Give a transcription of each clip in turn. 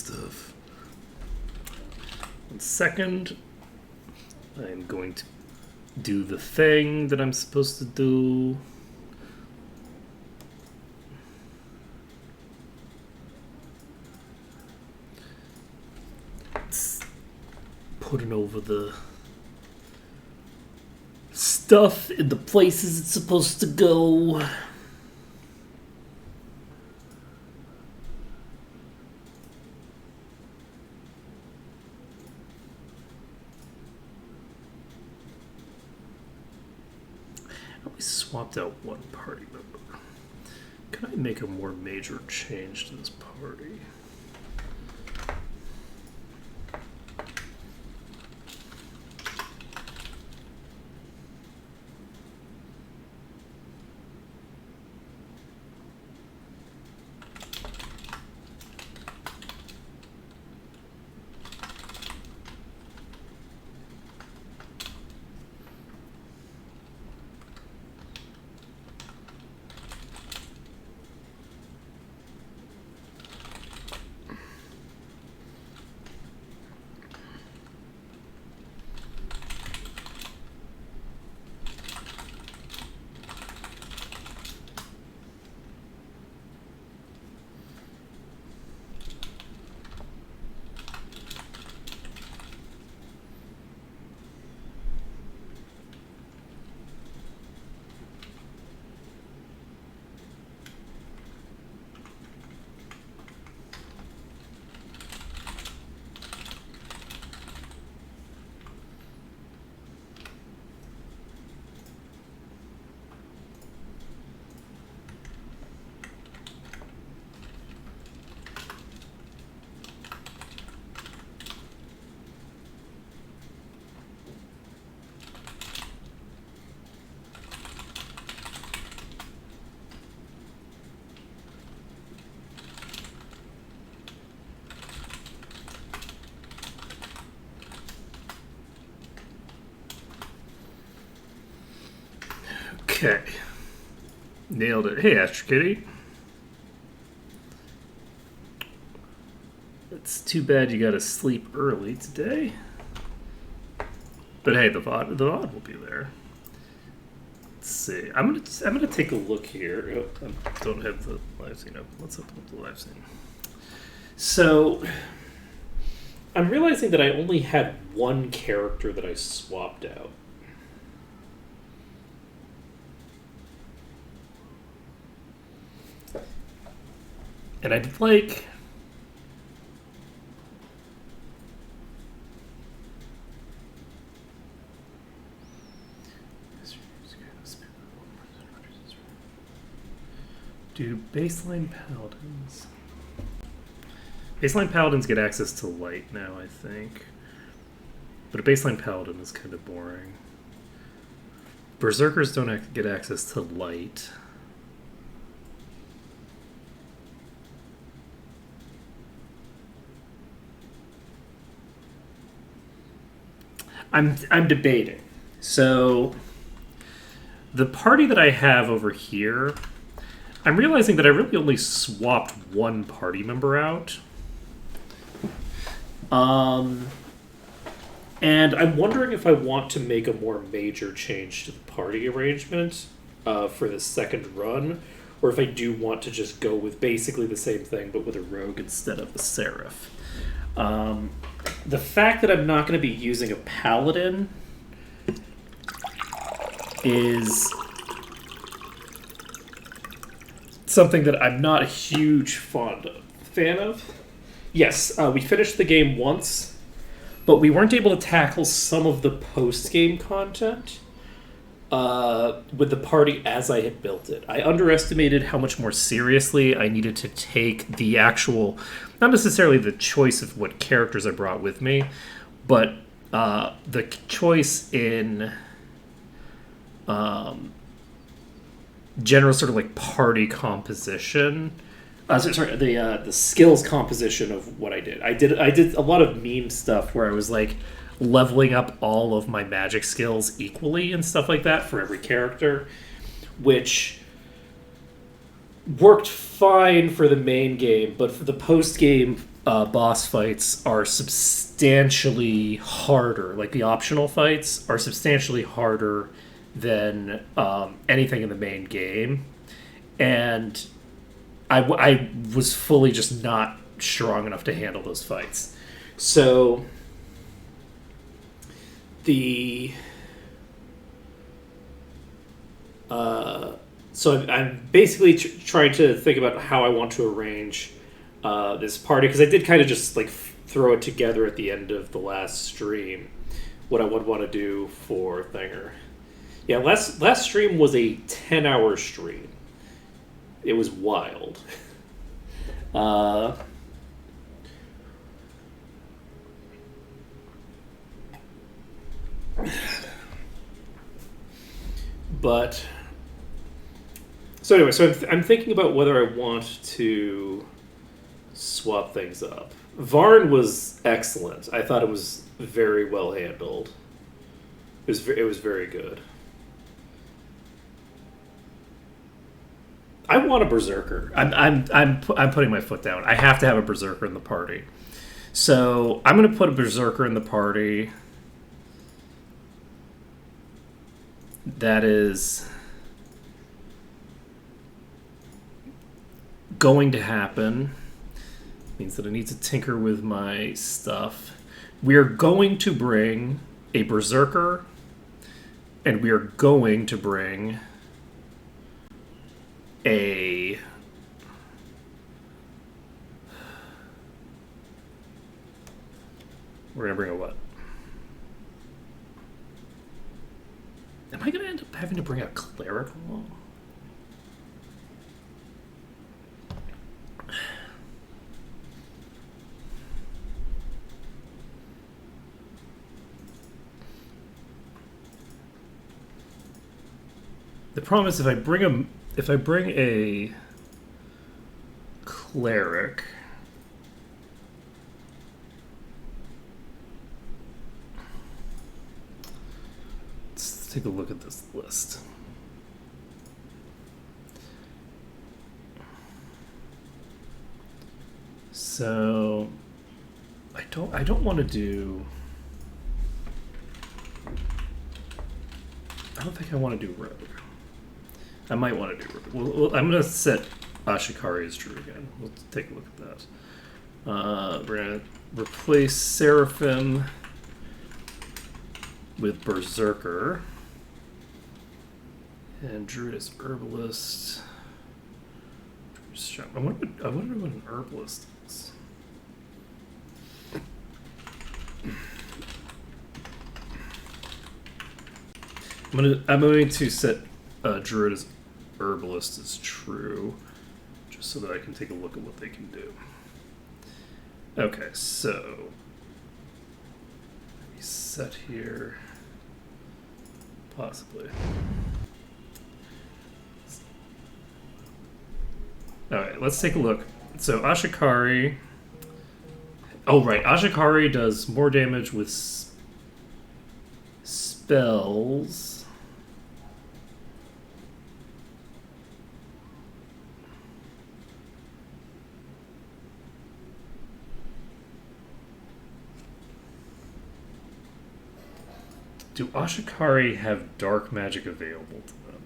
stuff. 1 second. I'm going to do the thing that I'm supposed to do. It's putting over the stuff in the places it's supposed to go. We swapped out one party member. Can I make a more major change to this party? Okay. Nailed it. Hey, Astro Kitty. It's too bad you gotta sleep early today. But hey, the VOD will be there. Let's see. I'm gonna take a look here. Oh, I don't have the live scene up. Let's open up the live scene. So I'm realizing that I only had one character that I swapped out. And I'd like... Do baseline paladins... Baseline paladins get access to light now, I think. But a baseline paladin is kind of boring. Berserkers don't get access to light. I'm debating. So the party that I have over here, I'm realizing that I really only swapped one party member out. And I'm wondering if I want to make a more major change to the party arrangement for the second run, or if I do want to just go with basically the same thing but with a rogue instead of the seraph. The fact that I'm not going to be using a paladin is something that I'm not a huge fan of. Yes, we finished the game once, but we weren't able to tackle some of the post-game content with the party as I had built it. I underestimated how much more seriously I needed to take the actual, not necessarily the choice of what characters I brought with me, but the choice in general sort of like party composition. The skills composition of what I did. I did a lot of meme stuff where I was like leveling up all of my magic skills equally and stuff like that for every character, which worked fine for the main game, but for the post game boss fights are substantially harder. Like the optional fights are substantially harder than anything in the main game, and I was fully just not strong enough to handle those fights. So the I'm basically trying to think about how I want to arrange this party, because I did kind of just like throw it together at the end of the last stream what I would want to do for Thinger. Yeah, last stream was a 10-hour stream. It was wild. But so anyway, I'm thinking about whether I want to swap things up. Varn was excellent. I thought it was very well handled. It was very good. I want a berserker. I'm putting my foot down. I have to have a berserker in the party. So I'm going to put a berserker in the party. That is going to happen. Means that I need to tinker with my stuff. We are going to bring a berserker, and we are going to bring a we're gonna bring a what? Am I gonna end up having to bring a cleric along? The problem is if I bring a cleric, let's take a look at this list. So I don't want to do. I don't think I want to do rogue. I might want to do rogue. Well, I'm going to set Ashikari as true again. We'll take a look at that. We're going to replace Seraphim with Berserker. And Druid is Herbalist. I wonder what an Herbalist is. I'm going to set Druid as Herbalist as true, just so that I can take a look at what they can do. Okay, so set here, possibly. All right, let's take a look. So Ashikari. Oh right, Ashikari does more damage with spells. Do Ashikari have dark magic available to them?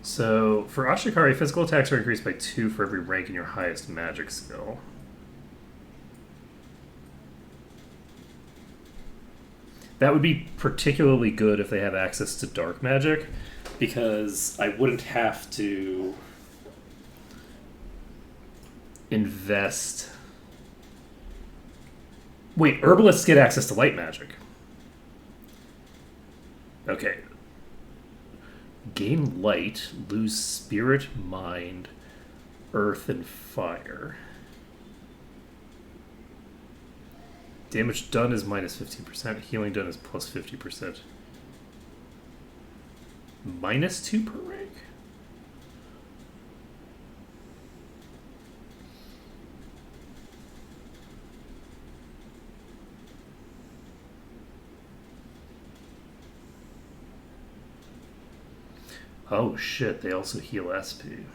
So, for Ashikari, physical attacks are increased by 2 for every rank in your highest magic skill. That would be particularly good if they have access to dark magic, because I wouldn't have to invest. Wait, herbalists get access to light magic. Okay. Gain light, lose spirit, mind, earth, and fire. Damage done is minus 15%. Healing done is plus 50%. Minus 2 per rank? Oh shit, they also heal SP.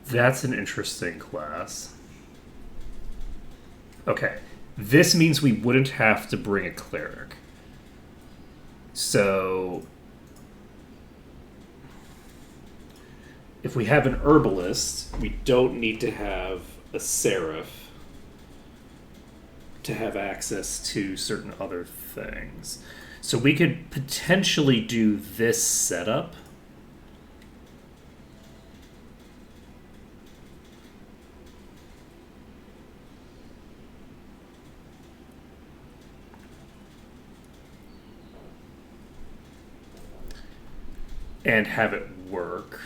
That's an interesting class. Okay. This means we wouldn't have to bring a cleric. So if we have an herbalist, we don't need to have a seraph to have access to certain other things. So we could potentially do this setup. And have it work.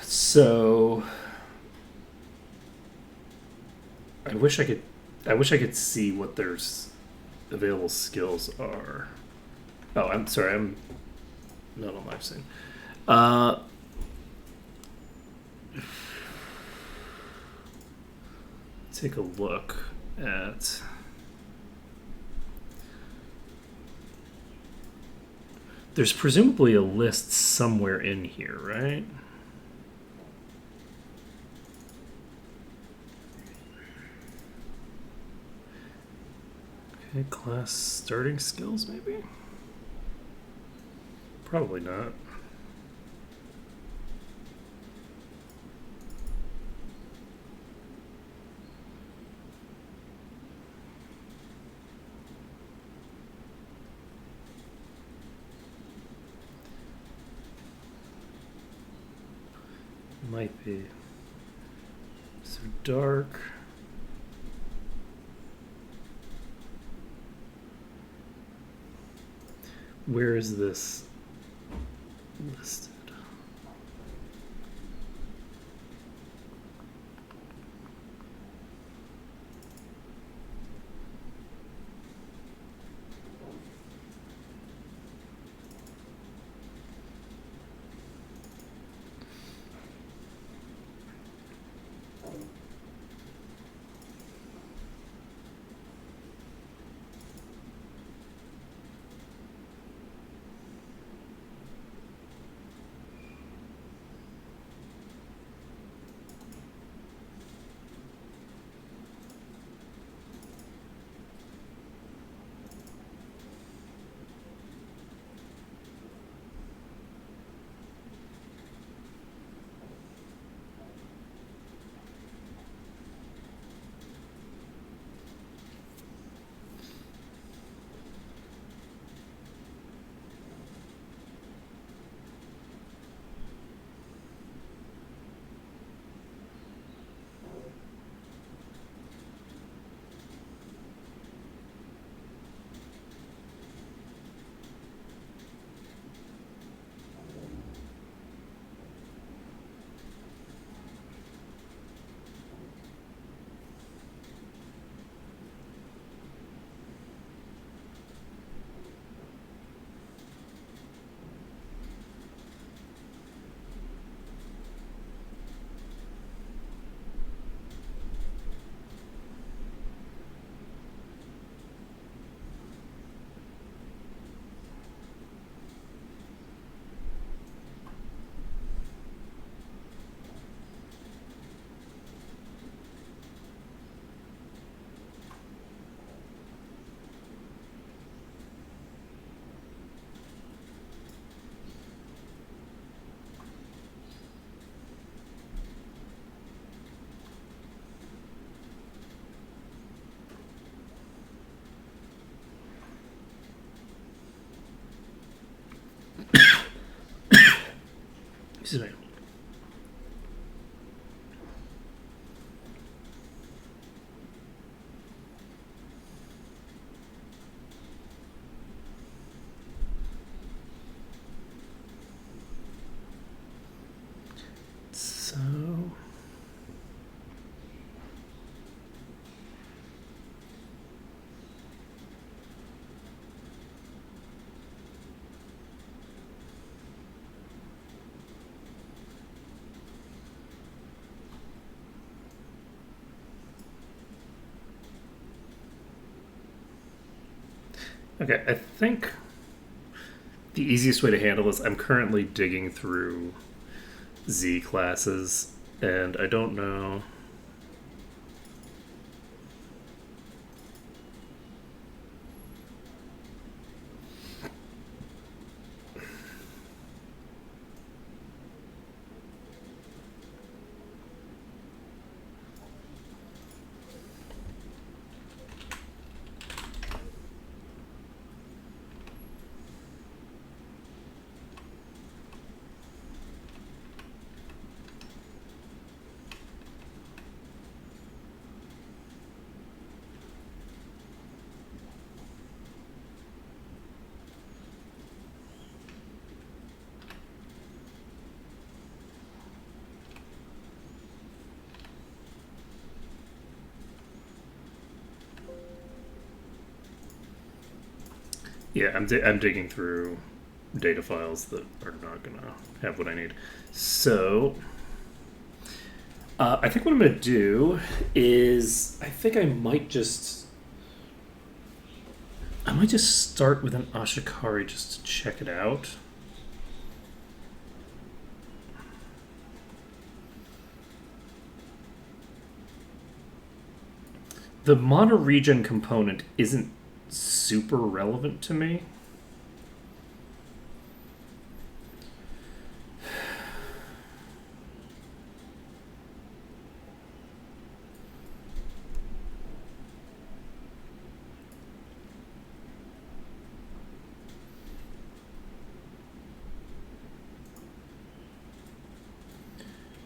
So I wish I could see what their available skills are. Oh, I'm sorry, I'm not on live scene. Uh take a look at there's presumably a list somewhere in here, right? Okay, class starting skills, maybe? Probably not. Might be. So dark. Where is this listed? Excuse me. So... Okay, I think the easiest way to handle this, I'm currently digging through Z classes, and I don't know. Yeah, I'm digging through data files that are not going to have what I need. So, I think what I'm going to do is, I think I might just start with an Ashikari just to check it out. The mono-region component isn't super relevant to me.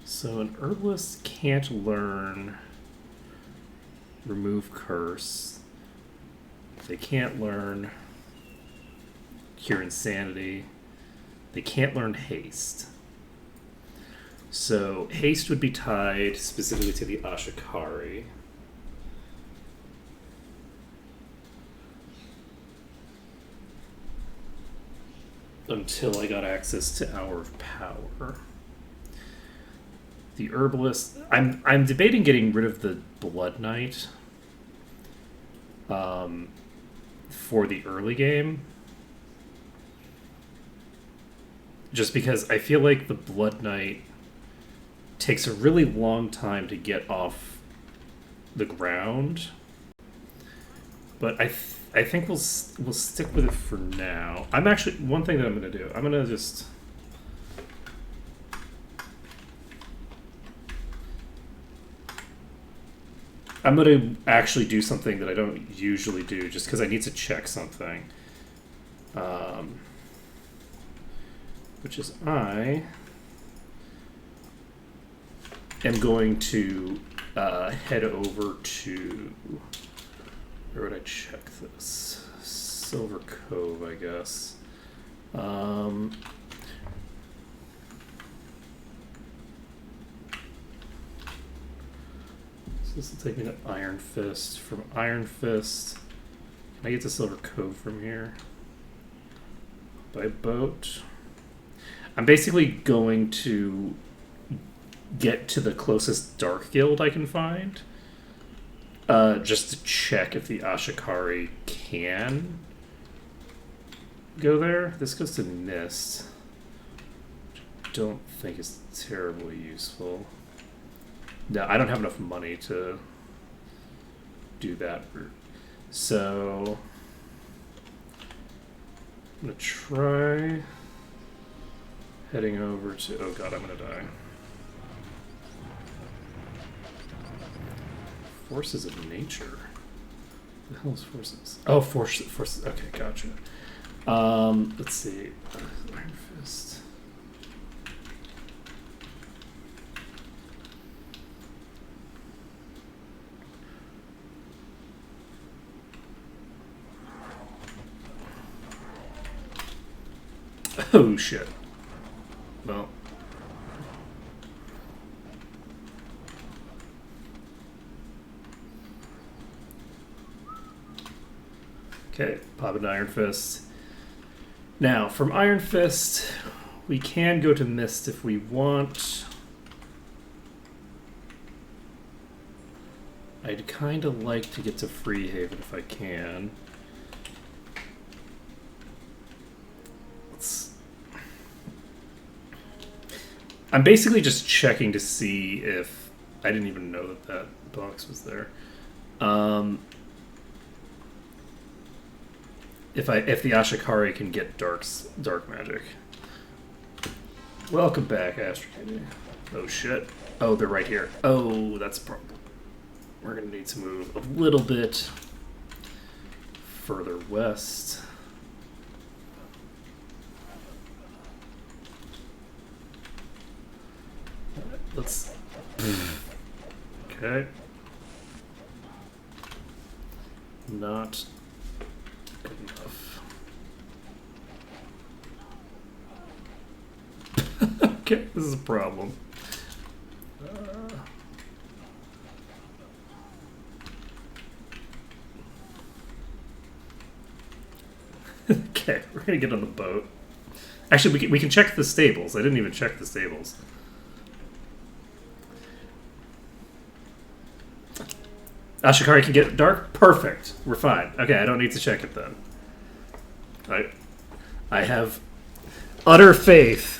So an herbalist can't learn remove curse. They can't learn cure insanity. They can't learn haste. So haste would be tied specifically to the Ashikari. Until I got access to Hour of Power. The herbalist, I'm debating getting rid of the Blood Knight for the early game, just because I feel like the Blood Knight takes a really long time to get off the ground, but I think we'll stick with it for now. I'm actually, one thing that I'm going to do, I'm going to just... I'm going to actually do something that I don't usually do just because I need to check something. Which is I am going to head over to... Where would I check this? Silver Cove, I guess. So this will take me to Iron Fist. From Iron Fist, can I get to Silver Cove from here? By boat. I'm basically going to get to the closest Dark Guild I can find. Just to check if the Ashikari can go there. This goes to Nist, which I don't think is terribly useful. No, I don't have enough money to do that route. So I'm going to try heading over to... Oh god, I'm going to die. Forces of nature. What the hell is forces? Oh, forces. Okay, gotcha. Let's see. Iron Fist. Oh, shit. Well. Okay, pop an Iron Fist. Now, from Iron Fist, we can go to Mist if we want. I'd kind of like to get to Free Haven if I can. I'm basically just checking to see if... I didn't even know that that box was there. If the Ashikari can get dark magic. Welcome back, Astro. Oh shit. Oh, they're right here. Oh, that's a problem. We're gonna need to move a little bit further west. Let's... Okay. Not good enough. Okay, this is a problem. Okay, we're gonna get on the boat. Actually, we can check the stables. I didn't even check the stables. Ashikari can get dark? Perfect. We're fine. Okay, I don't need to check it then. I have utter faith.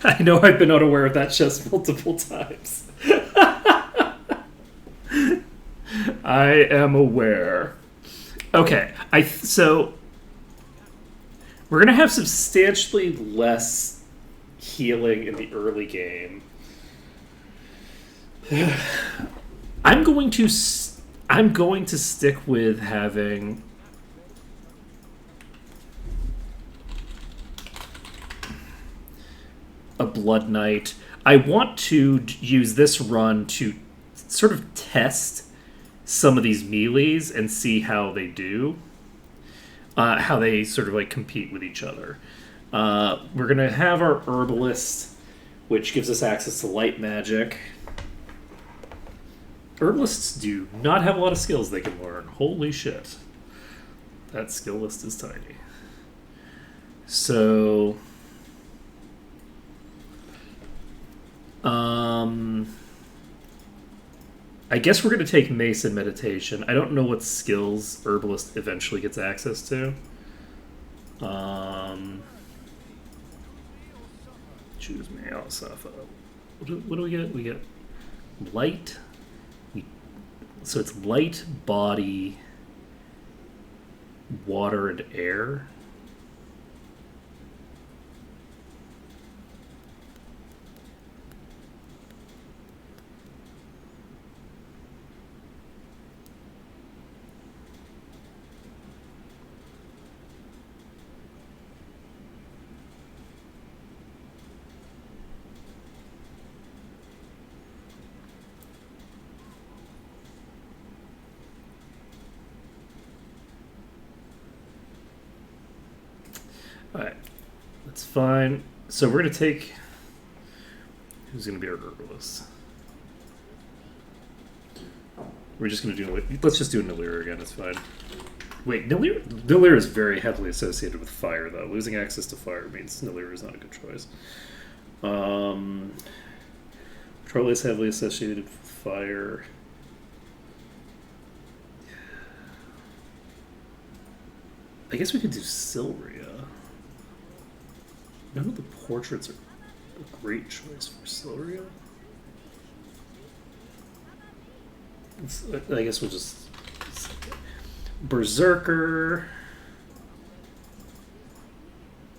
I know I've been unaware of that chest multiple times. I am aware. Okay, so we're gonna have substantially less healing in the early game. I'm going to stick with having a Blood Knight. I want to use this run to sort of test some of these melees and see how they do. How they sort of like compete with each other. We're going to have our Herbalist, which gives us access to light magic. Herbalists do not have a lot of skills they can learn. Holy shit. That skill list is tiny. So... I guess we're going to take Mace and Meditation. I don't know what skills Herbalist eventually gets access to. Choose Mail stuff. What do we get? We get light... So it's light, body, water, and air. Alright, that's fine. So we're going to take... Who's going to be our herbalist? We're just going to do... Let's just do Nilira again, it's fine. Wait, Nilira is very heavily associated with fire, though. Losing access to fire means Nilira is not a good choice. Troll is heavily associated with fire. I guess we could do Silria. None of the portraits are a great choice for Silria. I guess we'll just... Berserker.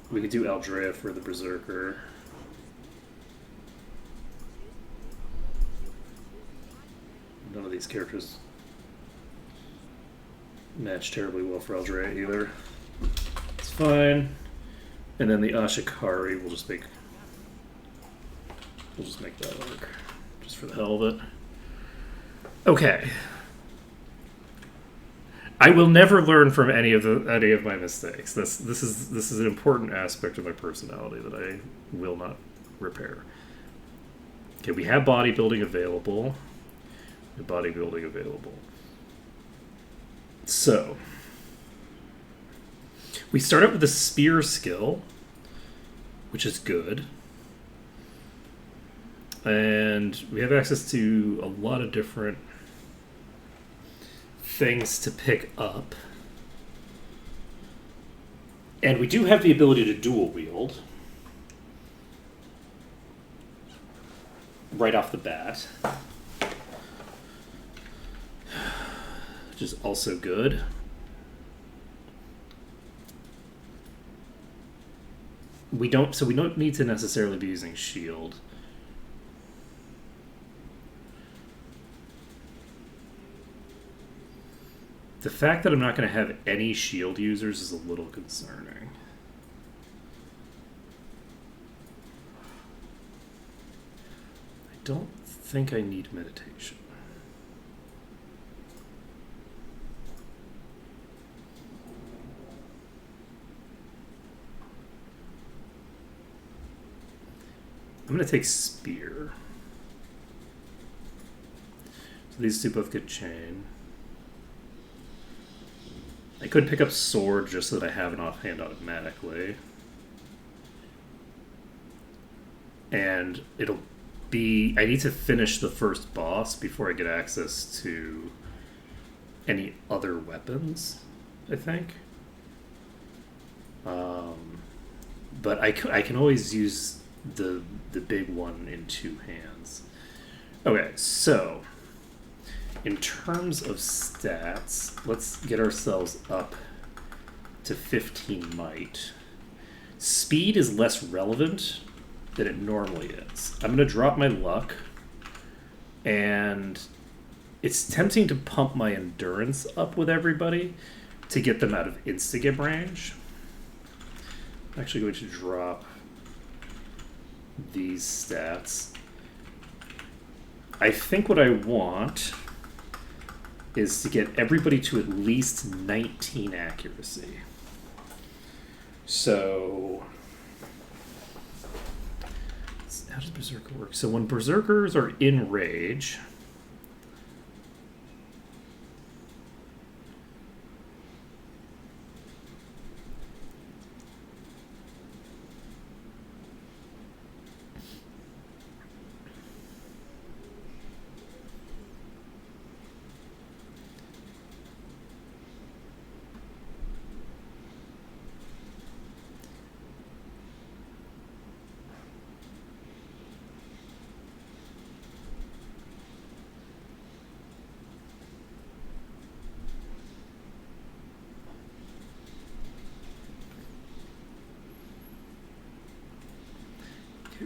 We could do Aldrea for the Berserker. None of these characters match terribly well for Aldrea either. It's fine. And then the Ashikari, we'll just make that work, just for the hell of it. Okay. I will never learn from any of my mistakes. This is an important aspect of my personality that I will not repair. Okay, we have bodybuilding available. So we start out with a spear skill, which is good. And we have access to a lot of different things to pick up. And we do have the ability to dual wield right off the bat, which is also good. We don't need to necessarily be using shield. The fact that I'm not going to have any shield users is a little concerning. I don't think I need meditation. I'm going to take spear. So these two both get chain. I could pick up sword just so that I have an offhand automatically. And it'll be... I need to finish the first boss before I get access to any other weapons, I think. But I can always use the big one in two hands. Okay, so... in terms of stats, let's get ourselves up to 15 might. Speed is less relevant than it normally is. I'm going to drop my luck, and it's tempting to pump my endurance up with everybody to get them out of insta-gib range. I'm actually going to drop these stats. I think what I want is to get everybody to at least 19 accuracy. So, how does Berserker work? So when Berserkers are in rage,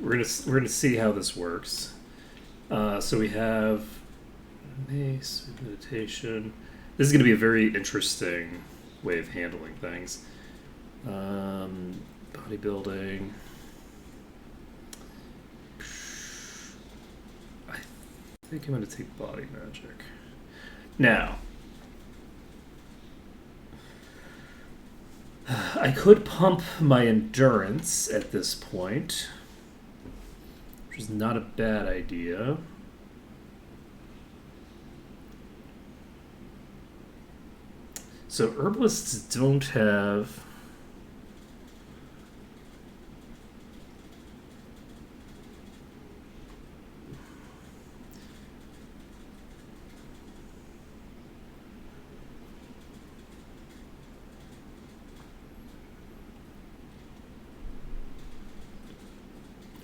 we're gonna see how this works. So we have mace, meditation. This is going to be a very interesting way of handling things. Bodybuilding. I think I'm going to take body magic. Now, I could pump my endurance at this point, which is not a bad idea. So herbalists don't have...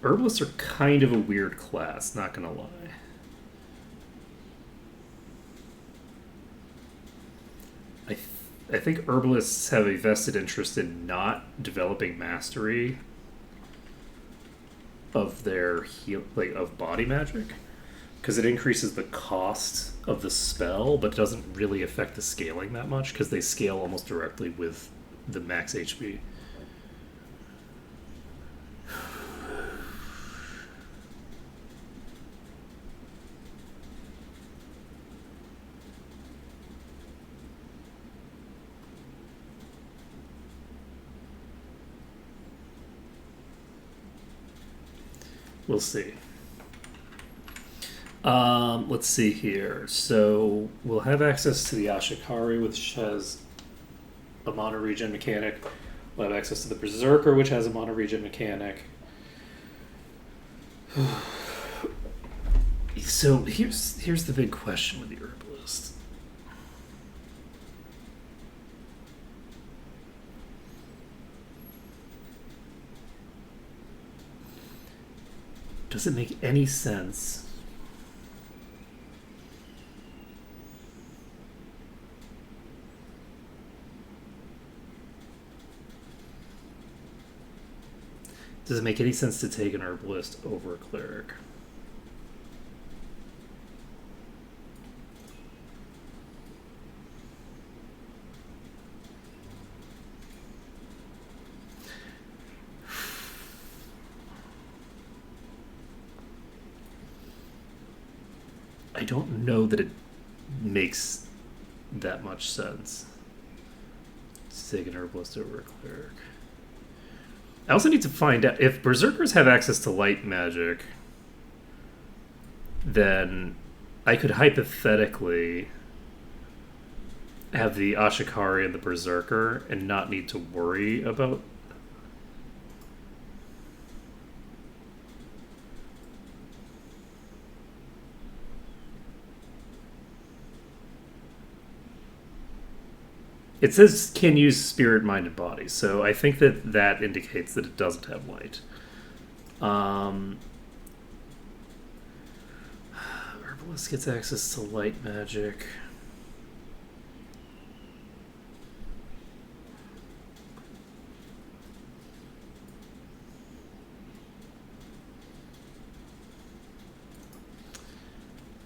Herbalists are kind of a weird class, not gonna lie. I think herbalists have a vested interest in not developing mastery of their of body magic, because it increases the cost of the spell, but doesn't really affect the scaling that much because they scale almost directly with the max HP. We'll see. Let's see here. So we'll have access to the Ashikari, which has a mono regen mechanic. We'll have access to the Berserker, which has a mono regen mechanic. So here's the big question with the Herbalist. Does it make any sense to take an Herbalist over a Cleric? I don't know that it makes that much sense to take an Herbalist over a Cleric. I also need to find out if Berserkers have access to light magic, then I could hypothetically have the Ashikari and the Berserker and not need to worry about. It says can use spirit, mind, and body, so I think that indicates that it doesn't have light. Herbalist gets access to light magic.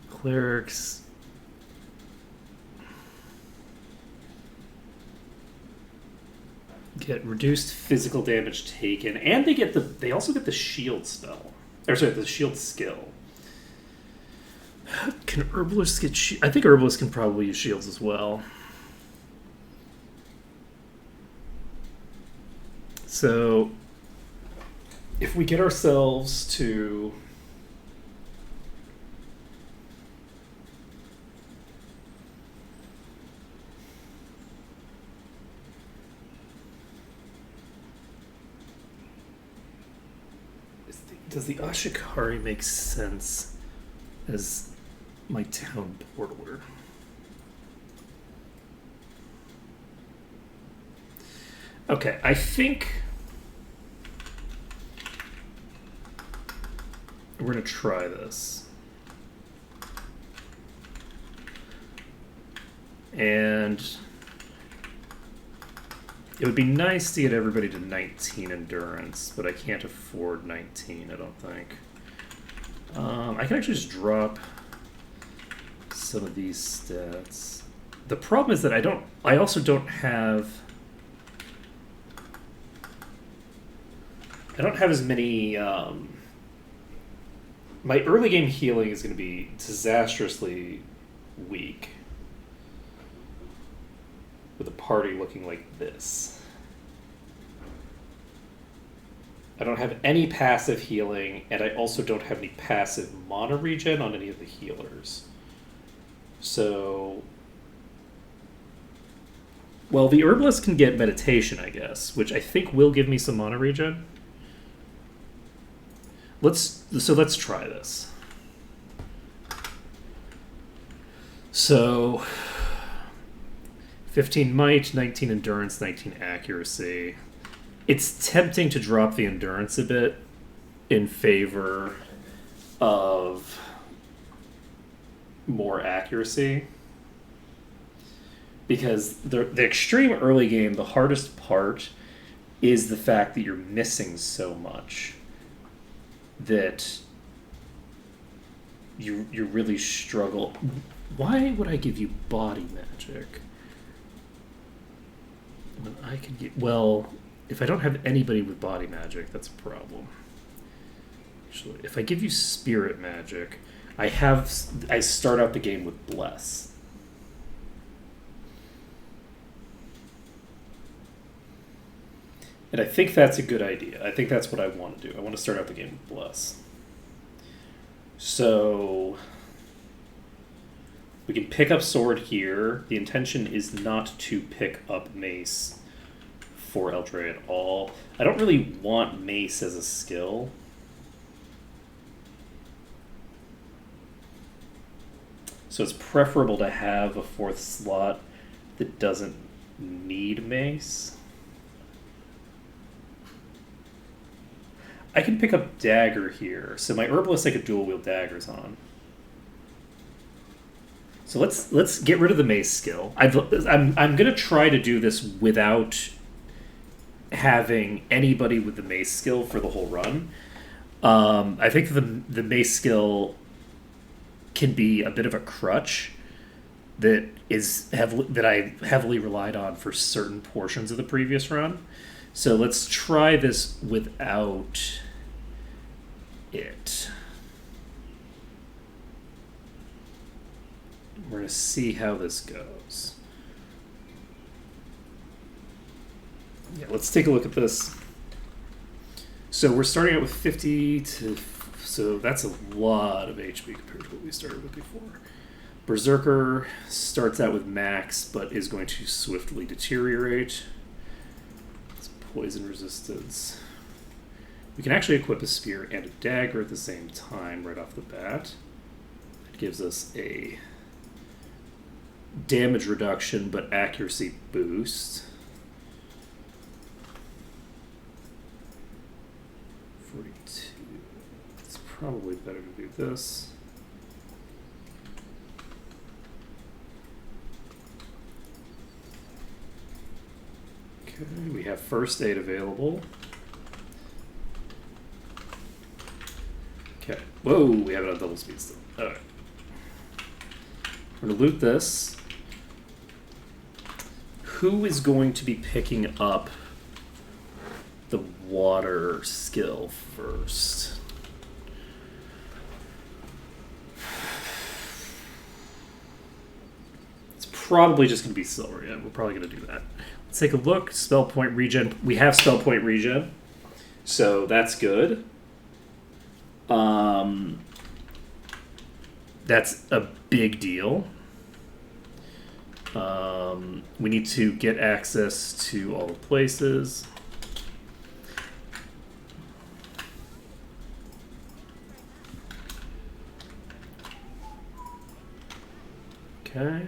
Clerics get reduced physical damage taken, and they also get the shield spell. Or sorry, the shield skill. Can Herbalists get I think Herbalists can probably use shields as well. So if we get ourselves to does the Ashikari make sense as my town portaler? Okay, I think we're going to try this. And it would be nice to get everybody to 19 endurance, but I can't afford 19, I don't think. I can actually just drop some of these stats. The problem is that I also don't have as many. My early game healing is going to be disastrously weak, with a party looking like this. I don't have any passive healing, and I also don't have any passive mono regen on any of the healers. So, well, the Herbalist can get meditation, I guess, which I think will give me some mono regen. Let's try this. So 15 might, 19 endurance, 19 accuracy. It's tempting to drop the endurance a bit in favor of more accuracy. Because the extreme early game, the hardest part is the fact that you're missing so much that you really struggle. Why would I give you body magic when I could get... Well, if I don't have anybody with body magic, that's a problem. Actually, if I give you spirit magic, I start out the game with bless. And I think that's a good idea. I think that's what I want to do. I want to start out the game with bless. So we can pick up sword here. The intention is not to pick up mace for Eldre at all. I don't really want mace as a skill. So it's preferable to have a fourth slot that doesn't need mace. I can pick up dagger here. So my herbalist I could dual wield daggers on. So let's get rid of the mace skill. I'm gonna try to do this without having anybody with the mace skill for the whole run. I think the mace skill can be a bit of a crutch that I heavily relied on for certain portions of the previous run. So let's try this without it. We're going to see how this goes. Yeah, let's take a look at this. So we're starting out with 50 to... So that's a lot of HP compared to what we started with before. Berserker starts out with max, but is going to swiftly deteriorate. It's poison resistance. We can actually equip a spear and a dagger at the same time right off the bat. It gives us a damage reduction, but accuracy boost. 42. It's probably better to do this. Okay, we have first aid available. Okay. Whoa, we have it on double speed still. Alright. We're going to loot this. Who is going to be picking up the water skill first? It's probably just going to be Silver. Yeah, we're probably going to do that. Let's take a look. Spell point regen. We have spell point regen, so that's good. That's a big deal. We need to get access to all the places. Okay.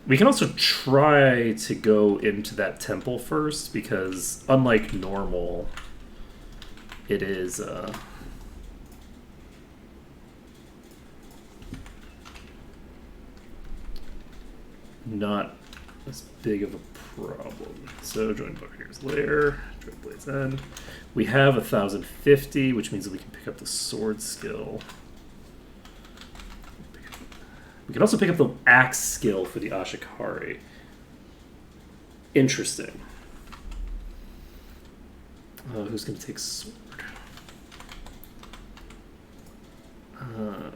We can also try to go into that temple first, because unlike normal, it is not as big of a problem. So join Buccaneer's Lair, join Blade's End. We have 1,050, which means that we can pick up the sword skill. We can also pick up the axe skill for the Ashikari. Interesting. Who's going to take sword? I'm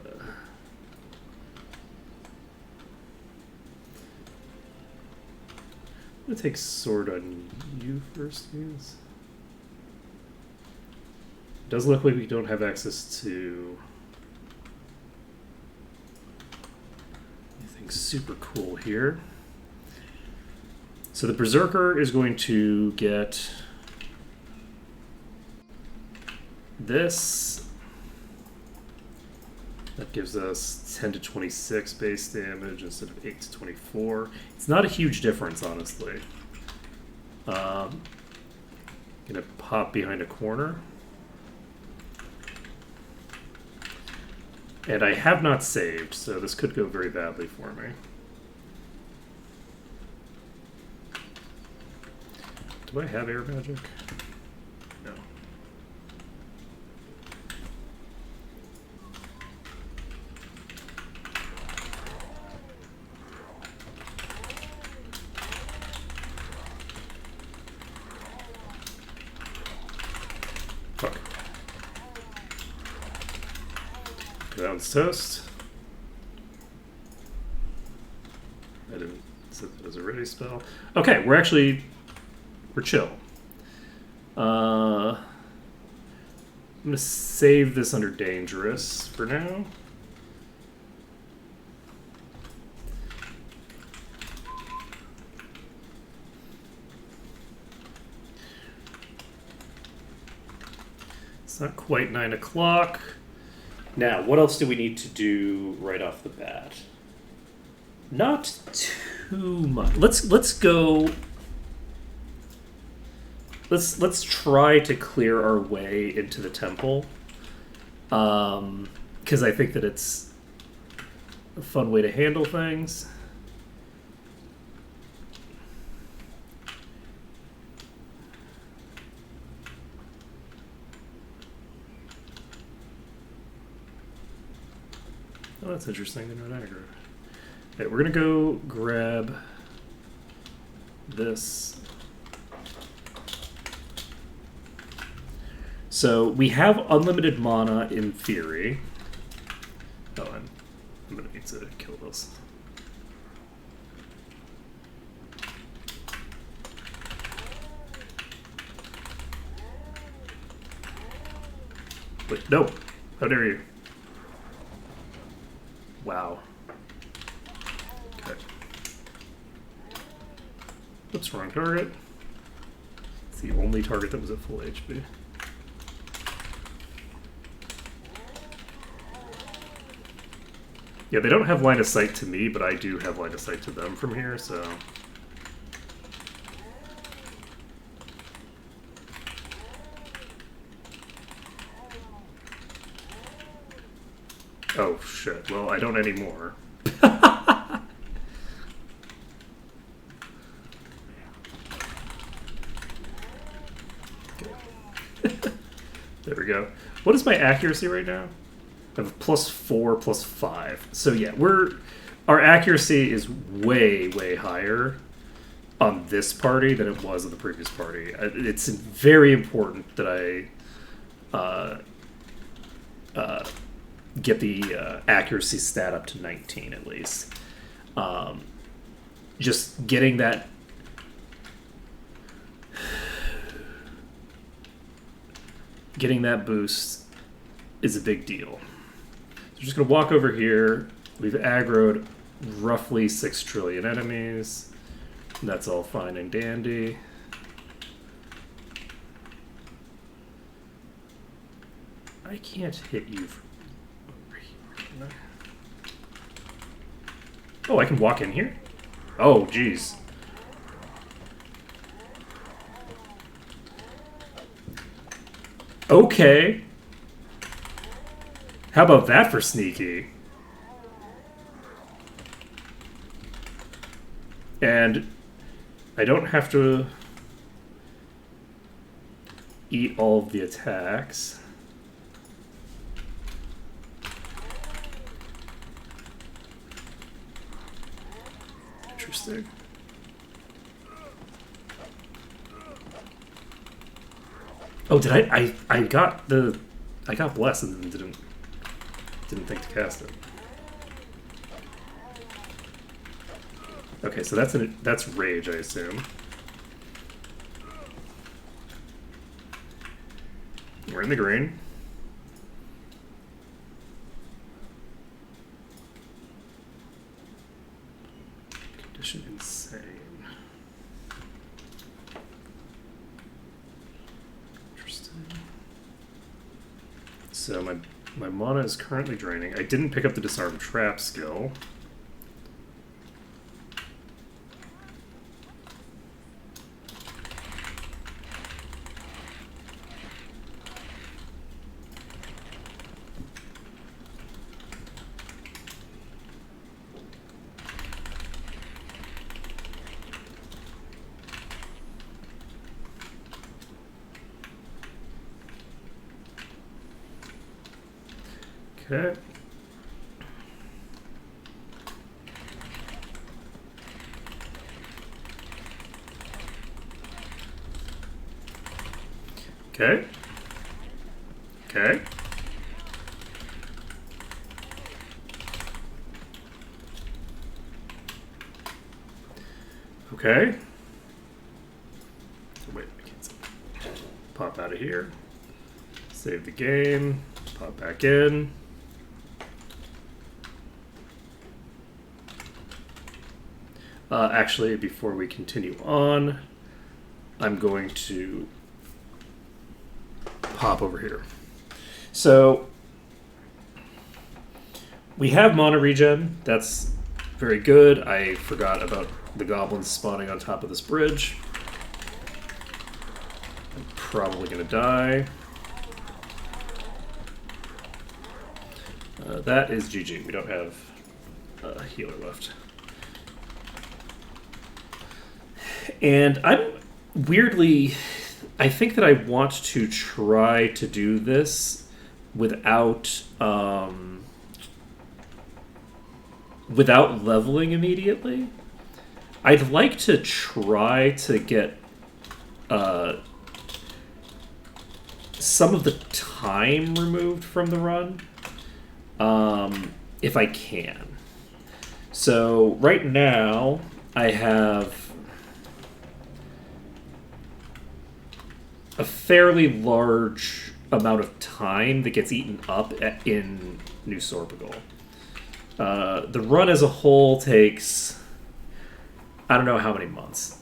going to take sword on you first, please. Does look like we don't have access to anything super cool here. So the Berserker is going to get this. That gives us 10 to 26 base damage instead of 8 to 24. It's not a huge difference, honestly. Gonna pop behind a corner. And I have not saved, so this could go very badly for me. Do I have air magic? No. Fuck. That one's toast. I didn't set that as a ready spell. Okay, we're chill. I'm going to save this under dangerous for now. It's not quite 9 o'clock. Now, what else do we need to do right off the bat? Not too much. Let's go. Let's try to clear our way into the temple, because I think that it's a fun way to handle things. Oh, that's interesting. They're not aggro. Okay, we're gonna go grab this. So we have unlimited mana in theory. Oh, I'm gonna need to kill this. Wait, no! How dare you? Wow. Okay. Oops, wrong target. It's the only target that was at full HP. Yeah, they don't have line of sight to me, but I do have line of sight to them from here, so... Oh, shit. Well, I don't anymore. There we go. What is my accuracy right now? I have +4, +5. So yeah, our accuracy is way, way higher on this party than it was on the previous party. It's very important that I get the accuracy stat up to 19 at least. Just getting that boost is a big deal. So we're just going to walk over here. We've aggroed roughly 6 trillion enemies. That's all fine and dandy. I can't hit you from over here, can I? Oh, I can walk in here? Oh, geez. Okay. How about that for sneaky? And I don't have to eat all of the attacks. Interesting. Oh, did I got blessed and didn't think to cast it. Okay, so that's rage, I assume. We're in the green. Condition insane. Interesting. So my mana is currently draining. I didn't pick up the disarm trap skill. Okay. Okay. Okay. Okay. Wait, I can't see. Pop out of here. Save the game. Pop back in. Actually, before we continue on, I'm going to pop over here. So we have mana regen. That's very good. I forgot about the goblins spawning on top of this bridge. I'm probably going to die. That is GG. We don't have a healer left. And I'm weirdly... I think that I want to try to do this without without leveling immediately. I'd like to try to get some of the time removed from the run, if I can. So right now I have a fairly large amount of time that gets eaten up in New Sorpigal. The run as a whole takes, I don't know how many months,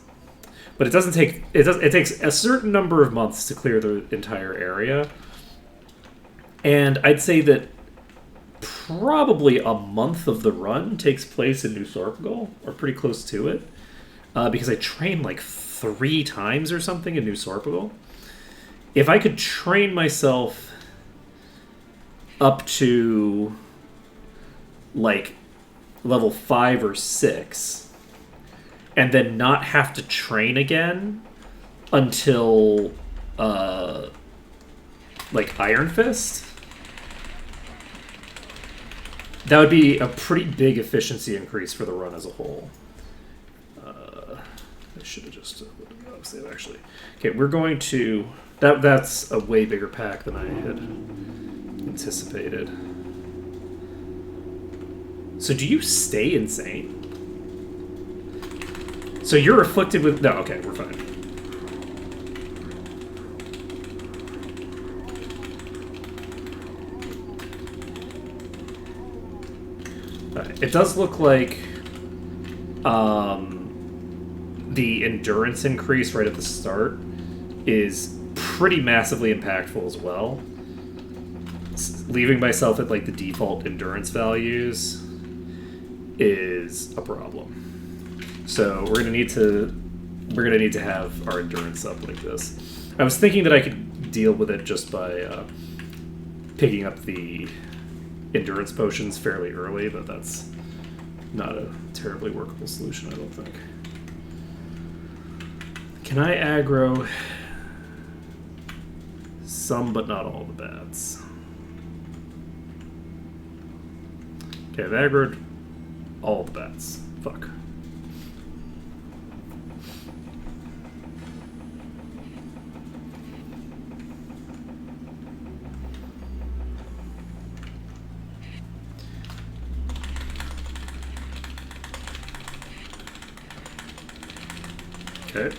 but it doesn't take. It takes a certain number of months to clear the entire area, and I'd say that probably a month of the run takes place in New Sorpigal, or pretty close to it, because I trained like 3 times or something in New Sorpigal. If I could train myself up to like level 5 or 6 and then not have to train again until like Iron Fist, that would be a pretty big efficiency increase for the run as a whole. I should have just save actually. Okay, we're going to... That's a way bigger pack than I had anticipated. So do you stay insane? So you're afflicted with... No, okay, we're fine. Right. It does look like the endurance increase right at the start is pretty massively impactful as well. Leaving myself at like the default endurance values is a problem. So we're gonna need to have our endurance up like this. I was thinking that I could deal with it just by picking up the endurance potions fairly early, but that's not a terribly workable solution, I don't think. Can I aggro some but not all the bats? Okay, I've aggroed all the bats. Fuck. Okay.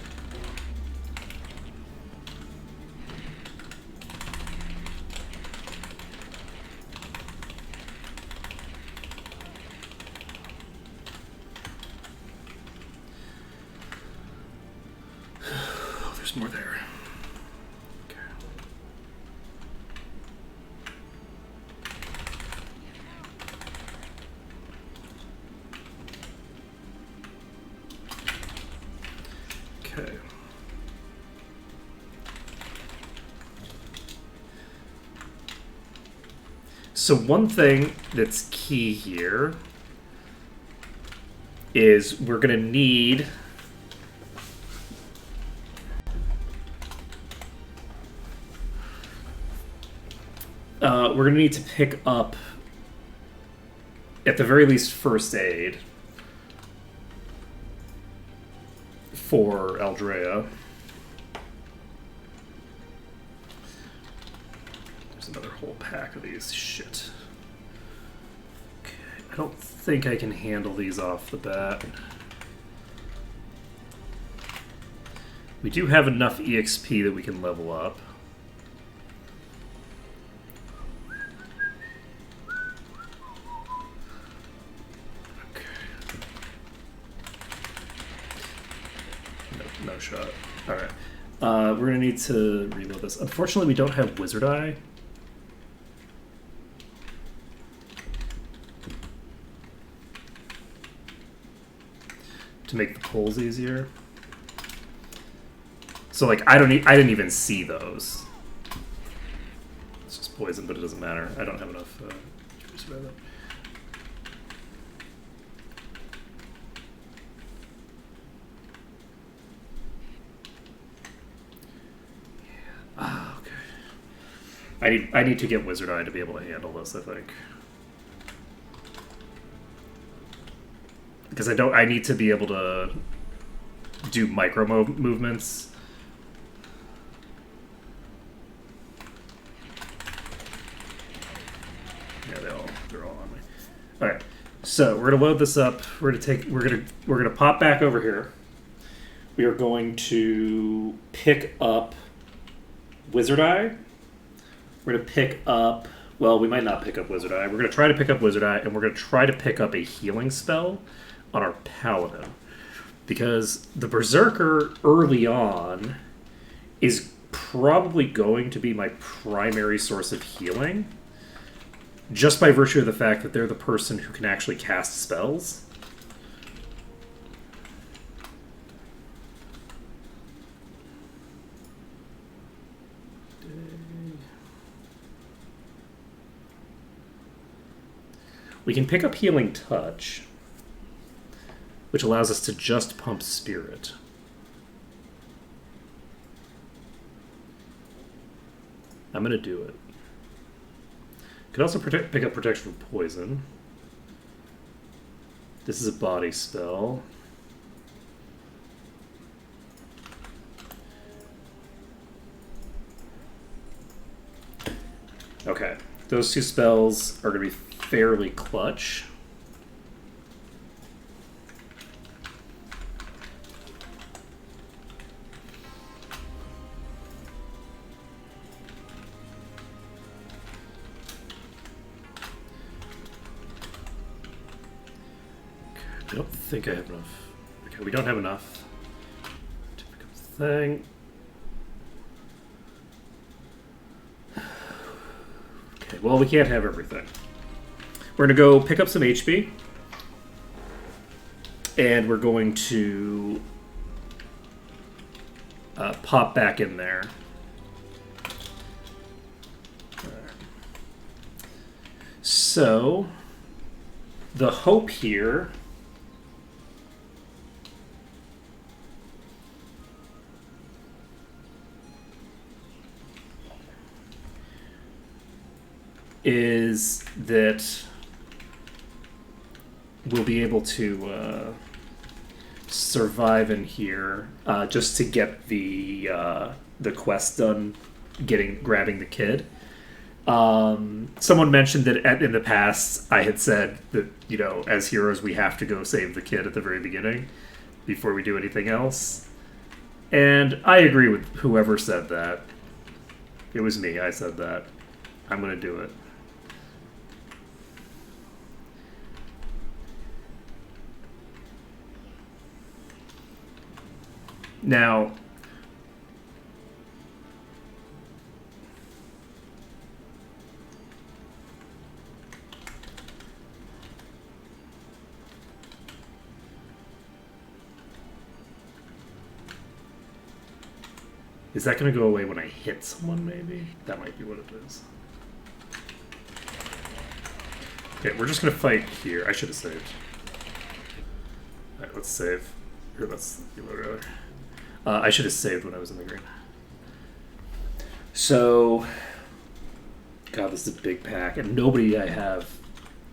Oh, there's more there. Okay. So one thing that's key here is we're going to need to pick up at the very least first aid for Aldrea. There's another whole pack of these. Shit. Okay, I don't think I can handle these off the bat. We do have enough EXP that we can level up. We're going to need to reload this. Unfortunately, we don't have Wizard Eye. To make the pulls easier. So, like, I didn't even see those. It's just poison, but it doesn't matter. I don't have enough juice for that. Ah, okay. I need to get Wizard Eye to be able to handle this, I think. Because I need to be able to do micro movements. Yeah, they're all on me. Alright. So we're gonna load this up. We're gonna pop back over here. We are going to pick up Wizard Eye. We're going to pick up... Well, we might not pick up Wizard Eye. We're going to try to pick up Wizard Eye, and we're going to try to pick up a healing spell on our Paladin. Because the Berserker early on is probably going to be my primary source of healing. Just by virtue of the fact that they're the person who can actually cast spells. We can pick up Healing Touch, which allows us to just pump Spirit. I'm going to do it. Could also pick up Protection from Poison. This is a body spell. Okay, those two spells are going to be fairly clutch. I don't think I have enough. Okay, we don't have enough to pick up the thing. Okay, well, we can't have everything. We're going to go pick up some HP. And we're going to pop back in there. So, the hope here is that we'll be able to survive in here just to get the quest done, grabbing the kid. Someone mentioned that in the past I had said that, you know, as heroes we have to go save the kid at the very beginning before we do anything else. And I agree with whoever said that. It was me, I said that. I'm going to do it. Now, is that going to go away when I hit someone, maybe? That might be what it is. Okay, we're just going to fight here. I should have saved. Alright, let's save. Here, let's reload earlier. I should have saved when I was in the green. So, God, this is a big pack, and nobody I have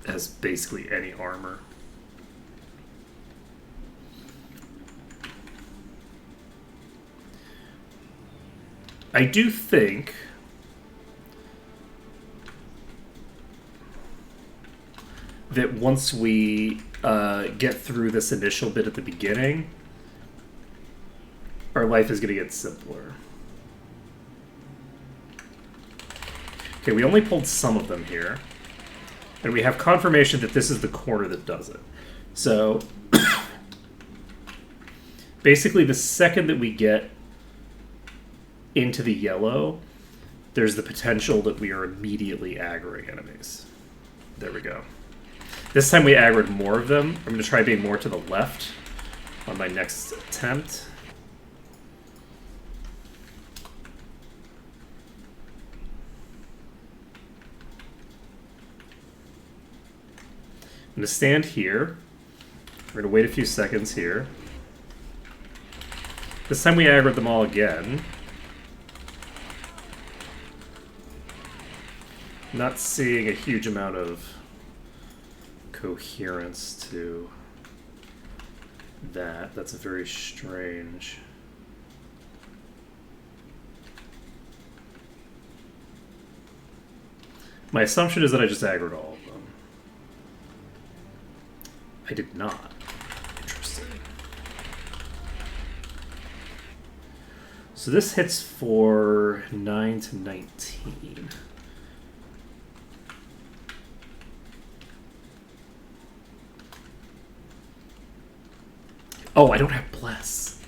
has basically any armor. I do think that once we get through this initial bit at the beginning, our life is going to get simpler. Okay, we only pulled some of them here. And we have confirmation that this is the corner that does it. So, basically the second that we get into the yellow, there's the potential that we are immediately aggroing enemies. There we go. This time we aggroed more of them. I'm going to try being more to the left on my next attempt. I'm going to stand here. We're going to wait a few seconds here. This time we aggroed them all again. Not seeing a huge amount of coherence to that. That's very strange. My assumption is that I just aggroed all of them. I did not. Interesting. So this hits for 9 to 19. Oh, I don't have Bless.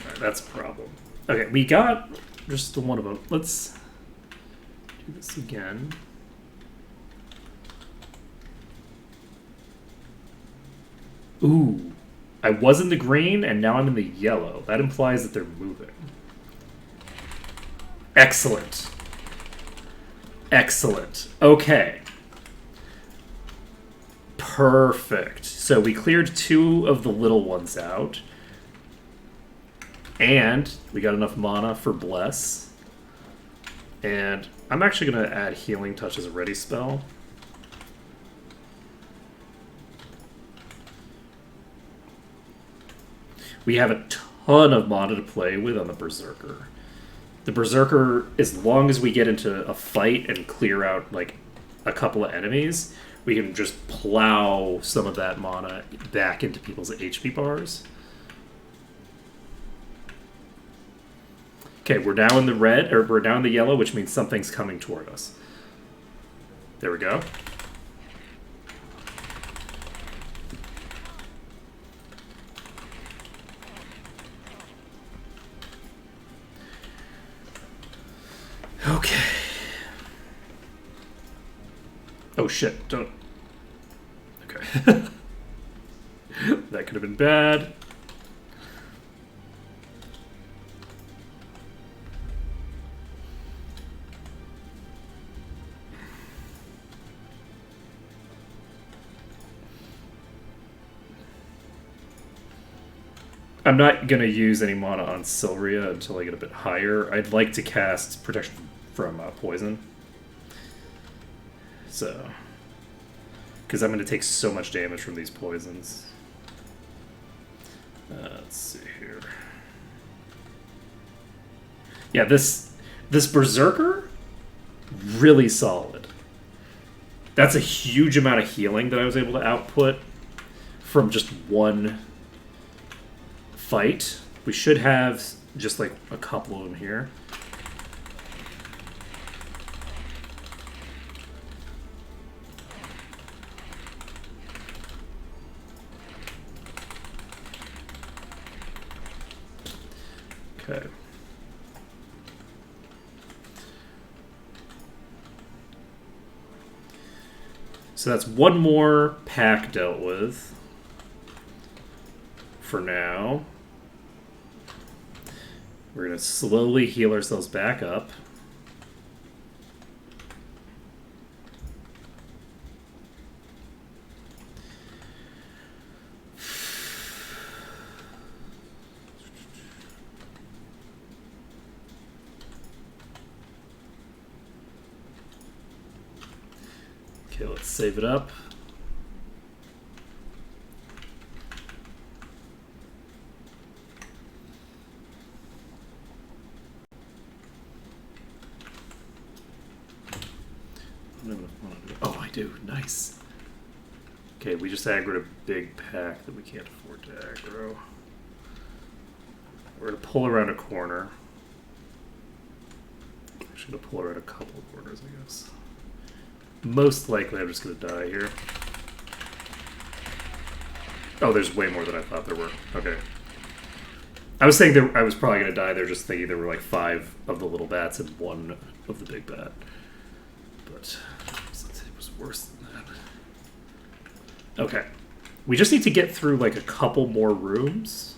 Alright, that's a problem. Okay, we got just the one of them. Let's do this again. Ooh. I was in the green, and now I'm in the yellow. That implies that they're moving. Excellent. Excellent. Okay. Perfect. So we cleared 2 of the little ones out. And we got enough mana for Bless. And I'm actually going to add Healing Touch as a ready spell. We have a ton of mana to play with on the Berserker. The Berserker, as long as we get into a fight and clear out, like, a couple of enemies, we can just plow some of that mana back into people's HP bars. Okay, we're now in the red, or we're now in the yellow, which means something's coming toward us. There we go. Okay. Oh shit, don't. Okay. That could have been bad. I'm not going to use any mana on Sylria until I get a bit higher. I'd like to cast Protection from Poison. So, because I'm going to take so much damage from these poisons. Let's see here. Yeah, this Berserker, really solid. That's a huge amount of healing that I was able to output from just one fight. We should have just like a couple of them here. Okay. So that's one more pack dealt with for now. We're going to slowly heal ourselves back up. Okay, let's save it up. Oh, I do. Nice. Okay, we just aggroed a big pack that we can't afford to aggro. We're going to pull around a corner. I'm just going to pull around a couple of corners, I guess. most likely I'm just gonna die here. Oh, there's way more than I thought there were. Okay. I was saying I was probably gonna die there just thinking there were like 5 of the little bats and 1 of the big bat. But it was worse than that. Okay. We just need to get through like a couple more rooms.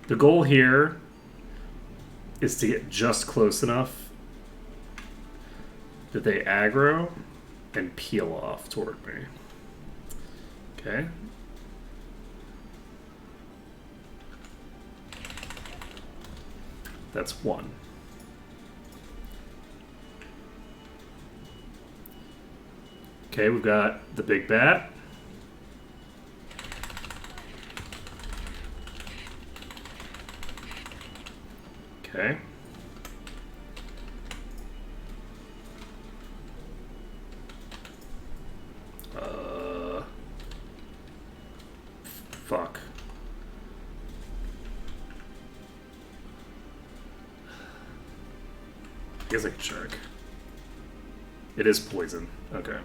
The goal here is to get just close enough that they aggro and peel off toward me. Okay. That's 1. Okay, we've got the big bat. Okay. Fuck. I guess I can check. It is poison. Okay.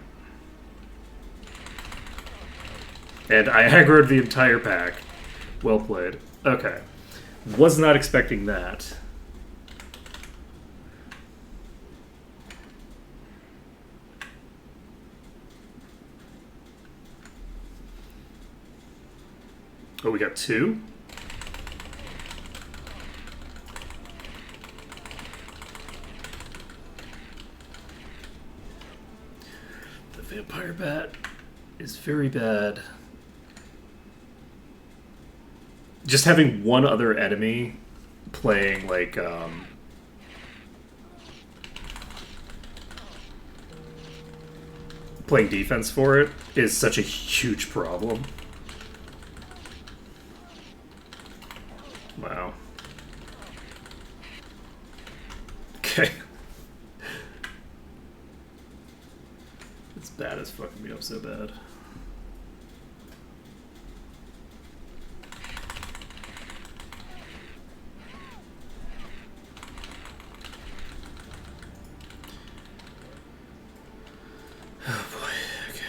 And I aggroed the entire pack. Well played. Okay. Was not expecting that. Oh, we got 2? The vampire bat is very bad. Just having one other enemy playing like playing defense for it is such a huge problem. Wow. Okay. This bat is fucking me up so bad. Oh boy, okay.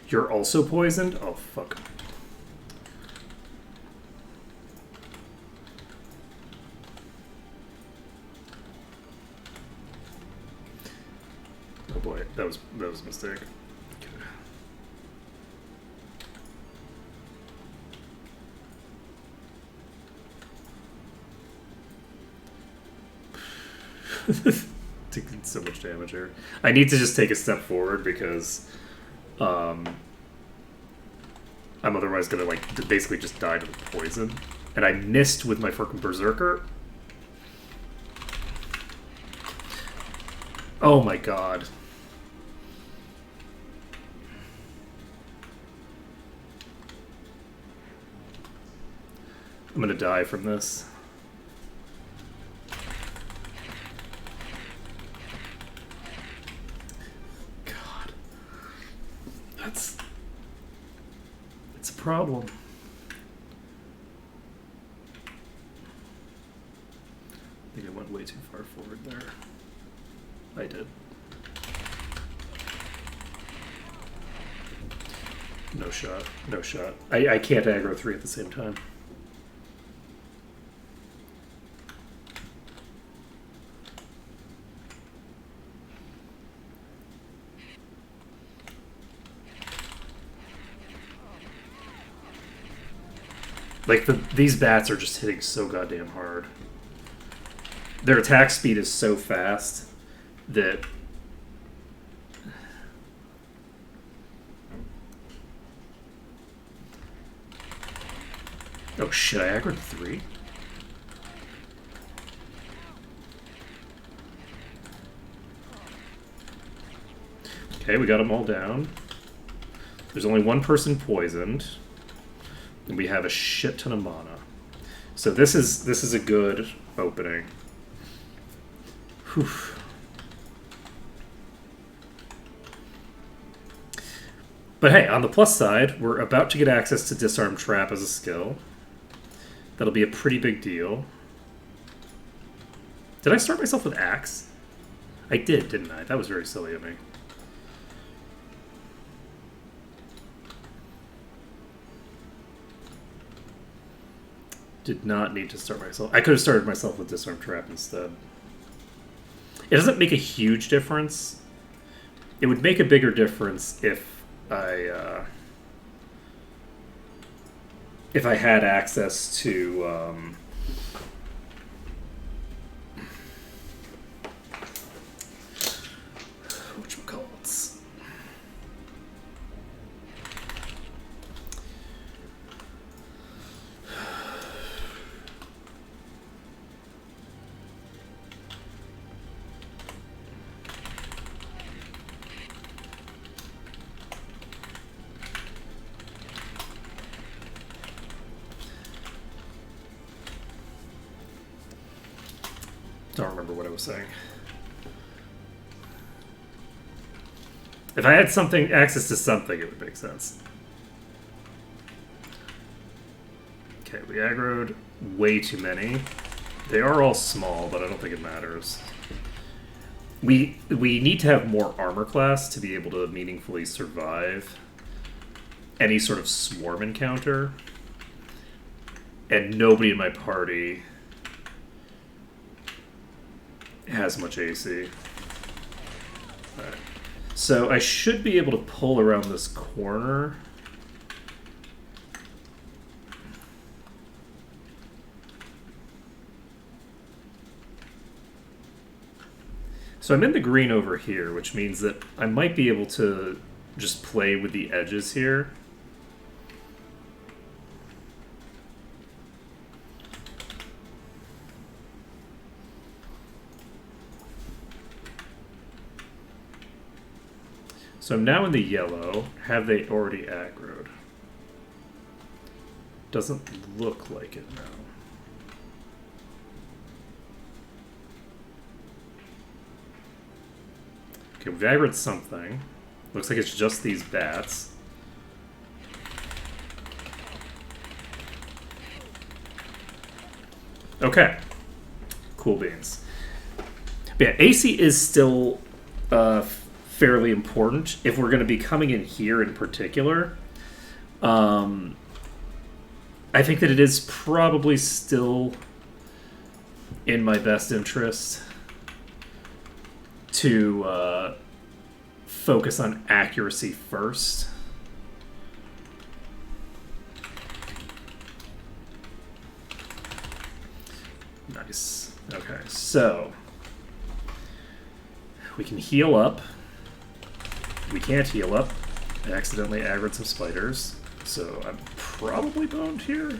You're also poisoned? Oh, fuck. Oh boy, that was a mistake. Okay. Taking so much damage here. I need to just take a step forward because I'm otherwise gonna like basically just die to the poison. And I missed with my freaking berserker. Oh my god. I'm gonna die from this. God. It's a problem. I think I went way too far forward there. I did. No shot. No shot. I can't aggro 3 at the same time. Like, these bats are just hitting so goddamn hard. Their attack speed is so fast that... Oh shit, I aggroed 3? Okay, we got them all down. There's only one person poisoned. And we have a shit ton of mana. So this is a good opening. Whew. But hey, on the plus side, we're about to get access to Disarm Trap as a skill. That'll be a pretty big deal. Did I start myself with Axe? I did, didn't I? That was very silly of me. Did not need to start myself. I could have started myself with Disarm Trap instead. It doesn't make a huge difference. It would make a bigger difference if I had access to whatchamacallits. Don't remember what I was saying. If I had access to something, it would make sense. Okay, we aggroed way too many. They are all small, but I don't think it matters. We need to have more armor class to be able to meaningfully survive any sort of swarm encounter. And nobody in my party has much AC. Alright. So I should be able to pull around this corner. So I'm in the green over here, which means that I might be able to just play with the edges here. So I'm now in the yellow. Have they already aggroed? Doesn't look like it now. Okay, we've aggroed something. Looks like it's just these bats. Okay. Cool beans. But yeah, AC is still fairly important if we're going to be coming in here in particular. I think that it is probably still in my best interest to focus on accuracy first. Nice. Okay, so we can heal up. We can't heal up. I accidentally aggroed some spiders, so I'm probably boned here.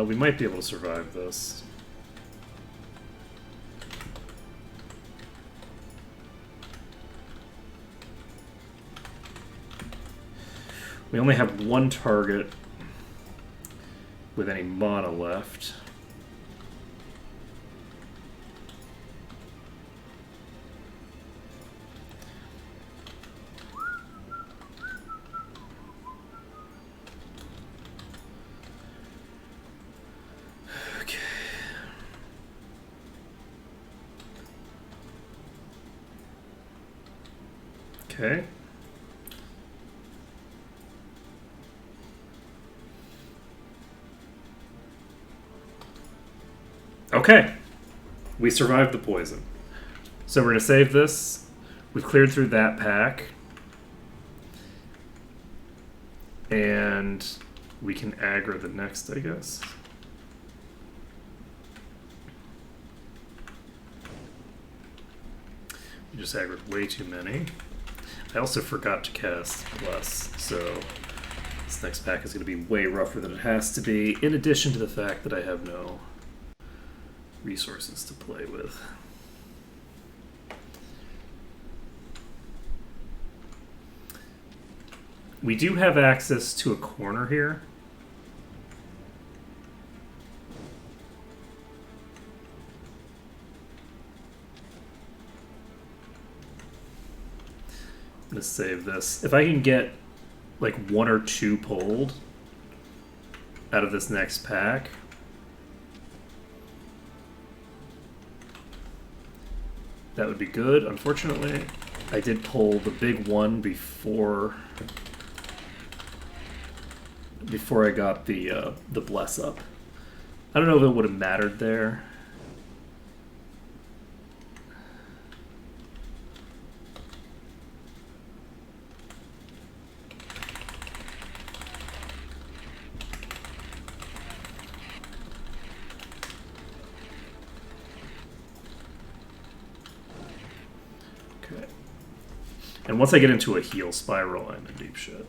We might be able to survive this. We only have one target with any mana left. Okay. Okay. Okay, we survived the poison. So we're going to save this. We've cleared through that pack. And we can aggro the next, I guess. We just aggroed way too many. I also forgot to cast Bless, so this next pack is going to be way rougher than it has to be, in addition to the fact that I have no resources to play with. We do have access to a corner here. I'm gonna save this. If I can get like 1 or 2 pulled out of this next pack, that would be good. Unfortunately, I did pull the big one before I got the bless up. I don't know if it would have mattered there. Okay. And once I get into a heal spiral, I'm in deep shit.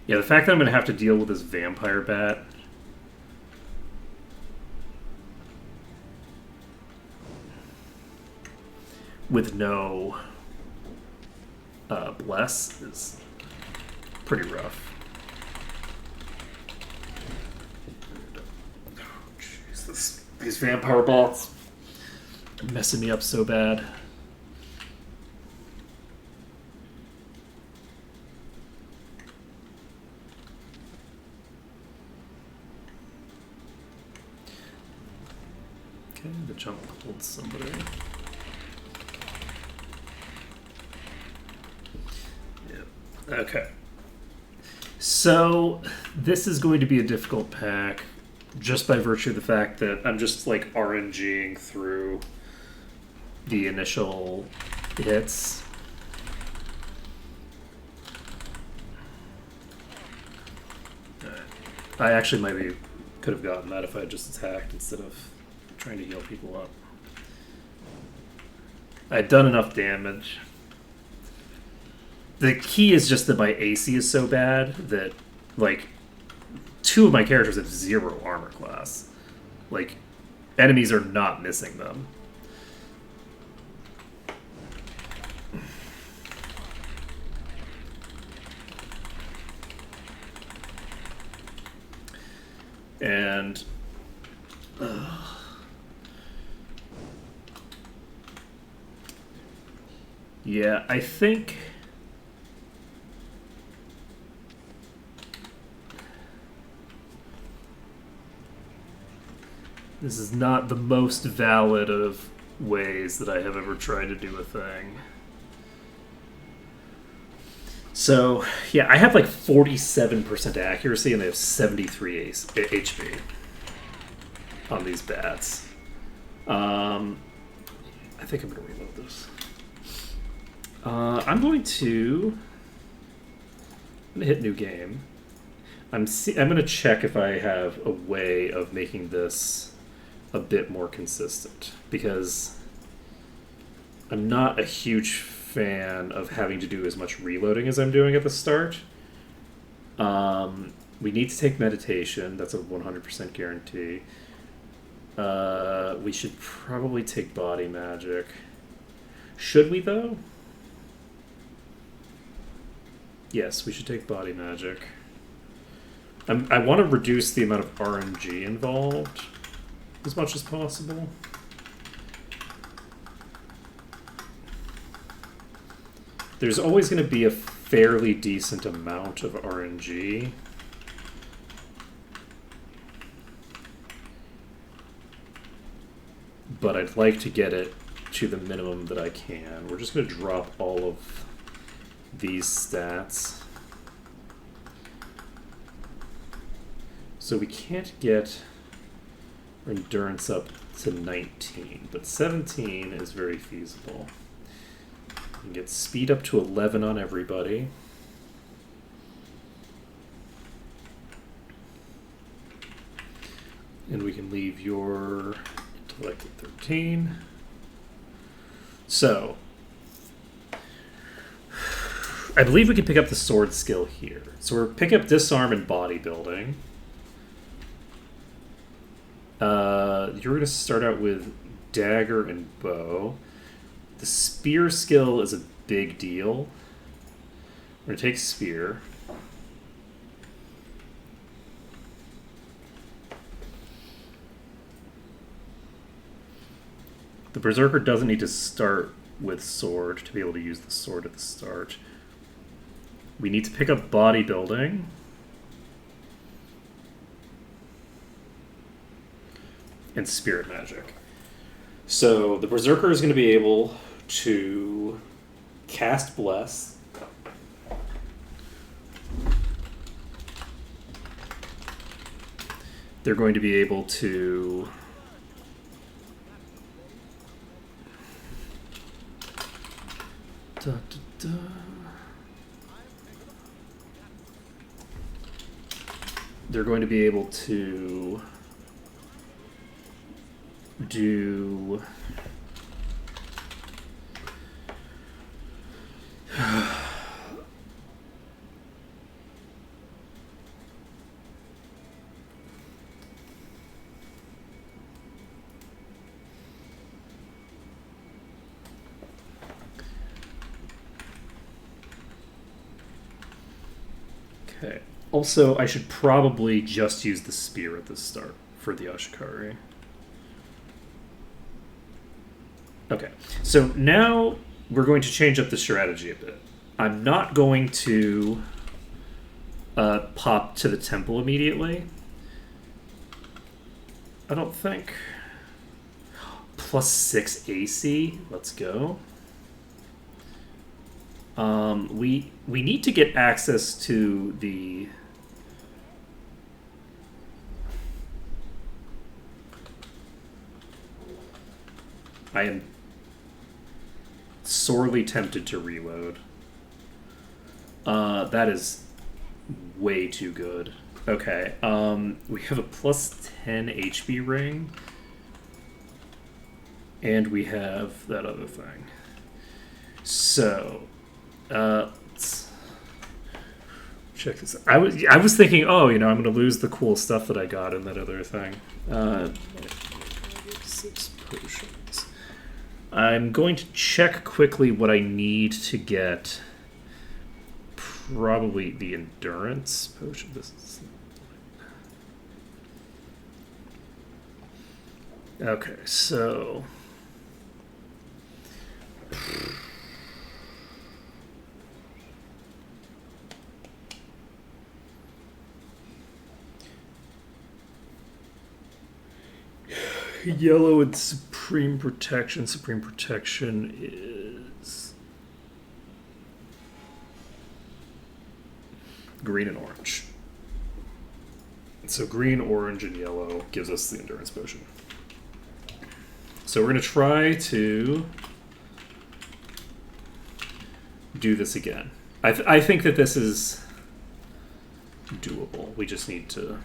Yeah, the fact that I'm going to have to deal with this vampire bat with no bless is pretty rough. Oh, jeez, these vampire bats are messing me up so bad. Okay, the jump pulled somebody. Yeah. Okay. So this is going to be a difficult pack, just by virtue of the fact that I'm just like RNGing through the initial hits. I actually maybe could have gotten that if I had just attacked instead of trying to heal people up. I had done enough damage. The key is just that my AC is so bad that, like, 2 of my characters have 0 armor class. Like, enemies are not missing them. And yeah, I think this is not the most valid of ways that I have ever tried to do a thing. So, yeah, I have like 47% accuracy and they have 73 HP on these bats. I think I'm going to reload this. I'm going to hit new game. I'm going to check if I have a way of making this a bit more consistent, because I'm not a huge fan of having to do as much reloading as I'm doing at the start. We need to take meditation. That's a 100% guarantee. We should probably take body magic. Should we, though? Yes, we should take body magic. I want to reduce the amount of RNG involved as much as possible. There's always going to be a fairly decent amount of RNG. But I'd like to get it to the minimum that I can. We're just going to drop all of these stats. So we can't get our endurance up to 19, but 17 is very feasible. We can get speed up to 11 on everybody. And we can leave your intellect at 13. So, I believe we can pick up the sword skill here. So we're picking up disarm and bodybuilding. You're going to start out with dagger and bow. The spear skill is a big deal. We're going to take spear. The berserker doesn't need to start with sword to be able to use the sword at the start. We need to pick up bodybuilding. And spirit magic. So the berserker is going to be able to cast bless. They're going to be able to they're going to be able to do okay. Also, I should probably just use the spear at the start for the Ashikari. Okay, so now we're going to change up the strategy a bit. I'm not going to pop to the temple immediately. I don't think. +6 AC. Let's go. We need to get access to the. I am sorely tempted to reload. That is way too good. Okay, we have a +10 HP ring. And we have that other thing. So, let's check this out. I was thinking, oh, you know, I'm going to lose the cool stuff that I got in that other thing. 6 potions. I'm going to check quickly what I need to get. Probably the endurance potion. This is okay. So yellow and supreme protection. Supreme protection is green and orange. So green, orange, and yellow gives us the endurance potion. So we're going to try to do this again. I think that this is doable. We just need to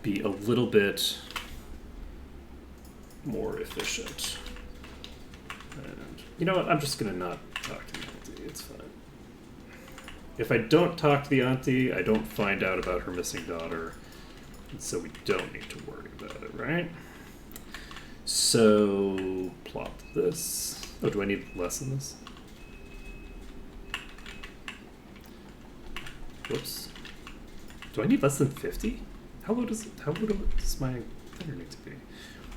be a little bit more efficient. And you know what? I'm just going to not talk to the auntie. It's fine. If I don't talk to the auntie, I don't find out about her missing daughter. And so we don't need to worry about it, right? So, plot this. Oh, do I need less than this? Whoops. Do I need less than 50? How low does my finger need to be?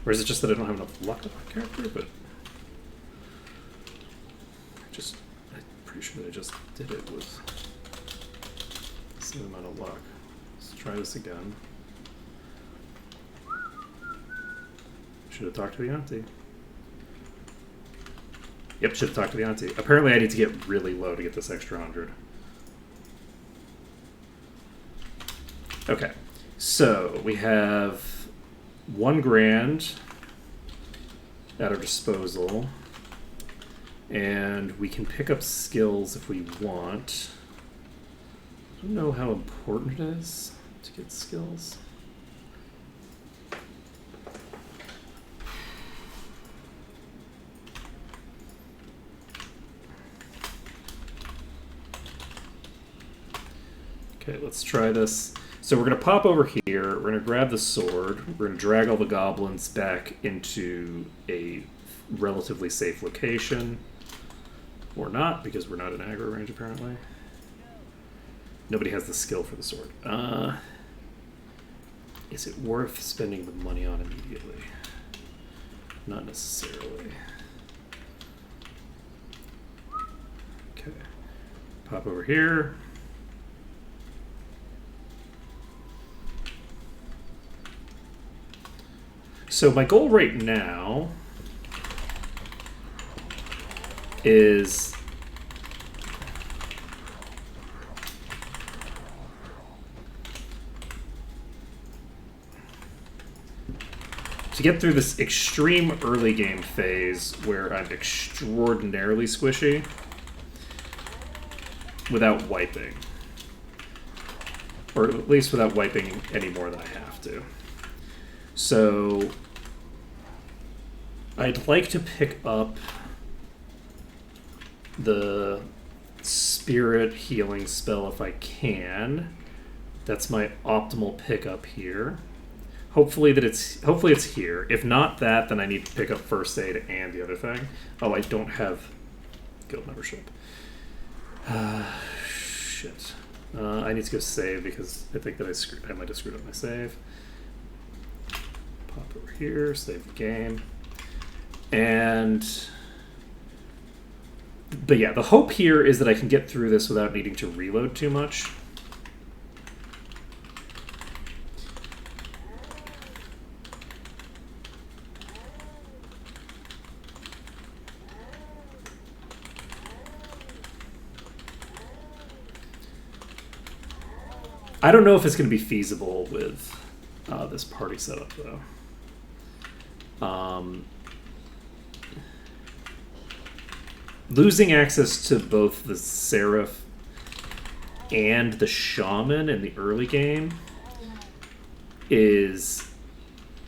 Or is it just that I don't have enough luck with my character? But I'm pretty sure that I just did it with the same amount of luck. Let's try this again. Should have talked to the auntie. Yep, should have talked to the auntie. Apparently I need to get really low to get this extra 100. Okay, so we have 1 grand at our disposal, and we can pick up skills if we want. I don't know how important it is to get skills. Okay, let's try this. So we're going to pop over here, we're going to grab the sword, we're going to drag all the goblins back into a relatively safe location. Or not, because we're not in aggro range apparently. Nobody has the skill for the sword. Is it worth spending the money on immediately? Not necessarily. Okay. Pop over here. So my goal right now is to get through this extreme early game phase where I'm extraordinarily squishy without wiping. Or at least without wiping any more than I have to. So I'd like to pick up the spirit healing spell if I can. That's my optimal pickup here. Hopefully it's here. If not that, then I need to pick up first aid and the other thing. Oh, I don't have guild membership. Shit. I need to go save because I think that I might have screwed up my save. Pop over here, save the game. But yeah, the hope here is that I can get through this without needing to reload too much. I don't know if it's going to be feasible with this party setup, though. Losing access to both the Seraph and the Shaman in the early game is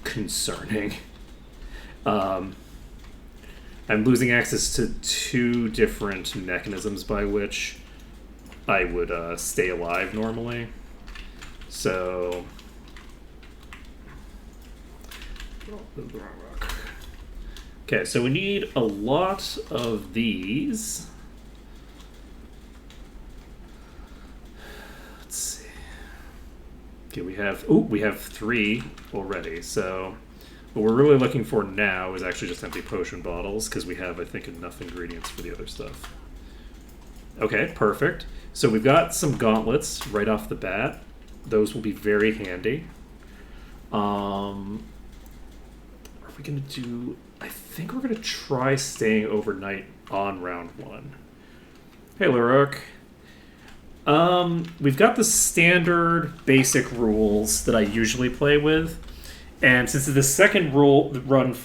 concerning. I'm losing access to 2 different mechanisms by which I would stay alive normally. So... Okay, so we need a lot of these. Let's see. Okay, we have 3 already. So what we're really looking for now is actually just empty potion bottles because we have, I think, enough ingredients for the other stuff. Okay, perfect. So we've got some gauntlets right off the bat. Those will be very handy. Are we going to do... I think we're going to try staying overnight on round 1. Hey, Lurok. We've got the standard basic rules that I usually play with. And since it's the second run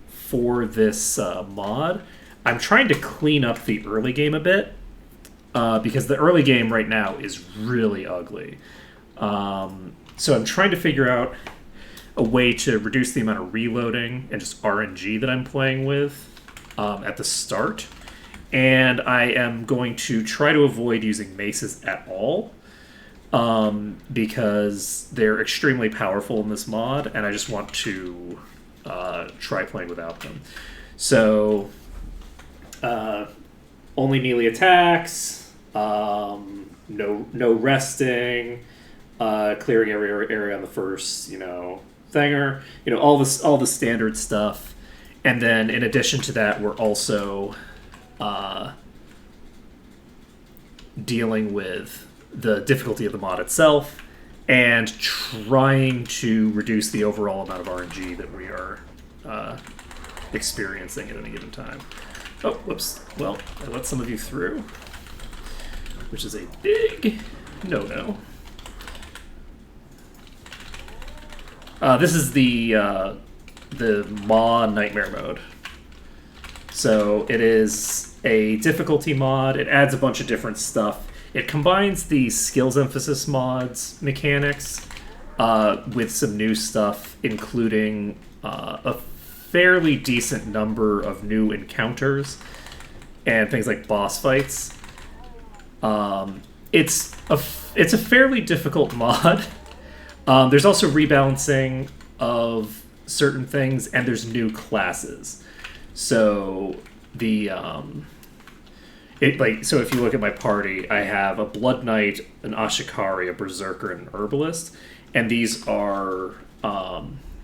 for this mod, I'm trying to clean up the early game a bit. Because the early game right now is really ugly. So I'm trying to figure out a way to reduce the amount of reloading and just RNG that I'm playing with at the start. And I am going to try to avoid using maces at all because they're extremely powerful in this mod, and I just want to try playing without them. So, only melee attacks, no resting, clearing every area on the first, thinger, all the standard stuff. And then in addition to that, we're also dealing with the difficulty of the mod itself and trying to reduce the overall amount of RNG that we are experiencing at any given time. Oh, whoops. Well, I let some of you through, which is a big no-no. This is the MAW Nightmare mode. So it is a difficulty mod. It adds a bunch of different stuff. It combines the skills emphasis mods mechanics with some new stuff, including a fairly decent number of new encounters and things like boss fights. It's a fairly difficult mod. There's also rebalancing of certain things, and there's new classes. So so if you look at my party, I have a Blood Knight, an Ashikari, a Berserker, and an Herbalist, and these are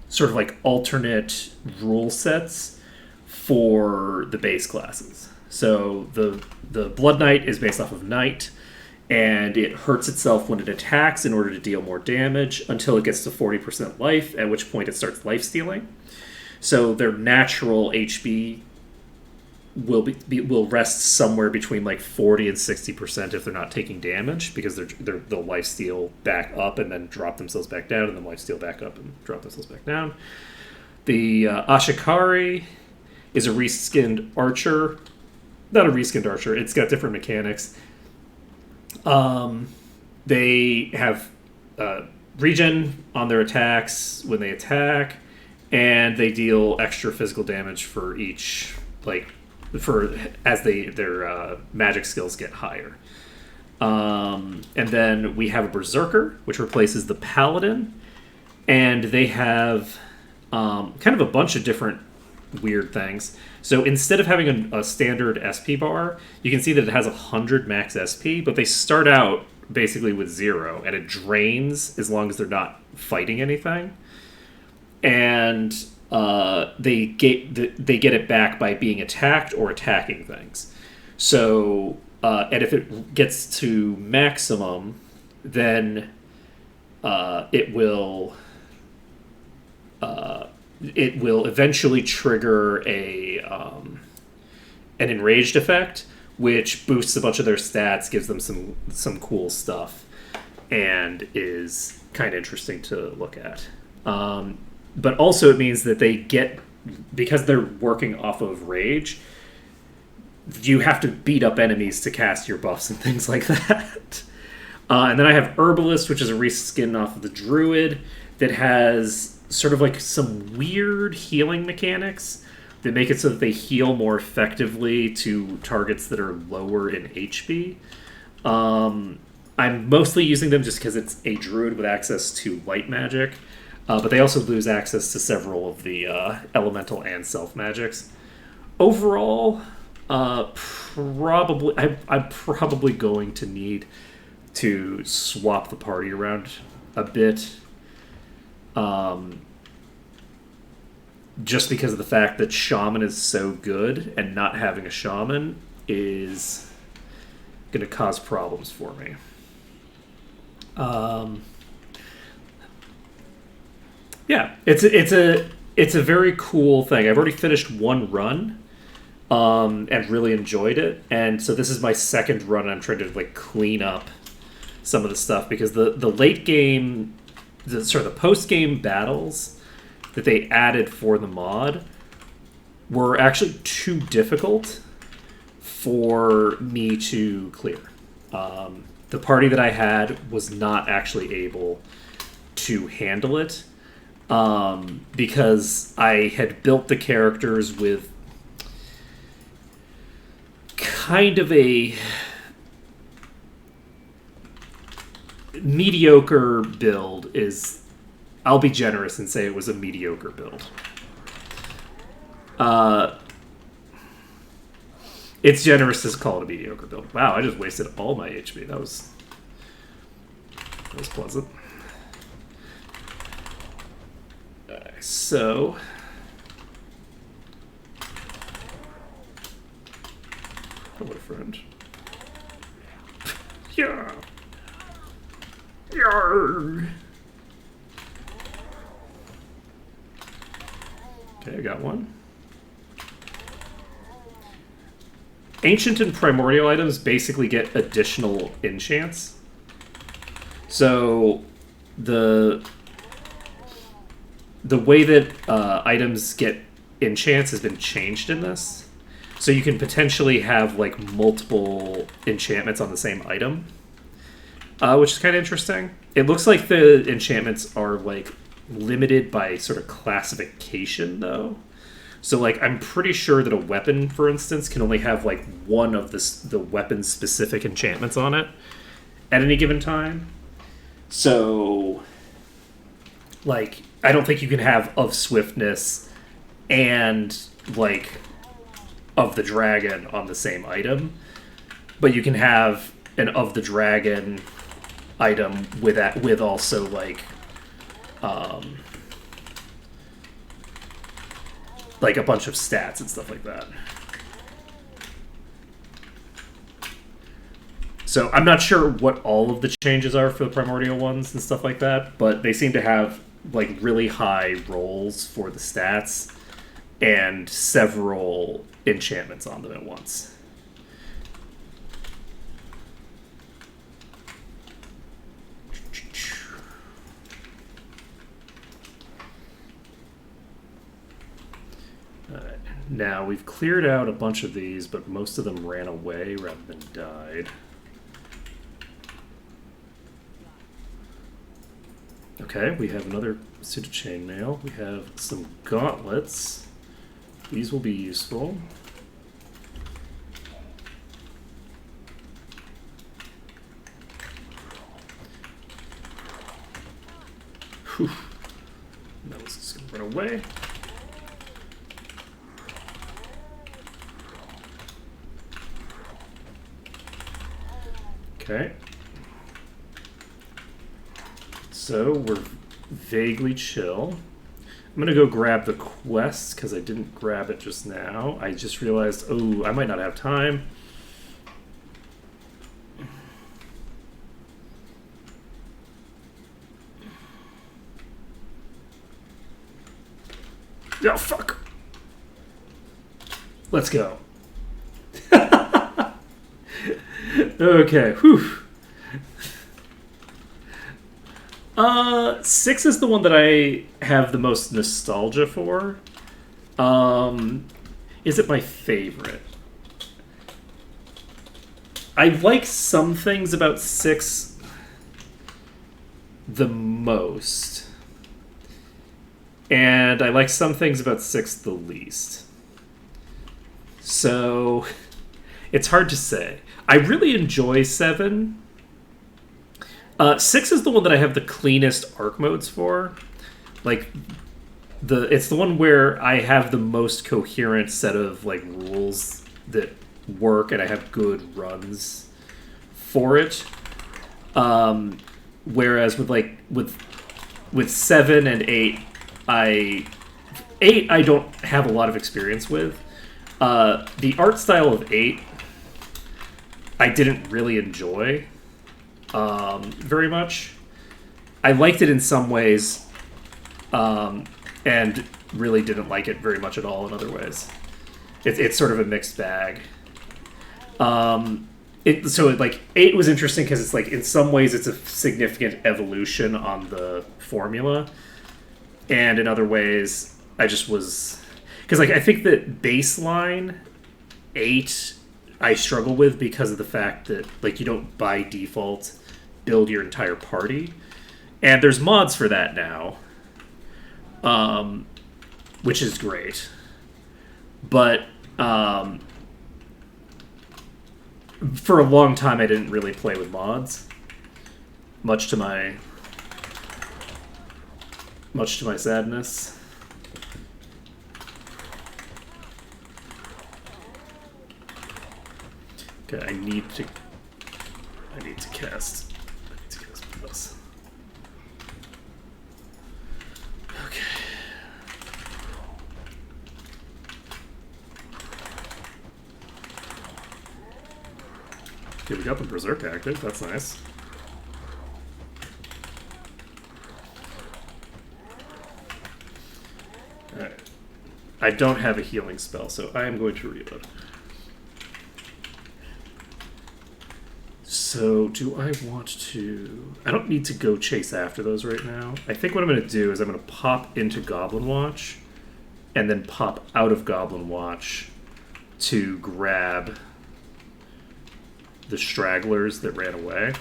sort of like alternate rule sets for the base classes. So the Blood Knight is based off of Knight, and it hurts itself when it attacks in order to deal more damage until it gets to 40% life, at which point it starts lifestealing. So their natural HP will rest somewhere between like 40 and 60% if they're not taking damage, because they'll lifesteal back up and then drop themselves back down, and then lifesteal back up and drop themselves back down. The Ashikari is a reskinned archer. Not a reskinned archer. It's got different mechanics. They have regen on their attacks when they attack, and they deal extra physical damage for each, as their magic skills get higher. And then we have a Berserker, which replaces the Paladin, and they have kind of a bunch of different weird things. So instead of having a standard SP bar, you can see that it has 100 max SP, but they start out basically with 0, and it drains as long as they're not fighting anything. And they get it back by being attacked or attacking things. So and if it gets to maximum, then it will eventually trigger an enraged effect, which boosts a bunch of their stats, gives them some cool stuff, and is kind of interesting to look at. But also it means that they get, because they're working off of rage, you have to beat up enemies to cast your buffs and things like that. And then I have Herbalist, which is a reskin off of the Druid that has sort of like some weird healing mechanics that make it so that they heal more effectively to targets that are lower in HP. I'm mostly using them just because it's a Druid with access to light magic, but they also lose access to several of the elemental and self magics. Overall, I'm probably going to need to swap the party around a bit. Just because of the fact that Shaman is so good, and not having a Shaman is going to cause problems for me. Yeah, it's a very cool thing. I've already finished one run, and really enjoyed it, and so this is my second run, and I'm trying to clean up some of the stuff, because the late game, the post game battles that they added for the mod were actually too difficult for me to clear. The party that I had was not actually able to handle it, because I had built the characters with kind of a mediocre build. I'll be generous and say it was a mediocre build. It's generous to call it a mediocre build. Wow, I just wasted all my HP. That was pleasant. So hello, friend. Yeah. Yarr. Okay, I got one. Ancient and primordial items basically get additional enchants. So the the way that items get enchants has been changed in this. So you can potentially have like multiple enchantments on the same item, which is kind of interesting. It looks like the enchantments are like limited by sort of classification, though. So like I'm pretty sure that a weapon, for instance, can only have like one of the weapon specific enchantments on it at any given time. So like I don't think you can have of swiftness and like of the dragon on the same item, but you can have an of the dragon item with that, with also like a bunch of stats and stuff like that. So I'm not sure what all of the changes are for the primordial ones and stuff like that, but they seem to have like really high rolls for the stats and several enchantments on them at once. Now, we've cleared out a bunch of these, but most of them ran away rather than died. Okay, we have another suit of chainmail. We have some gauntlets. These will be useful. Whew. Now let's just run away. Okay. So we're vaguely chill. I'm going to go grab the quest because I didn't grab it just now. I just realized, oh, I might not have time. Oh, fuck. Let's go. Okay, whew. 6 is the one that I have the most nostalgia for. Is it my favorite? I like some things about 6 the most. And I like some things about 6 the least. So, it's hard to say. I really enjoy 7. 6 is the one that I have the cleanest arc modes for. Like, it's the one where I have the most coherent set of like rules that work, and I have good runs for it. Whereas with 7 and 8, I don't have a lot of experience with. The art style of 8, I didn't really enjoy very much. I liked it in some ways, and really didn't like it very much at all in other ways. It's sort of a mixed bag. Like 8 was interesting because it's like in some ways it's a significant evolution on the formula, and in other ways I just was, because like I think that baseline 8 I struggle with because of the fact that like you don't by default build your entire party, and there's mods for that now, which is great, but for a long time I didn't really play with mods, much to my sadness. Okay, I need to cast this. Okay. Okay, we got the Berserk active. That's nice. Alright. I don't have a healing spell, so I am going to reload. So, do I want to... I don't need to go chase after those right now. I think what I'm going to do is I'm going to pop into Goblin Watch and then pop out of Goblin Watch to grab the stragglers that ran away.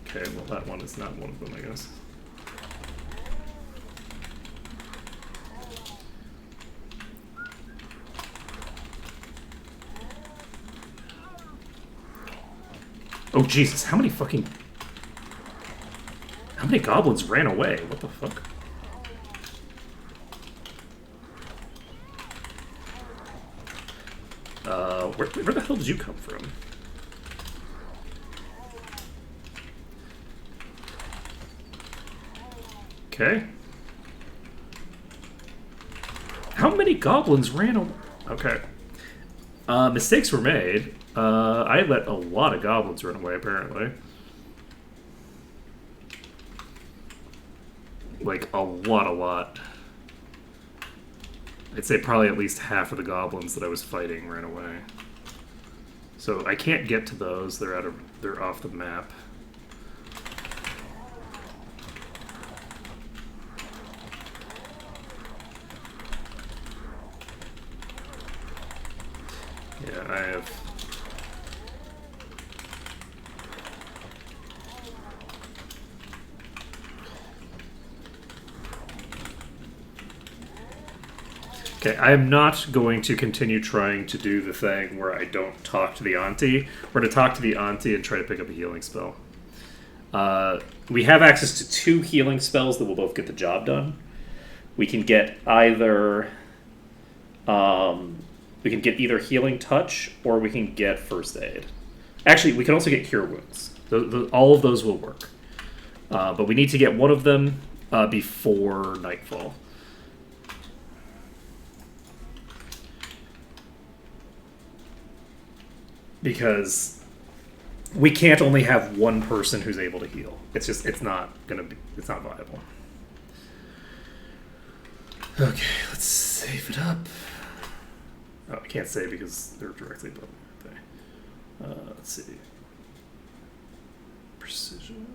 Okay, well that one is not one of them, I guess. Oh Jesus, how many goblins ran away? What the fuck? Where the hell did you come from? Okay. How many goblins ran away? Okay. Mistakes were made. I let a lot of goblins run away, apparently. Like, a lot. I'd say probably at least half of the goblins that I was fighting ran away. So I can't get to those. They're off the map. Yeah, I have... Okay, I am not going to continue trying to do the thing where I don't talk to the auntie. We're going to talk to the auntie and try to pick up a healing spell. We have access to 2 healing spells that will both get the job done. We can get either... we can get either Healing Touch or we can get First Aid. Actually, we can also get Cure Wounds. All of those will work. But we need to get one of them before nightfall. Because we can't only have one person who's able to heal. It's not viable. Okay, let's save it up. Oh, I can't save because they're directly above me. Let's see. Precision.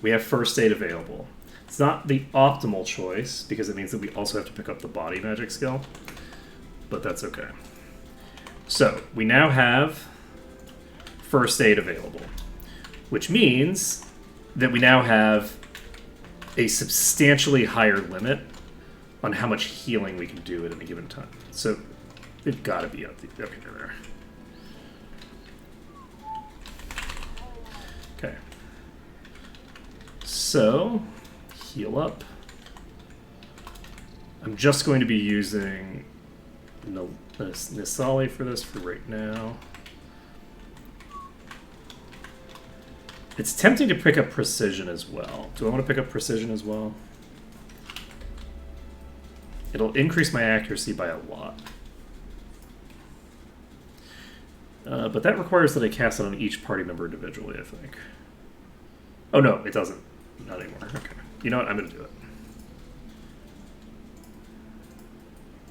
We have First Aid available. It's not the optimal choice because it means that we also have to pick up the body magic skill, but that's okay. So, we now have First Aid available, which means that we now have a substantially higher limit on how much healing we can do at any given time. So, they've got to be up here there. Okay. So, heal up. I'm just going to be using Nisali for this for right now. It's tempting to pick up Precision as well. Do I want to pick up Precision as well? It'll increase my accuracy by a lot. But that requires that I cast it on each party member individually, I think. Oh no, it doesn't. Not anymore. Okay. You know what? I'm going to do it.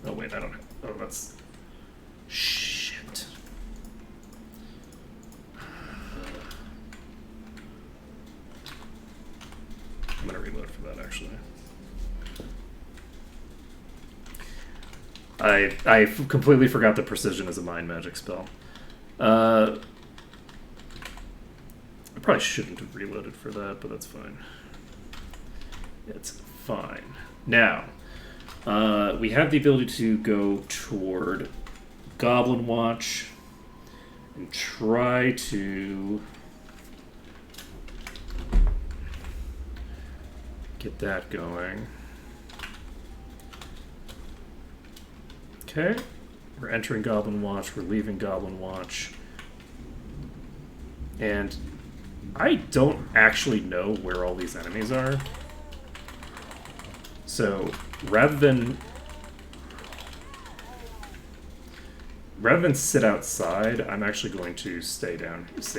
Oh wait, I don't have... Oh, that's... Shit. I'm going to reload for that, actually. I completely forgot that Precision is a mind magic spell. I probably shouldn't have reloaded for that, but that's fine. It's fine. Now, we have the ability to go toward Goblin Watch and try to get that going. Okay, we're entering Goblin Watch, we're leaving Goblin Watch, and I don't actually know where all these enemies are. So, rather than sit outside, I'm actually going to stay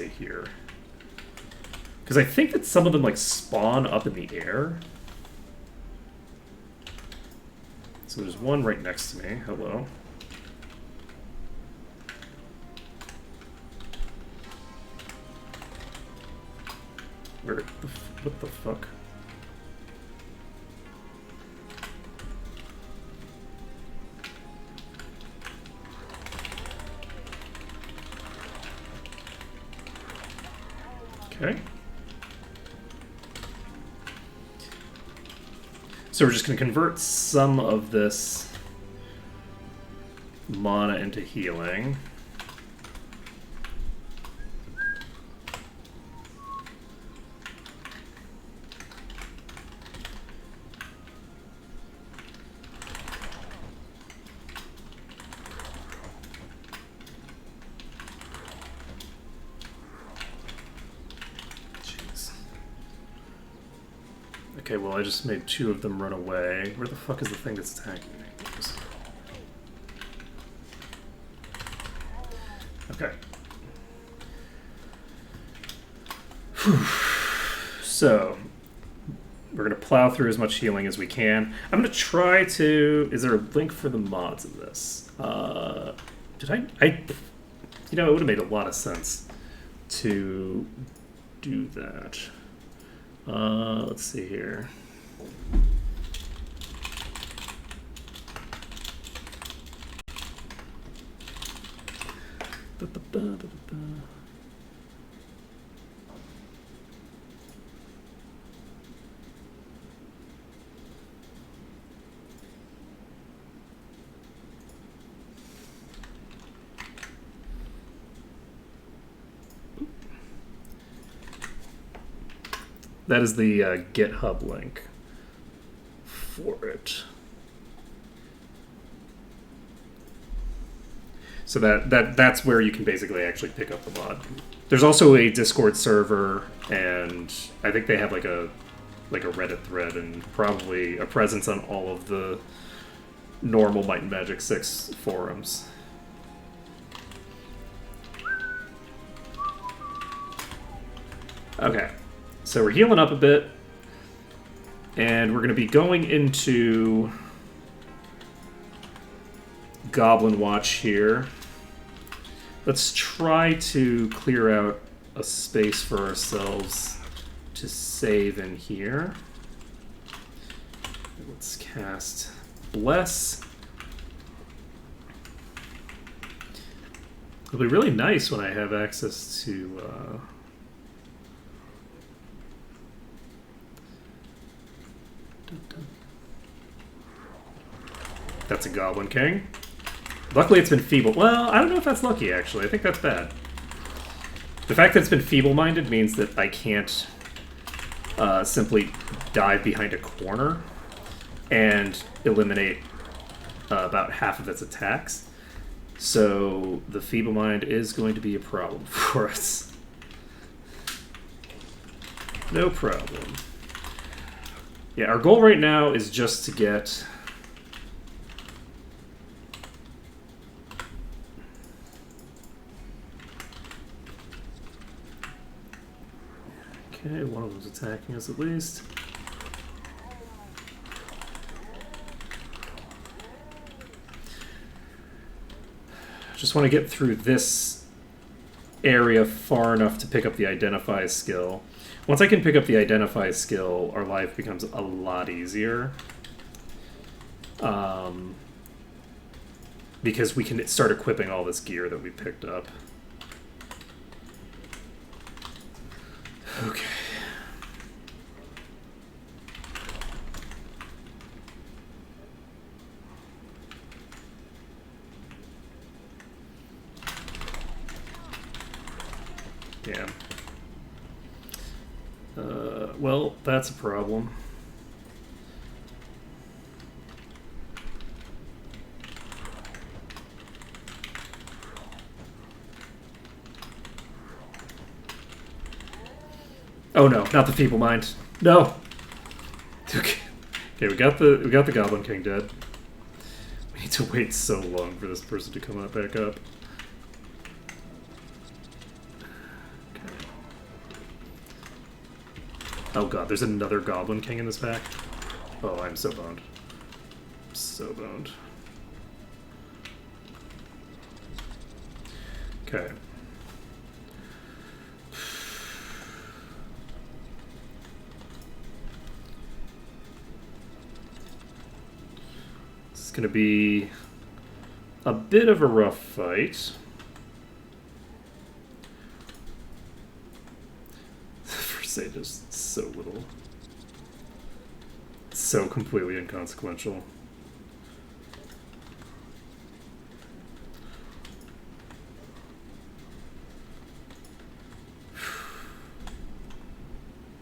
here. Because I think that some of them, like, spawn up in the air. So there's one right next to me. Hello. What the fuck? Okay. So we're just going to convert some of this mana into healing. Okay, well, I just made 2 of them run away. Where the fuck is the thing that's attacking me? Okay. Whew. So, we're going to plow through as much healing as we can. I'm going to try to... Is there a link for the mods of this? Did I... You know, it would have made a lot of sense to do that. Let's see here. That is the GitHub link for it. So that's where you can basically actually pick up the mod. There's also a Discord server, and I think they have like a Reddit thread and probably a presence on all of the normal Might and Magic 6 forums. Okay. So we're healing up a bit, and we're going to be going into Goblin Watch here. Let's try to clear out a space for ourselves to save in here. Let's cast Bless. It'll be really nice when I have access to... That's a Goblin King. Luckily it's been feeble. Well, I don't know if that's lucky, actually. I think that's bad. The fact that it's been feeble-minded means that I can't simply dive behind a corner and eliminate about half of its attacks. So the feeble-mind is going to be a problem for us. No problem. Yeah, our goal right now is just to get... Okay, one of them's attacking us at least. Just want to get through this area far enough to pick up the Identify skill. Once I can pick up the Identify skill, our life becomes a lot easier. Because we can start equipping all this gear that we picked up. Okay. Yeah. Well, that's a problem. Oh no, not the Feeble Mind. No. Okay, we got the Goblin King dead. We need to wait so long for this person to come back up. Okay. Oh god, there's another Goblin King in this pack. Oh, I'm so boned. So boned. Okay. going to be a bit of a rough fight. First aid is so little. So completely inconsequential.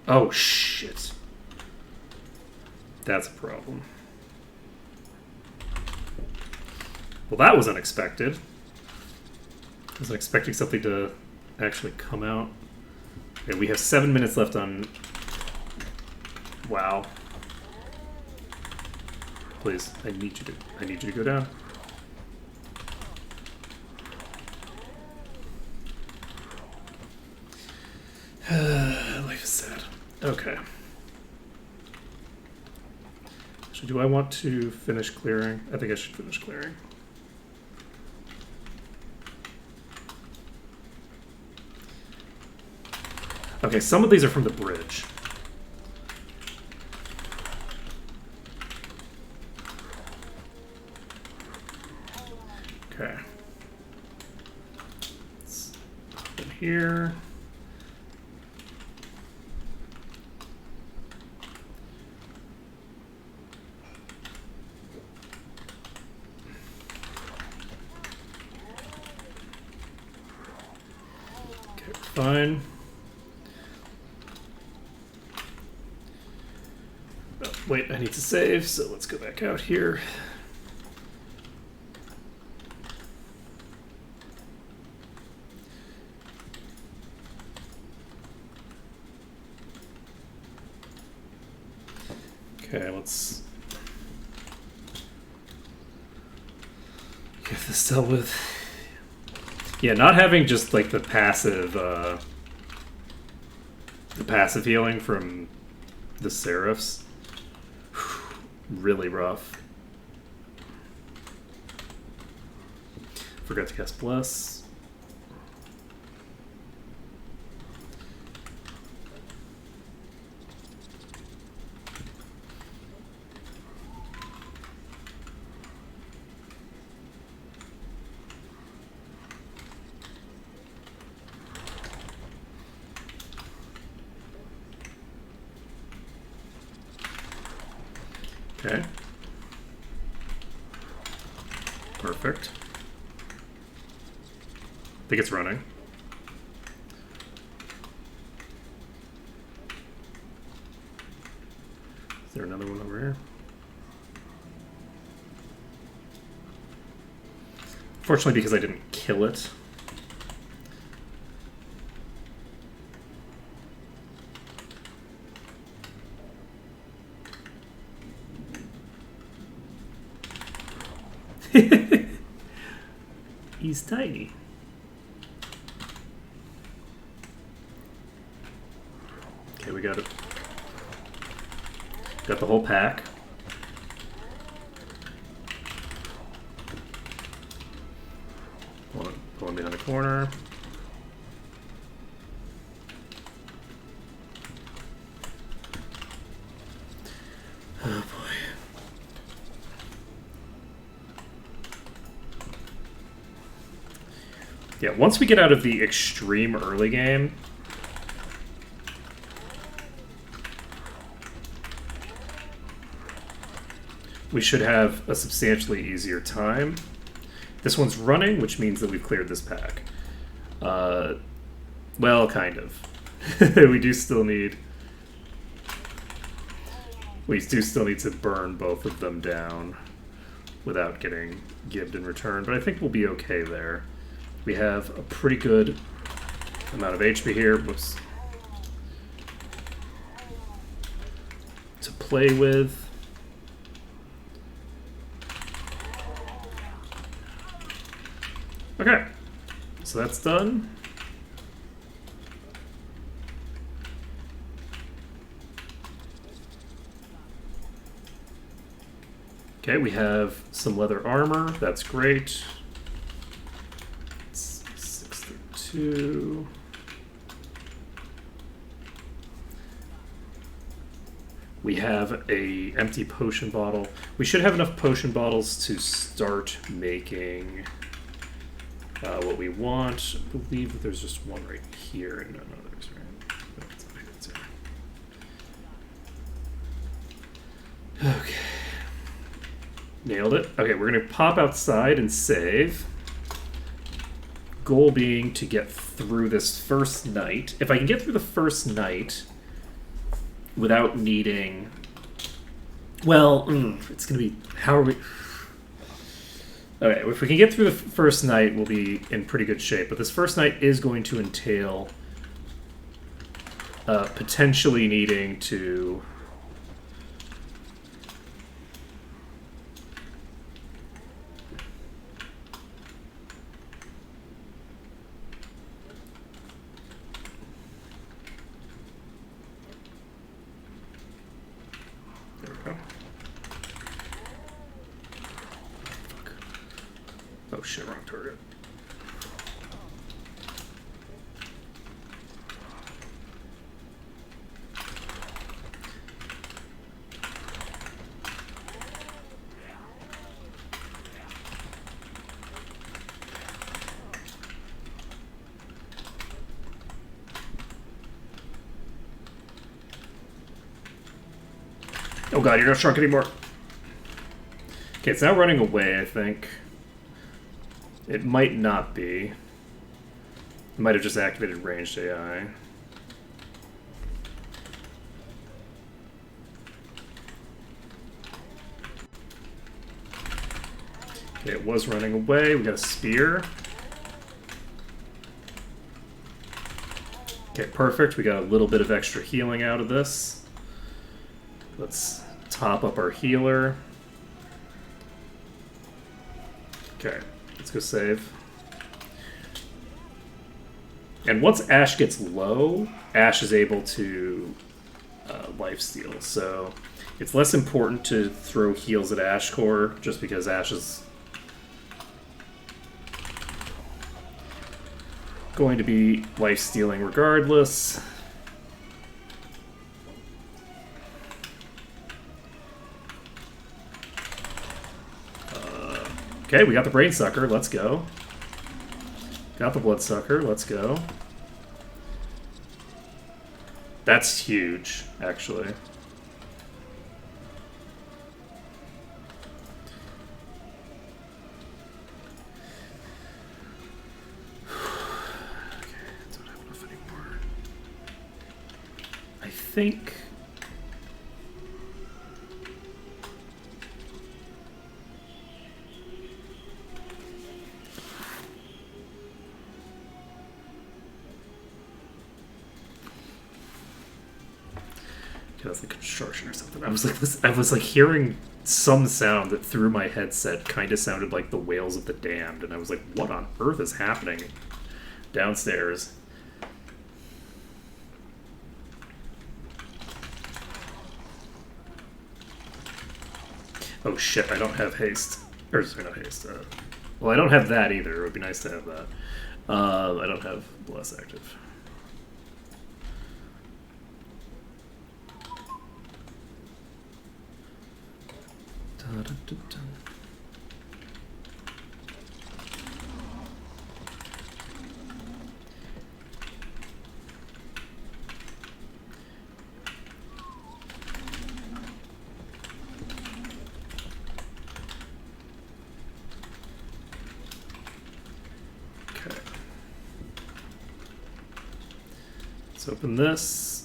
Oh, shit. That's a problem. Well, that was unexpected. I wasn't expecting something to actually come out. Okay, we have 7 minutes left on... Wow. Please, I need you to go down. Life is sad. Okay. So do I want to finish clearing? I think I should finish clearing. Okay, some of these are from the bridge. Okay. Let's put in here. Okay, fine. Oh, wait, I need to save, so let's go back out here. Okay, let's get this dealt with. Yeah, not having just like the passive healing from the Seraphs, really rough. Forgot to cast Bless. Okay. Perfect. I think it's running. Is there another one over here? Fortunately, because I didn't kill it. He's tiny. Okay, we got it. Got the whole pack. Pulling behind the corner. Oh boy. Yeah, once we get out of the extreme early game, we should have a substantially easier time. This one's running, which means that we've cleared this pack. Well, kind of. We do still need to burn both of them down without getting gibbed in return, but I think we'll be okay there. We have a pretty good amount of HP here. Whoops. To play with. Okay. So that's done. Okay, we have some leather armor. That's great. 632. We have a empty potion bottle. We should have enough potion bottles to start making what we want. I believe that there's just one right here and none others, right? No, it's not here, it's here. Okay. Nailed it. Okay, we're going to pop outside and save. Goal being to get through this first night. If I can get through the first night without needing... Well, it's going to be... How are we... Okay, if we can get through the first night, we'll be in pretty good shape. But this first night is going to entail potentially needing to... Oh shit, wrong target. Oh god, you're not shrunk anymore. Okay, it's now running away, I think. It might not be. It might have just activated ranged AI. Okay, it was running away. We got a spear. Okay, perfect. We got a little bit of extra healing out of this. Let's top up our healer. Okay. Let's go save. And once Ash gets low, Ash is able to lifesteal. So it's less important to throw heals at Ash Core just because Ash is going to be lifestealing regardless. Okay, we got the Brain Sucker. Let's go. Got the Blood Sucker. Let's go. That's huge, actually. Okay, don't have enough anymore. I think... That's the construction or something. I was like hearing some sound that through my headset kind of sounded like the wails of the damned, and I was like, what on earth is happening downstairs? Oh shit, I don't have haste. Or sorry, not haste. Well, I don't have that either. It would be nice to have that. I don't have bless active. Okay. Let's open this.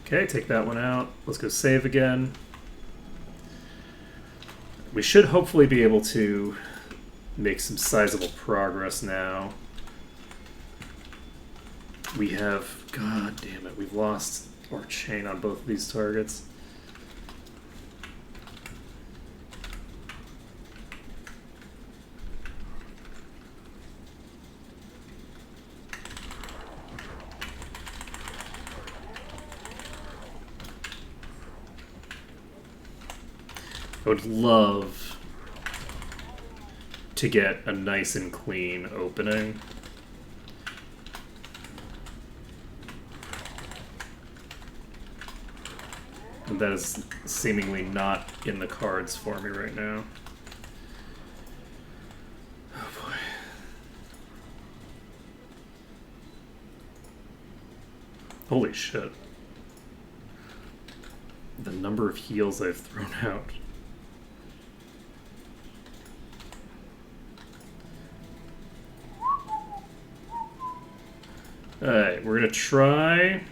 Okay, take that one out. Let's go save again. We should hopefully be able to make some sizable progress now. We have... God damn it, we've lost our chain on both of these targets. I would love to get a nice and clean opening. that is seemingly not in the cards for me right now. Oh boy. Holy shit. The number of heals I've thrown out. Alright, we're gonna try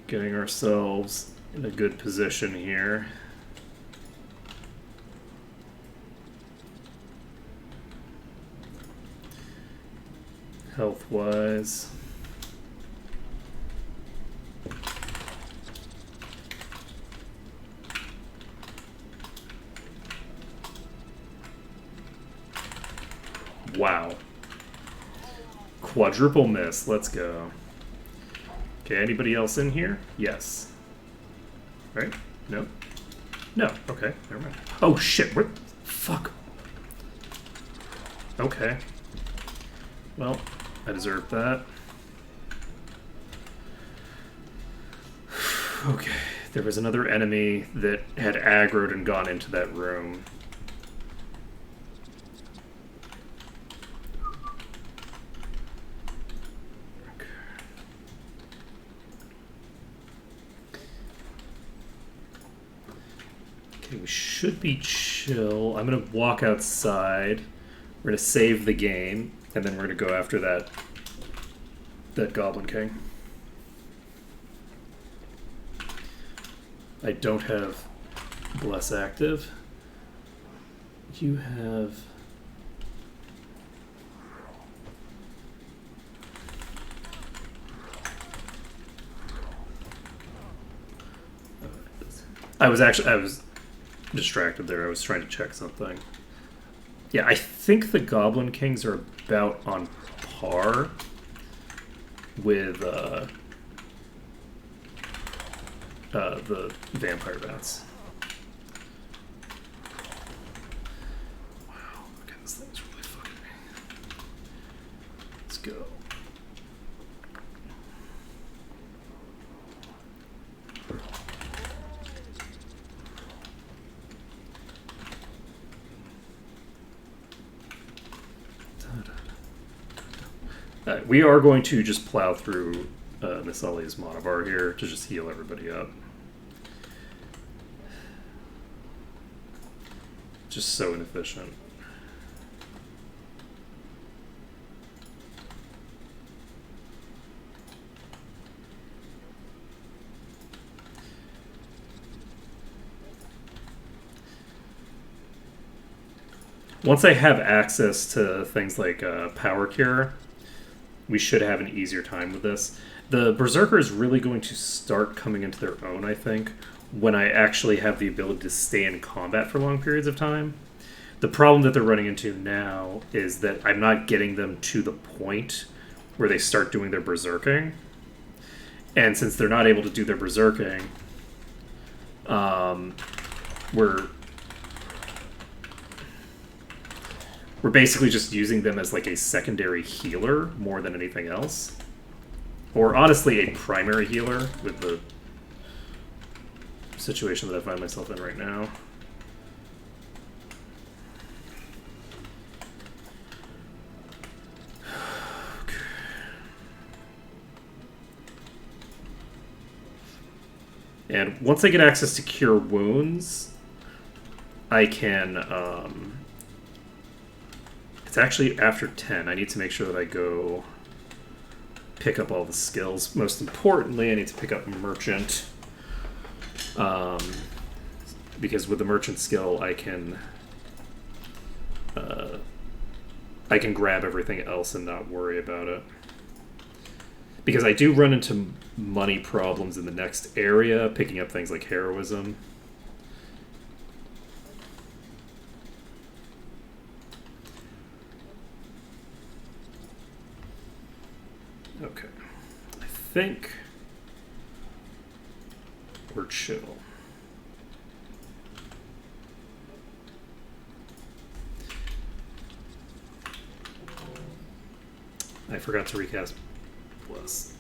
getting ourselves in a good position here. Health-wise. Wow. Quadruple miss. Let's go. Okay, anybody else in here? Yes. Right? No? No. Okay, never mind. Oh shit, what? Fuck. Okay. Well, I deserved that. Okay, there was another enemy that had aggroed and gone into that room. Okay, we should be chill. I'm gonna walk outside. We're gonna save the game, and then we're gonna go after that Goblin King. I don't have Bless active. You have... I was distracted there. I was trying to check something. Yeah, I think the Goblin Kings are about on par with the Vampire Bats. Wow, okay, this thing's really fucking me. Let's go. We are going to just plow through Maceless Meandering here to just heal everybody up. Just so inefficient. Once I have access to things like Power Cure, we should have an easier time with this. The Berserker is really going to start coming into their own, I think, when I actually have the ability to stay in combat for long periods of time. The problem that they're running into now is that I'm not getting them to the point where they start doing their Berserking. And since they're not able to do their Berserking, we're basically just using them as like a secondary healer more than anything else. Or honestly, a primary healer with the situation that I find myself in right now. Okay. And once I get access to Cure Wounds, I can... It's actually after 10. I need to make sure that I go pick up all the skills. Most importantly, I need to pick up Merchant. Because with the Merchant skill, I can grab everything else and not worry about it. Because I do run into money problems in the next area, picking up things like Heroism. Okay, I think we're chill. I forgot to recast Plus.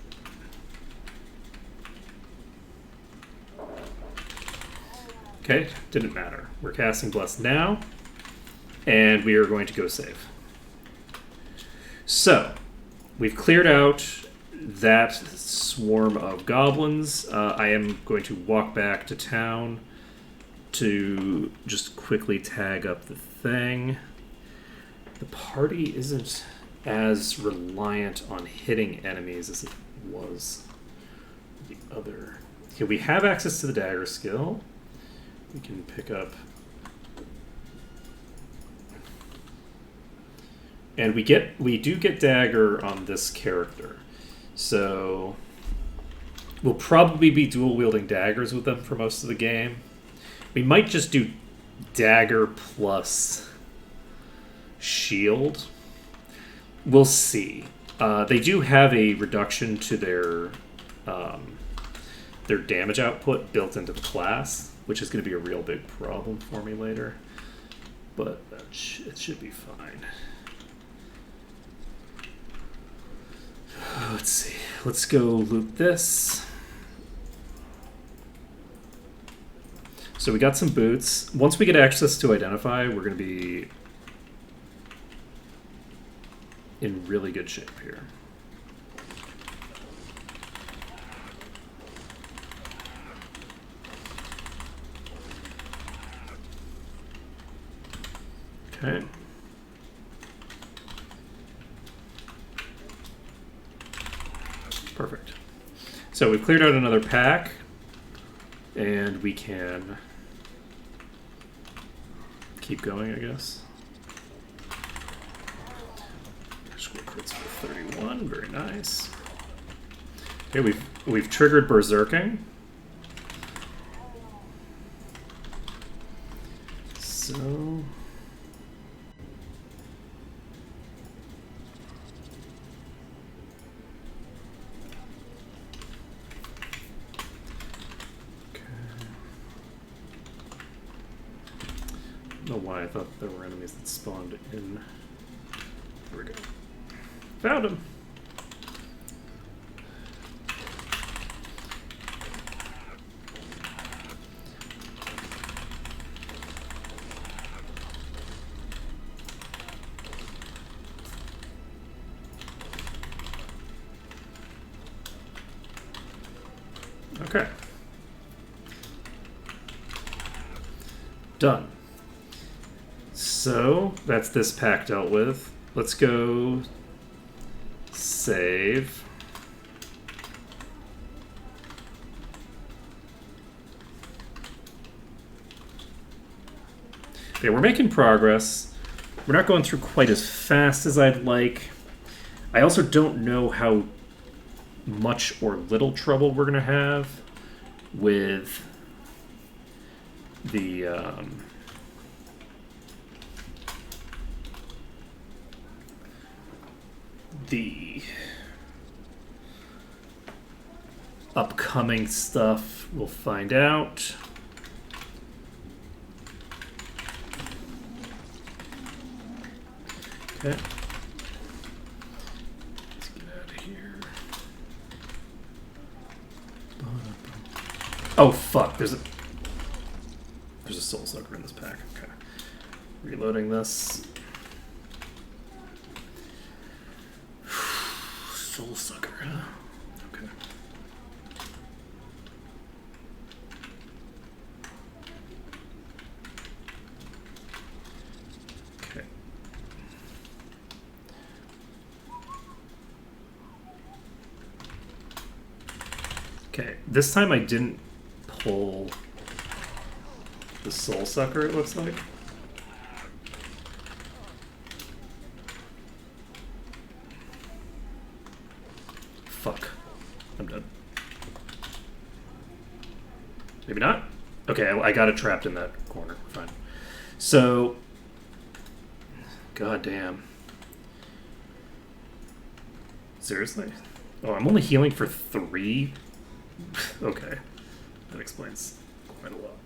Okay, didn't matter. We're casting Bless now, and we are going to go save. So, we've cleared out that swarm of goblins. I am going to walk back to town to just quickly tag up the thing. The party isn't as reliant on hitting enemies as it was the other. Okay, we have access to the dagger skill. We can pick up, and we do get dagger on this character, so we'll probably be dual wielding daggers with them for most of the game. We might just do dagger plus shield. We'll see. They do have a reduction to their damage output built into the class, which is going to be a real big problem for me later. But it should be fine. Let's see. Let's go loot this. So we got some boots. Once we get access to Identify, we're going to be in really good shape here. Okay. Perfect. So we've cleared out another pack, and we can keep going, I guess. Score crits for 31, very nice. Okay, we've triggered Berserking. So I don't know why I thought there were enemies that spawned in. There we go. Found him. Okay. Done. So, that's this pack dealt with. Let's go save. Okay, we're making progress. We're not going through quite as fast as I'd like. I also don't know how much or little trouble we're going to have with the upcoming stuff. We'll find out. Okay. Let's get out of here. Oh fuck, there's a soul sucker in this pack. Okay. Reloading this. Soul sucker, huh? Okay. Okay. Okay, this time I didn't pull the soul sucker, it looks like. Fuck. I'm dead. Maybe not? Okay, I got it trapped in that corner. Fine. So... God damn. Seriously? Oh, I'm only healing for 3? Okay. That explains quite a lot.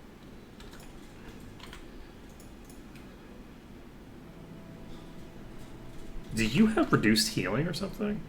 Do you have reduced healing or something?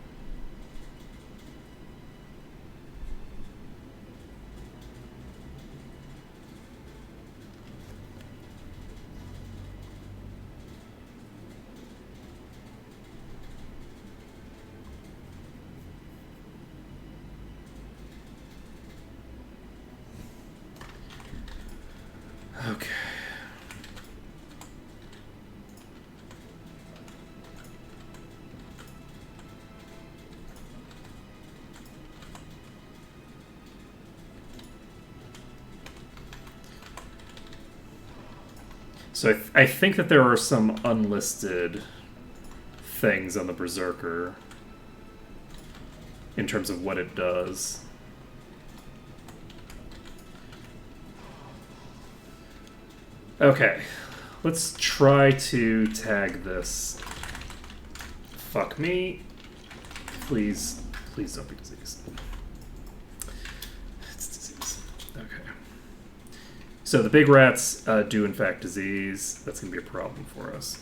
So I think that there are some unlisted things on the Berserker in terms of what it does. Okay, let's try to tag this. Fuck me. Please don't be diseased. It's disease. Okay. So the big rats do in fact disease. That's going to be a problem for us.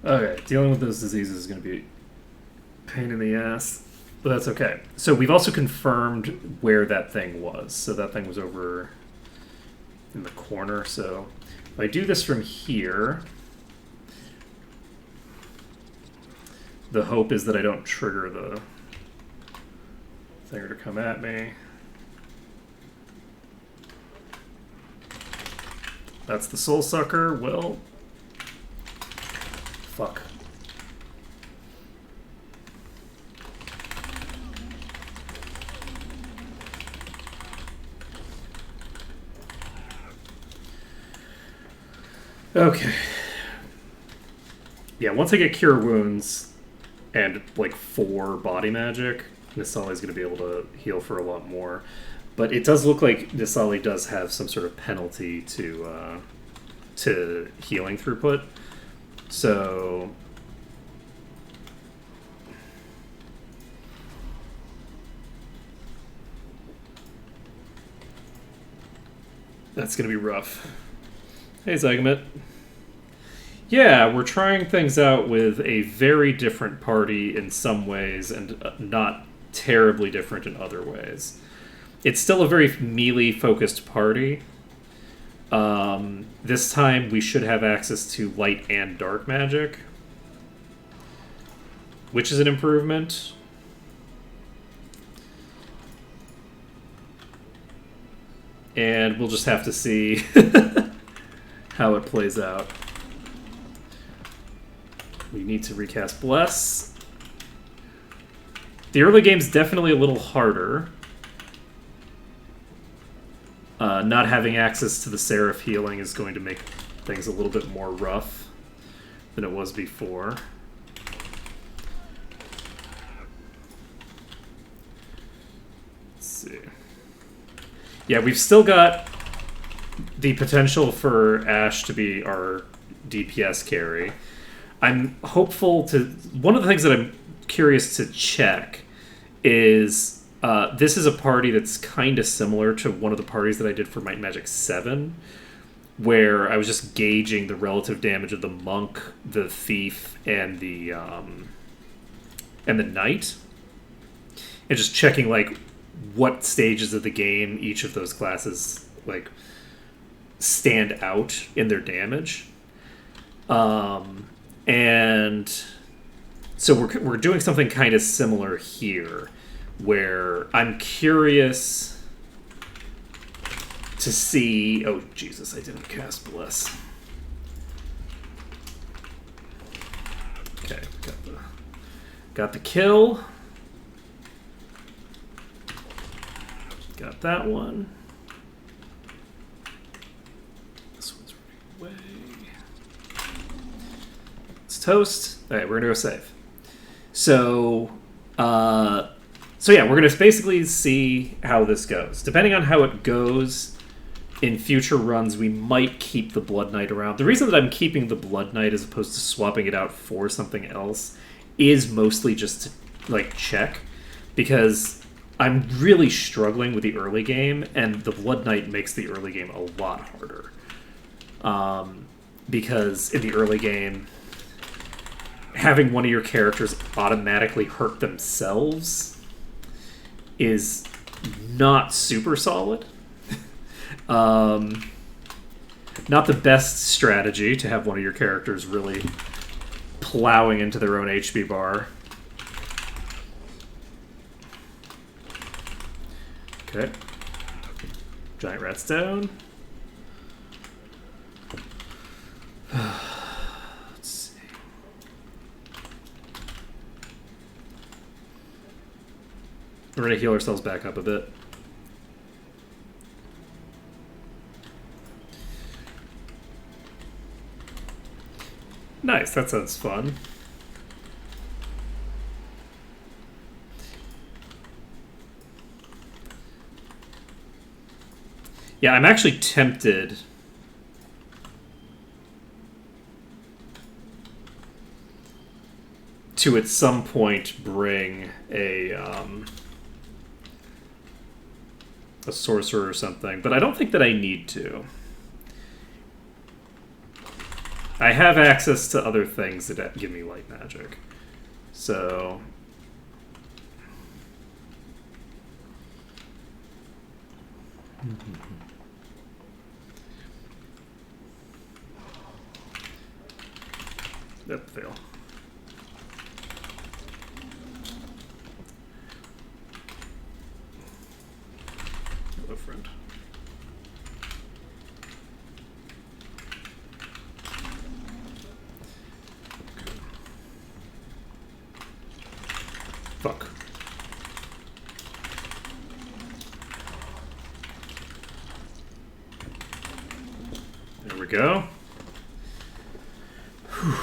Okay, dealing with those diseases is going to be a pain in the ass, but that's okay. So we've also confirmed where that thing was. So that thing was over in the corner. So if I do this from here, the hope is that I don't trigger the thing to come at me. That's the Soul Sucker. Well, fuck. Okay. Yeah, once I get Cure Wounds and like 4 body magic, Nisali's going to be able to heal for a lot more. But it does look like Nisali does have some sort of penalty to healing throughput. So that's going to be rough. Hey, Zygomit. Yeah, we're trying things out with a very different party in some ways and not terribly different in other ways. It's still a very melee-focused party. This time we should have access to light and dark magic, which is an improvement. And we'll just have to see how it plays out. We need to recast Bless. The early game's definitely a little harder. Not having access to the Seraph healing is going to make things a little bit more rough than it was before. Let's see. Yeah, we've still got the potential for Ashe to be our DPS carry. I'm hopeful to... One of the things that I'm curious to check is... this is a party that's kind of similar to one of the parties that I did for Might and Magic 7, where I was just gauging the relative damage of the Monk, the Thief, and the Knight. And just checking, like, what stages of the game each of those classes, like, stand out in their damage. And so we're doing something kind of similar here, where I'm curious to see... Oh, Jesus, I didn't cast Bless. Okay, got the kill. Got that one. This one's right away. It's toast. All right, we're going to go save. So yeah, we're going to basically see how this goes. Depending on how it goes in future runs, we might keep the Blood Knight around. The reason that I'm keeping the Blood Knight as opposed to swapping it out for something else is mostly just to, like, check. Because I'm really struggling with the early game, and the Blood Knight makes the early game a lot harder. Because in the early game, having one of your characters automatically hurt themselves is not super solid. Not the best strategy to have one of your characters really plowing into their own HP bar. Okay. Giant rat's down. We're going to heal ourselves back up a bit. Nice, that sounds fun. Yeah, I'm actually tempted to at some point bring a sorcerer or something, but I don't think that I need to. I have access to other things that give me light magic. So... Yep, fail. Hello, friend. Fuck. There we go. Whew.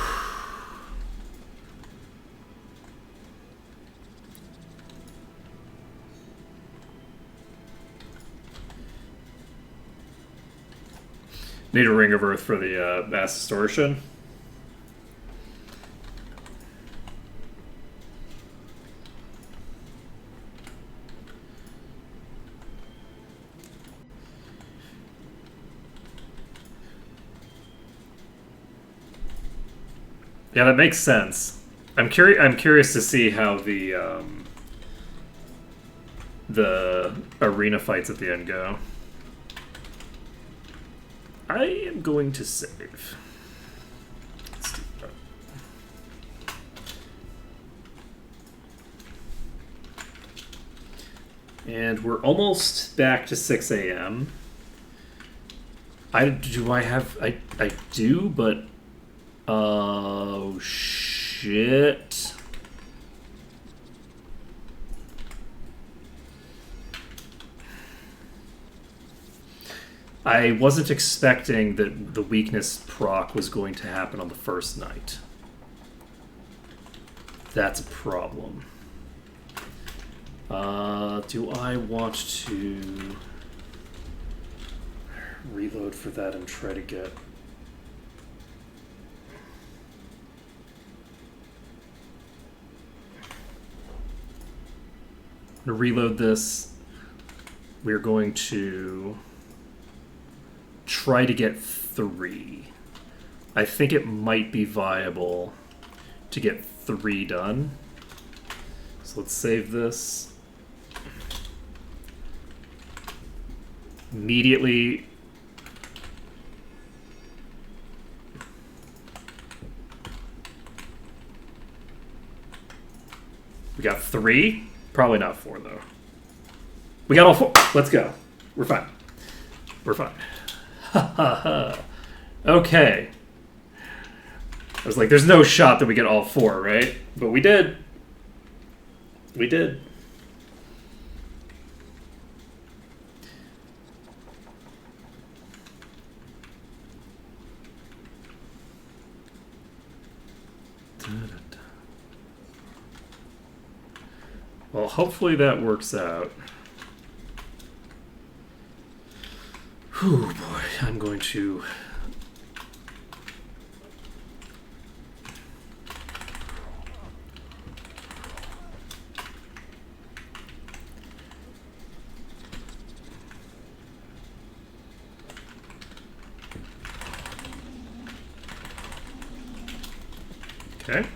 Need a Ring of Earth for the mass distortion. Yeah, that makes sense. I'm curious to see how the arena fights at the end go. I am going to save. Let's do that. And we're almost back to 6 a.m. I do, but oh shit. I wasn't expecting that the weakness proc was going to happen on the first night. That's a problem. Do I want to reload for that and try to get... I'm going to reload this. We're going to try to get 3. I think it might be viable to get 3 done. So let's save this. Immediately. We got 3. Probably not 4 though. We got all 4. Let's go. We're fine. We're fine. Okay. I was like, there's no shot that we get all 4, right? But we did. We did. Well, hopefully that works out. Whew, boy, I'm going to... Okay.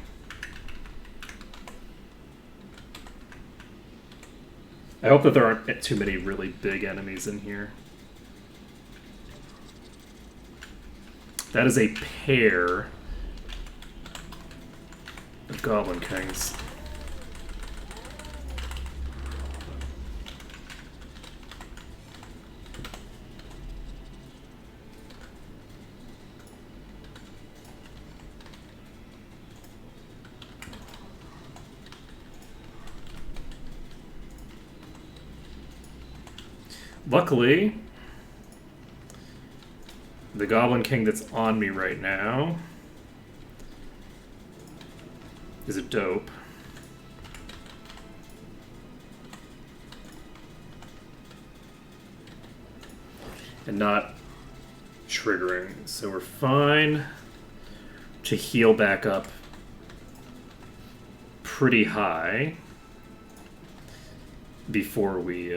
I hope that there aren't too many really big enemies in here. That is a pair of Goblin Kings. Luckily, the Goblin King that's on me right now is a dope. And not triggering. So we're fine to heal back up pretty high before we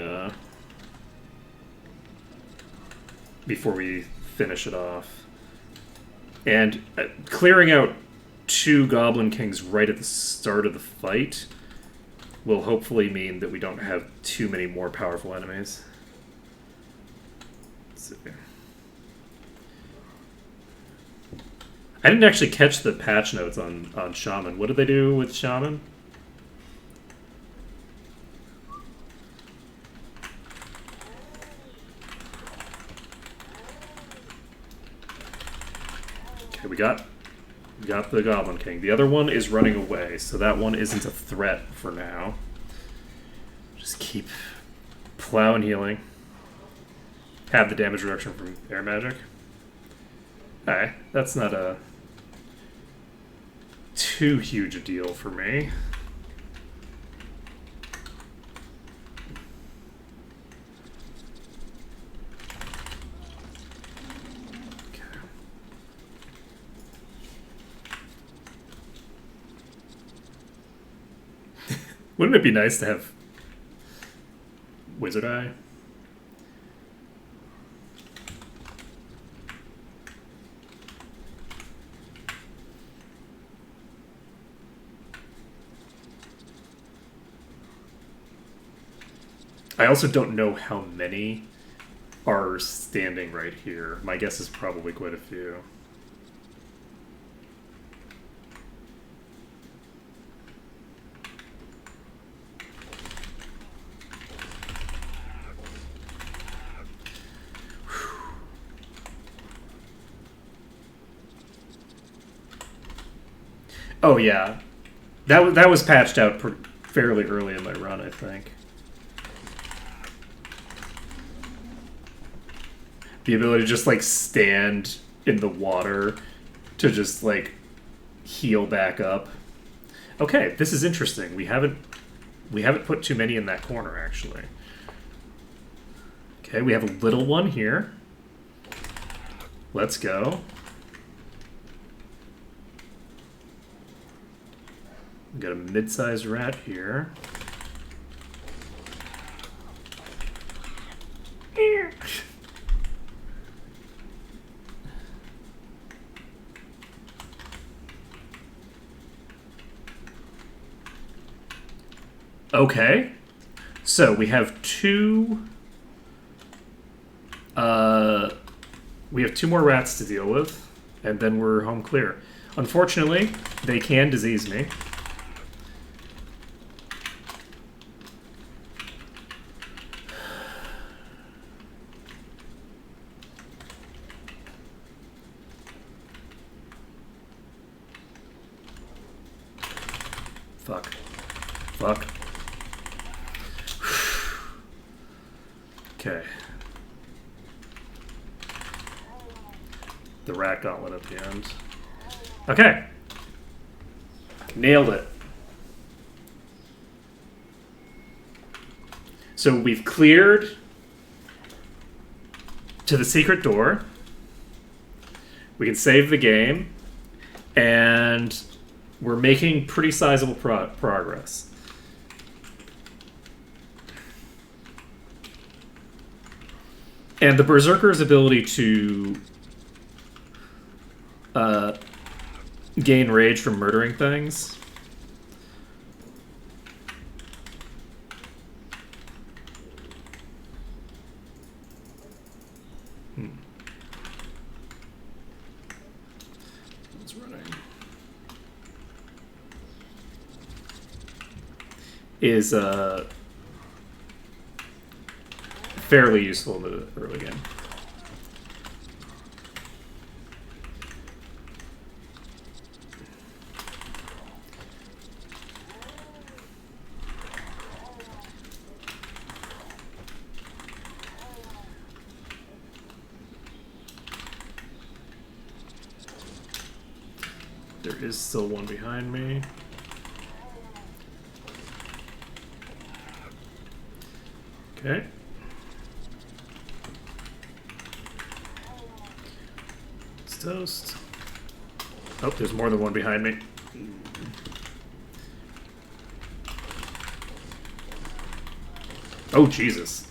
finish it off. And clearing out 2 Goblin Kings right at the start of the fight will hopefully mean that we don't have too many more powerful enemies. Let's see. I didn't actually catch the patch notes on Shaman. What did they do with Shaman? Okay, we got the Goblin King. The other one is running away, so that one isn't a threat for now. Just keep plowing healing. Have the damage reduction from air magic. Alright, that's not a too huge a deal for me. Wouldn't it be nice to have Wizard Eye? I also don't know how many are standing right here. My guess is probably quite a few. Oh yeah, that was patched out fairly early in my run, I think. The ability to just like stand in the water to just like heal back up. Okay, this is interesting. We haven't put too many in that corner actually. Okay, we have a little one here. Let's go. We got a mid-sized rat here. Okay, so we have two more rats to deal with, and then we're home clear. Unfortunately, they can disease me. Fuck. Fuck. Okay. The rat gauntlet at the end. Okay. Nailed it. So we've cleared to the secret door. We can save the game. And we're making pretty sizable progress. And the Berserker's ability to gain rage from murdering things. What's running? Is fairly useful in the early game. There is still one behind me. Okay. It's toast. Oh, there's more than one behind me. Oh, Jesus.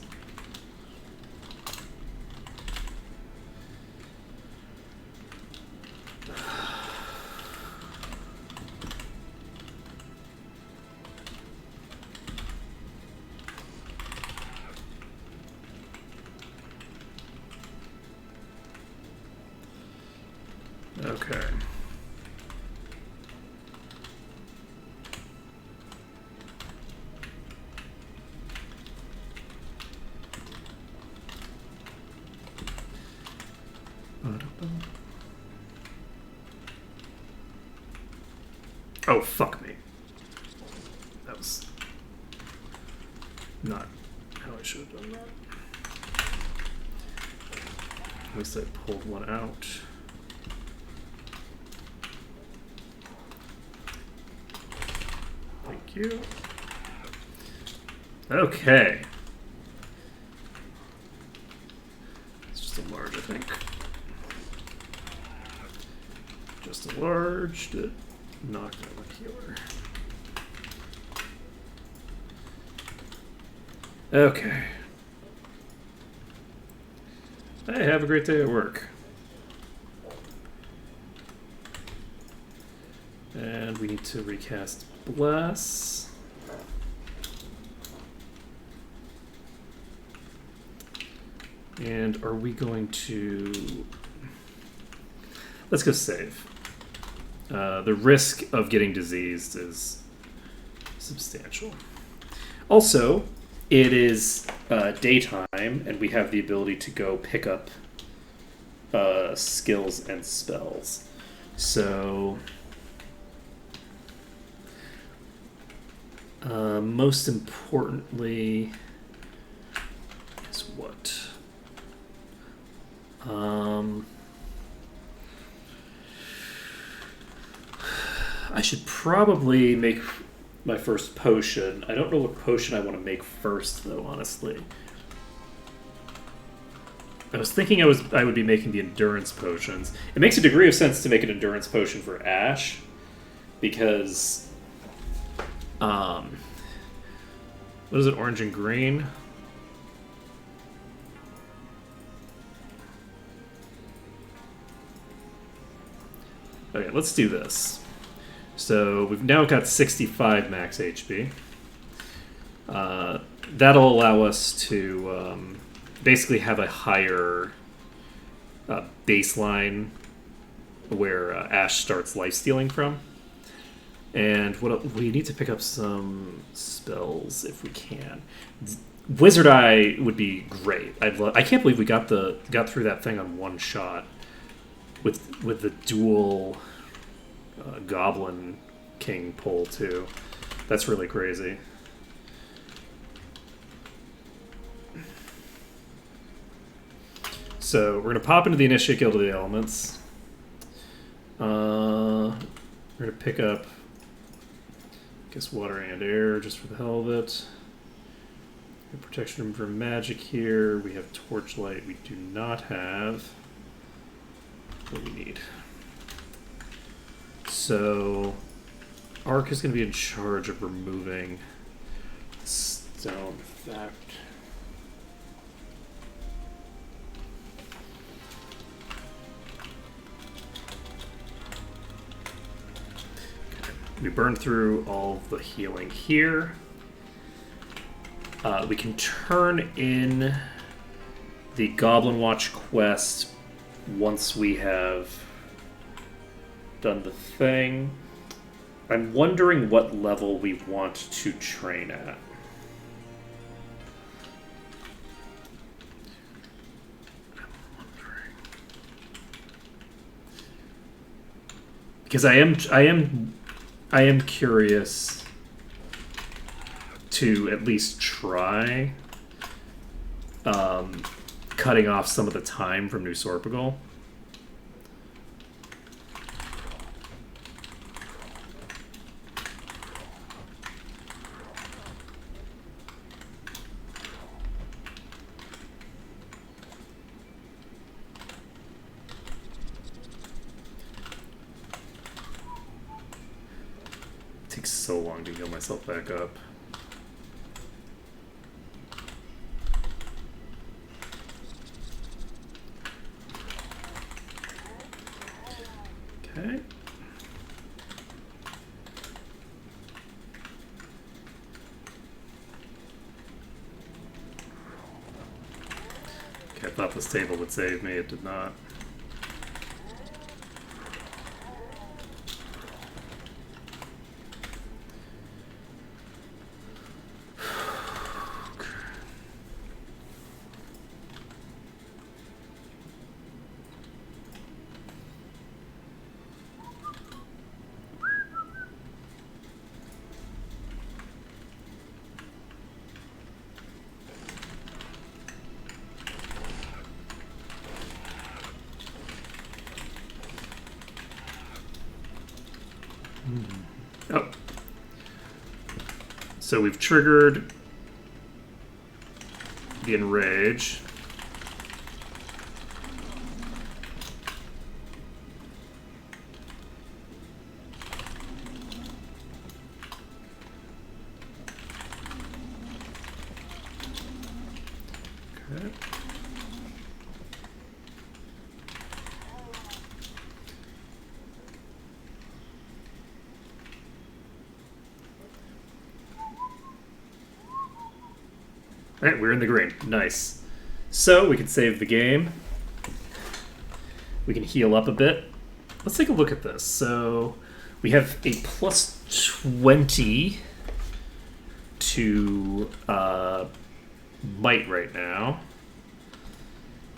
Okay. Oh, fuck me. That was not how I should have done that. At least I pulled one out. Thank you. Okay. It's just a large, I think. Just a large that knocked out a healer. Okay. Hey, have a great day at work. And we need to recast Bless. And are we going to... Let's go save. The risk of getting diseased is substantial. Also, it is daytime, and we have the ability to go pick up skills and spells. So, most importantly, is what? I should probably make my first potion. I don't know what potion I want to make first, though, honestly. I was thinking I would be making the endurance potions. It makes a degree of sense to make an endurance potion for Ash, because what is it, orange and green? Okay, let's do this. So we've now got 65 max HP. That'll allow us to basically have a higher baseline where Ash starts lifestealing from. And we need to pick up some spells if we can. Wizard Eye would be great. I can't believe we got through that thing on one shot with the dual Goblin King pull too. That's really crazy. So we're gonna pop into the Initiate Guild of the Elements. We're gonna pick up, I guess, water and air just for the hell of it. Protection from magic here. We have torchlight. We do not have what we need. So Ark is going to be in charge of removing stone effect. Okay. We burned through all the healing here. We can turn in the Goblin Watch quest once we have done the thing. I'm wondering what level we want to train at. Because I am curious to at least try cutting off some of the time from New Sorpigal. takes so long to heal myself back up. Okay. Okay, I thought this table would save me, it did not. Oh. So we've triggered the enrage. Okay. Alright, we're in the green. Nice. So we can save the game. We can heal up a bit. Let's take a look at this. So we have a plus 20 to might right now.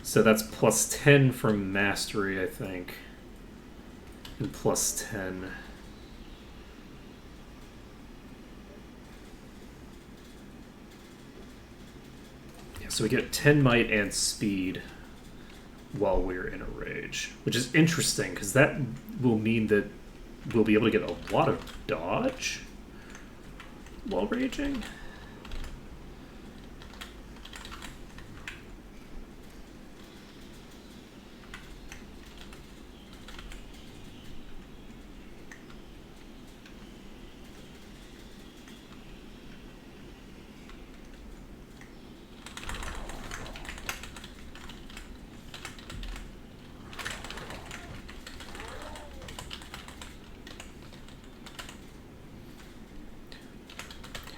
So that's plus 10 from mastery, I think. And plus 10. So we get 10 might and speed while we're in a rage, which is interesting because that will mean that we'll be able to get a lot of dodge while raging.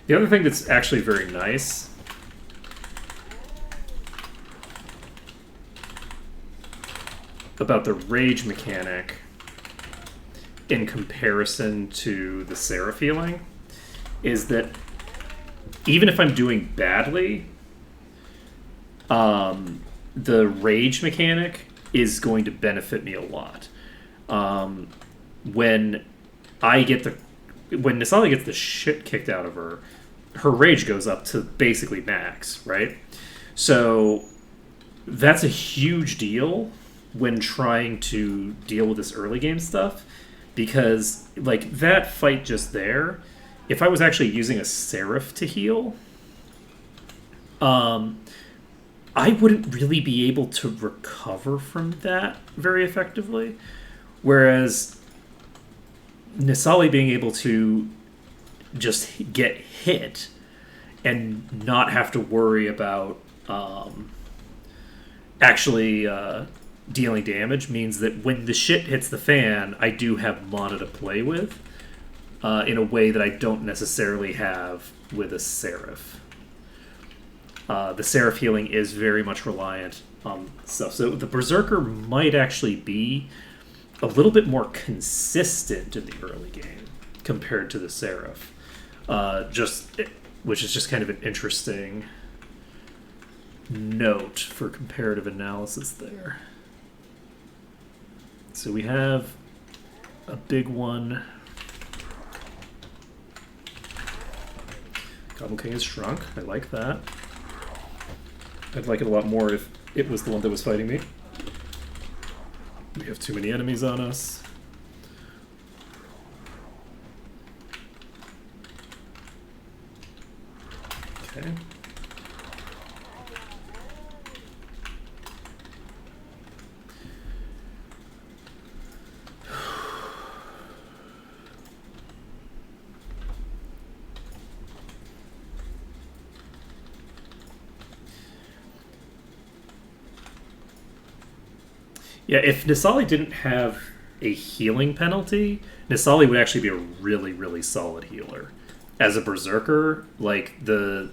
The other thing that's actually very nice about the rage mechanic in comparison to the Seraph healing is that even if I'm doing badly, the rage mechanic is going to benefit me a lot. When Nasali gets the shit kicked out of her, her rage goes up to basically max, right? So that's a huge deal when trying to deal with this early game stuff, because like that fight just there, if I was actually using a Seraph to heal, I wouldn't really be able to recover from that very effectively. Whereas Nasali being able to just get hit and not have to worry about actually dealing damage means that when the shit hits the fan, I do have mana to play with in a way that I don't necessarily have with a Seraph. The Seraph healing is very much reliant on stuff. So the Berserker might actually be a little bit more consistent in the early game compared to the Seraph. Which is just kind of an interesting note for comparative analysis there. So we have a big one. Goblin King is shrunk. I like that. I'd like it a lot more if it was the one that was fighting me. We have too many enemies on us. Okay. Yeah, if Nisali didn't have a healing penalty, Nisali would actually be a really, really solid healer. As a berserker, like the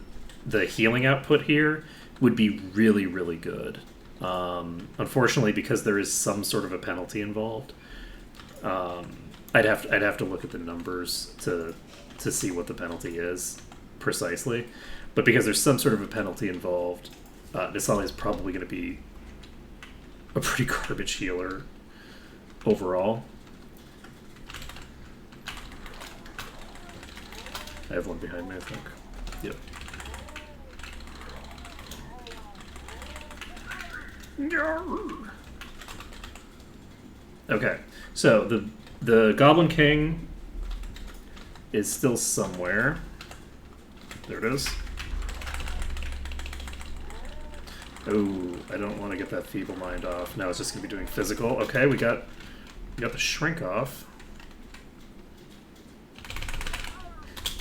healing output here would be really, really good. Unfortunately, because there is some sort of a penalty involved, I'd have to look at the numbers to see what the penalty is precisely. But because there's some sort of a penalty involved, Nisali is probably going to be a pretty garbage healer overall. I have one behind me, I think. Yep. Okay, so the Goblin King is still somewhere. There it is. Oh, I don't want to get that Feeble Mind off. Now it's just going to be doing physical. Okay, we got the Shrink off.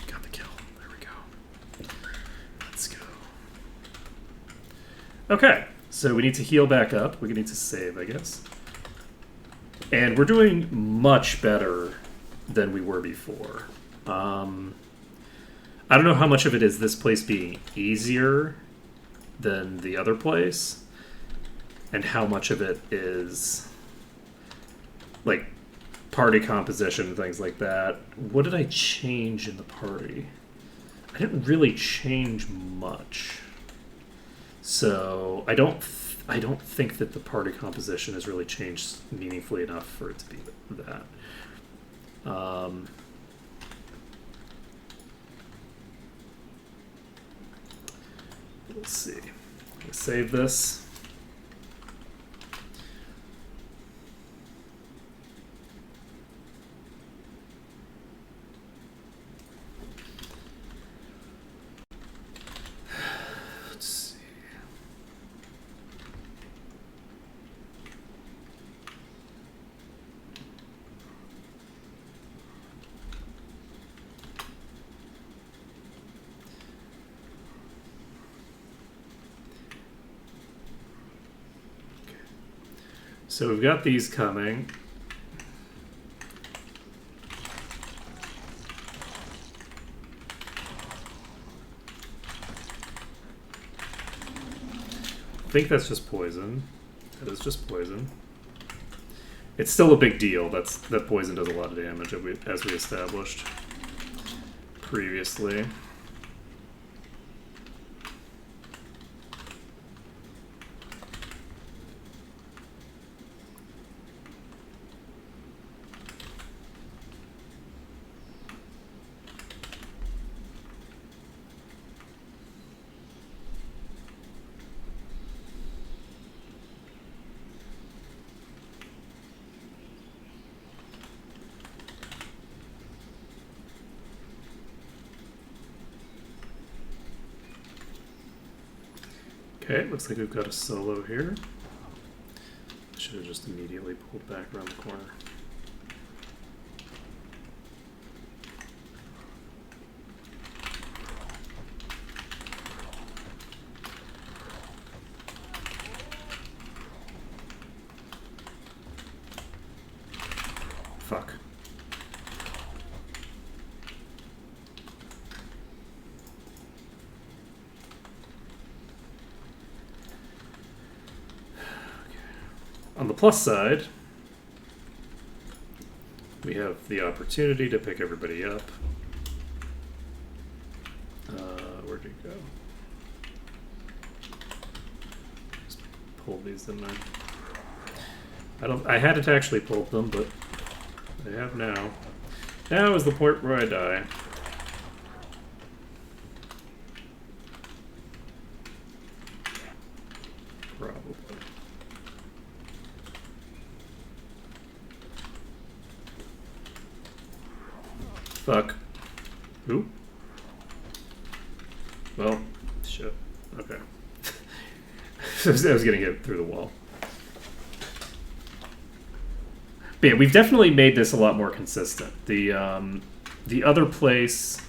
Got the kill. There we go. Let's go. Okay, so we need to heal back up. We need to save, I guess. And we're doing much better than we were before. I don't know how much of it is this place being easier than the other place, and how much of it is like party composition and things like that. What did I change in the party? I didn't really change much, so I don't think that the party composition has really changed meaningfully enough for it to be that. Let's see. Let's save this. Let's see. So we've got these coming. I think that's just poison. That is just poison. It's still a big deal. That poison does a lot of damage, as we established previously. Okay, looks like we've got a solo here. Should have just immediately pulled back around the corner. Fuck. On the plus side, we have the opportunity to pick everybody up. Where'd it go? Just pull these in there. I hadn't actually pulled them, but I have now. Now is the point where I die. Probably. Fuck. Who? Well, shit. Okay. I was gonna get through the wall. But yeah, we've definitely made this a lot more consistent. The other place...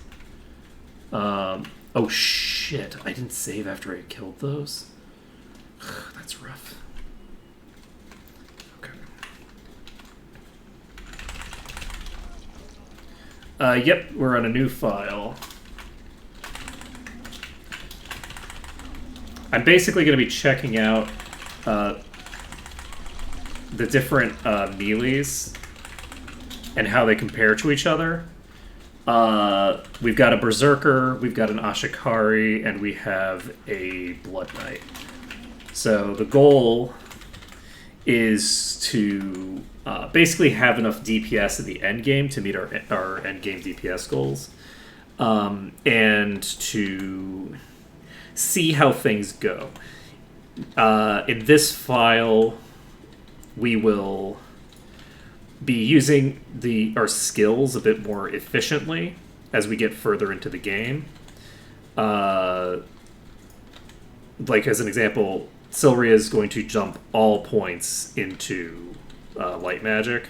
oh shit, I didn't save after I killed those? That's rough. Yep, we're on a new file. I'm basically going to be checking out the different melees and how they compare to each other. We've got a Berserker, we've got an Ashikari, and we have a Blood Knight. So the goal is to basically have enough DPS in the end game to meet our end game DPS goals, and to see how things go. In this file, we will be using our skills a bit more efficiently as we get further into the game. Like, as an example, Silria is going to jump all points into light magic.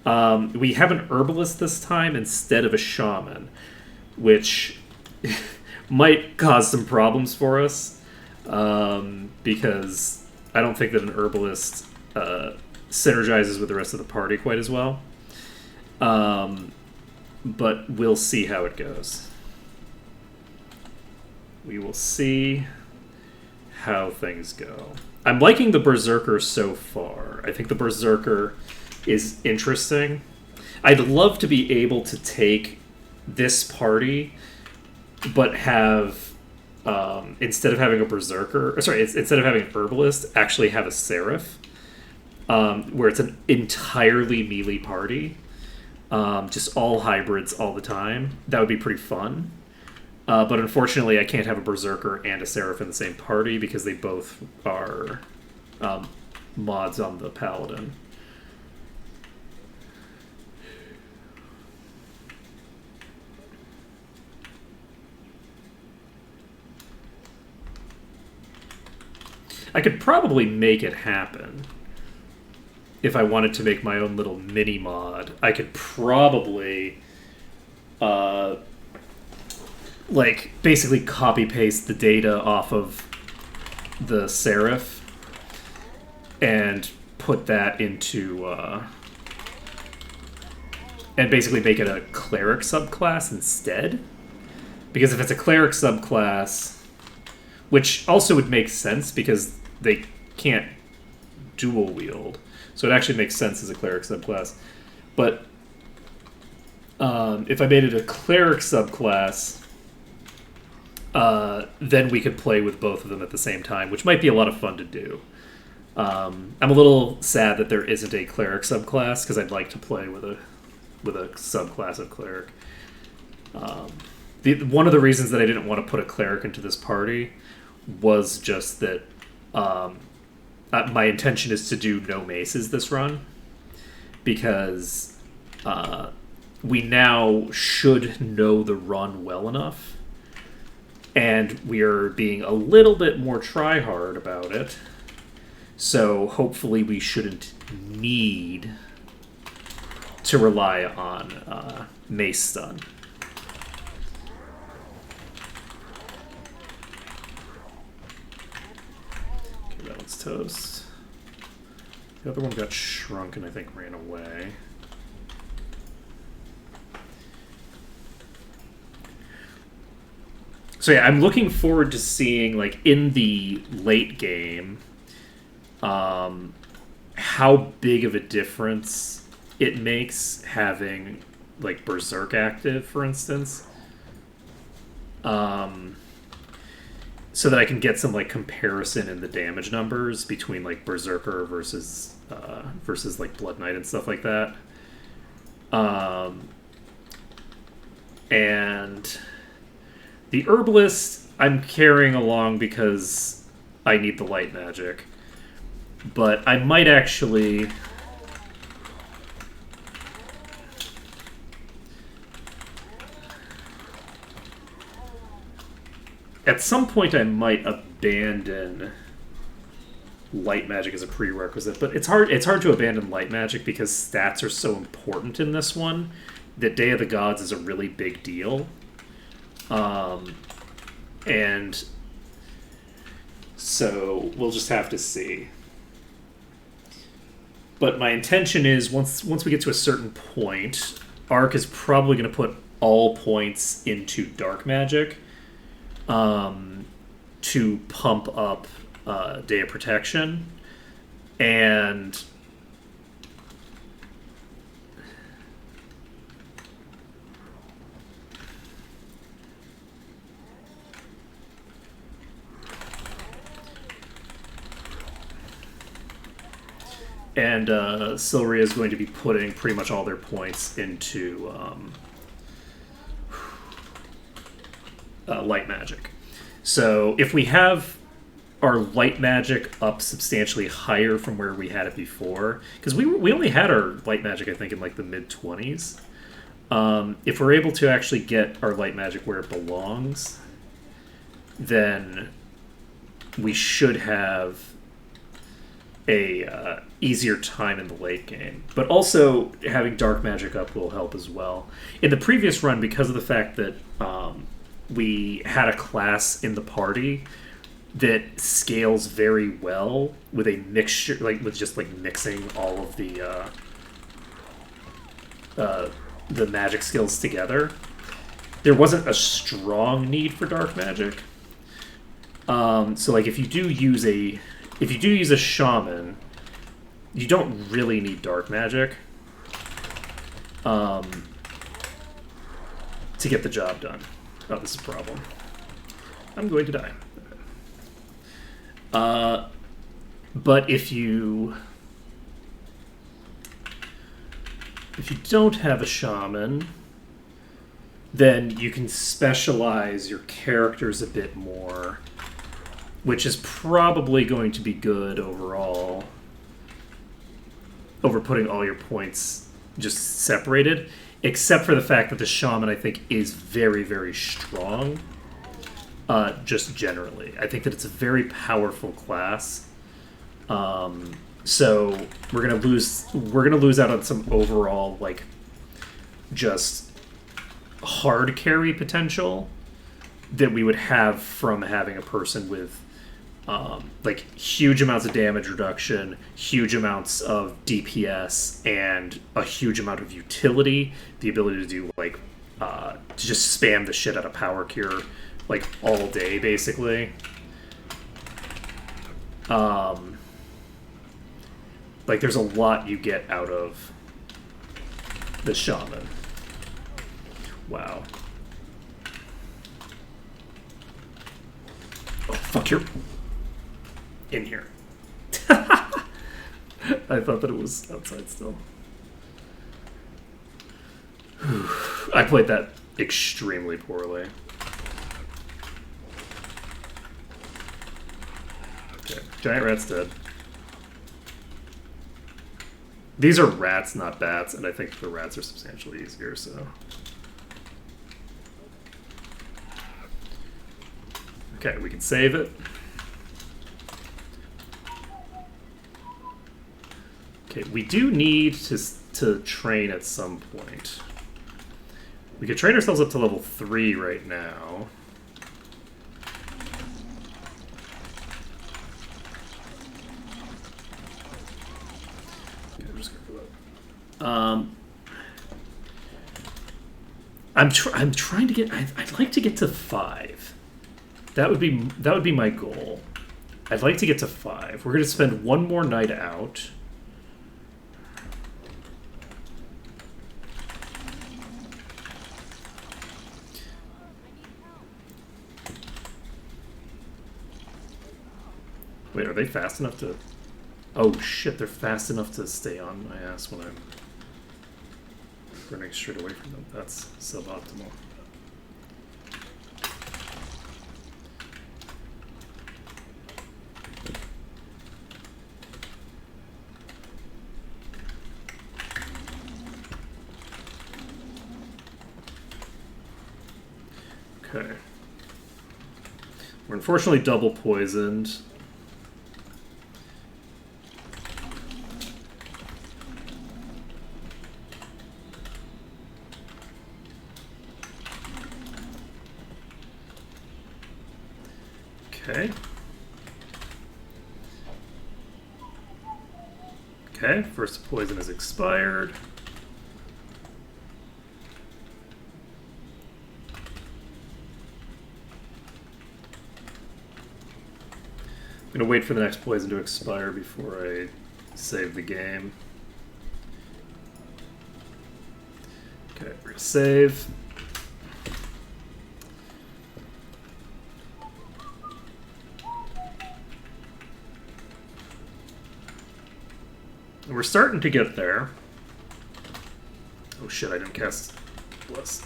We have an herbalist this time instead of a shaman, which might cause some problems for us, because I don't think that an herbalist synergizes with the rest of the party quite as well. But we'll see how it goes. We will see how things go. I'm liking the Berserker so far. I think the Berserker is interesting. I'd love to be able to take this party, but have, instead of having a Berserker, instead of having an Herbalist, actually have a Seraph, where it's an entirely melee party, just all hybrids all the time. That would be pretty fun. But unfortunately, I can't have a Berserker and a Seraph in the same party because they both are mods on the Paladin. I could probably make it happen if I wanted to make my own little mini mod. I could probably like basically copy paste the data off of the Seraph and put that into and basically make it a cleric subclass instead. Because if it's a cleric subclass, which also would make sense because they can't dual wield, so it actually makes sense as a cleric subclass. But if I made it a cleric subclass, then we could play with both of them at the same time, which might be a lot of fun to do. I'm a little sad that there isn't a cleric subclass because I'd like to play with a subclass of cleric. One of the reasons that I didn't want to put a cleric into this party was just that my intention is to do no maces this run, because we now should know the run well enough, and we are being a little bit more try-hard about it, so hopefully we shouldn't need to rely on mace stun. Okay, that one's toast. The other one got shrunk and I think ran away. So yeah, I'm looking forward to seeing, like, in the late game, how big of a difference it makes having, like, Berserk active, for instance. So that I can get some, like, comparison in the damage numbers between, like, Berserker versus like, Blood Knight and stuff like that. And the Herbalist I'm carrying along because I need the light magic. But I might actually... At some point I might abandon light magic as a prerequisite, but it's hard to abandon light magic because stats are so important in this one that Day of the Gods is a really big deal. And so we'll just have to see. But my intention is once we get to a certain point, Arc is probably going to put all points into Dark Magic to pump up Day of Protection. And Silria is going to be putting pretty much all their points into light magic. So if we have our light magic up substantially higher from where we had it before, because we only had our light magic, I think, in like the mid-20s. If we're able to actually get our light magic where it belongs, then we should have a easier time in the late game. But also having dark magic up will help as well. In the previous run, because of the fact that we had a class in the party that scales very well with a mixture, like with just like mixing all of the magic skills together, there wasn't a strong need for dark magic. So like if you do use a shaman, you don't really need dark magic to get the job done. Oh, this is a problem. I'm going to die. But if you don't have a shaman, then you can specialize your characters a bit more, which is probably going to be good overall over putting all your points just separated, except for the fact that the shaman, I think, is very, very strong. Just generally, I think that it's a very powerful class. So we're gonna lose out on some overall like just hard carry potential that we would have from having a person with like huge amounts of damage reduction, huge amounts of DPS, and a huge amount of utility. The ability to do like to just spam the shit out of power cure like all day, basically. Like there's a lot you get out of the shaman. Wow. Oh, fuck, you're in here. I thought that it was outside still. I played that extremely poorly. Okay, giant rat's dead. These are rats, not bats, and I think the rats are substantially easier, so... Okay, we can save it. Okay, we do need to train at some point. We could train ourselves up to level 3 right now. Okay, I'm just gonna go up. I'm trying to get. I'd like to get to 5. That would be my goal. I'd like to get to 5. We're gonna spend one more night out. Wait, are they fast enough to... Oh shit, they're fast enough to stay on my ass when I'm running straight away from them. That's suboptimal. Okay. We're unfortunately double poisoned. Okay. Okay, first poison is expired. gonna wait for the next poison to expire before I save the game. Okay, we're gonna save. And we're starting to get there. Oh shit, I didn't cast Bless.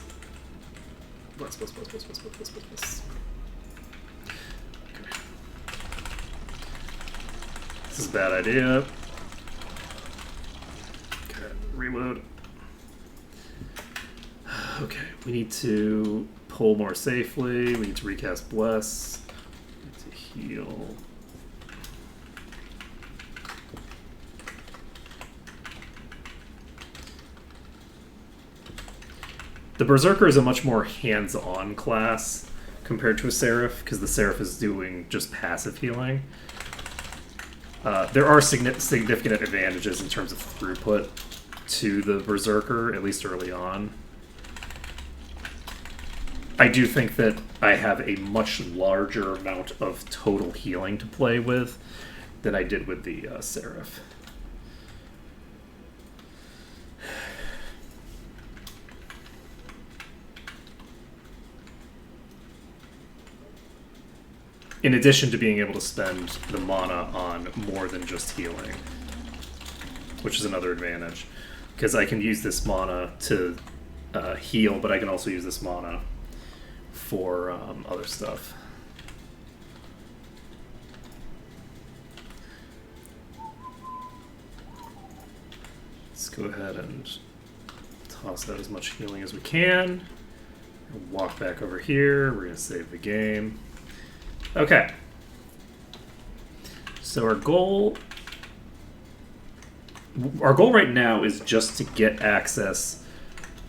Bless. Okay. This is a bad idea. Okay, reload. Okay, we need to pull more safely. We need to recast Bless. We need to heal. The Berserker is a much more hands-on class compared to a Seraph, because the Seraph is doing just passive healing. There are significant advantages in terms of throughput to the Berserker, at least early on. I do think that I have a much larger amount of total healing to play with than I did with the Seraph. In addition to being able to spend the mana on more than just healing, which is another advantage. Because I can use this mana to heal, but I can also use this mana for other stuff. Let's go ahead and toss out as much healing as we can. Walk back over here. We're going to save the game. Okay. So our goal right now is just to get access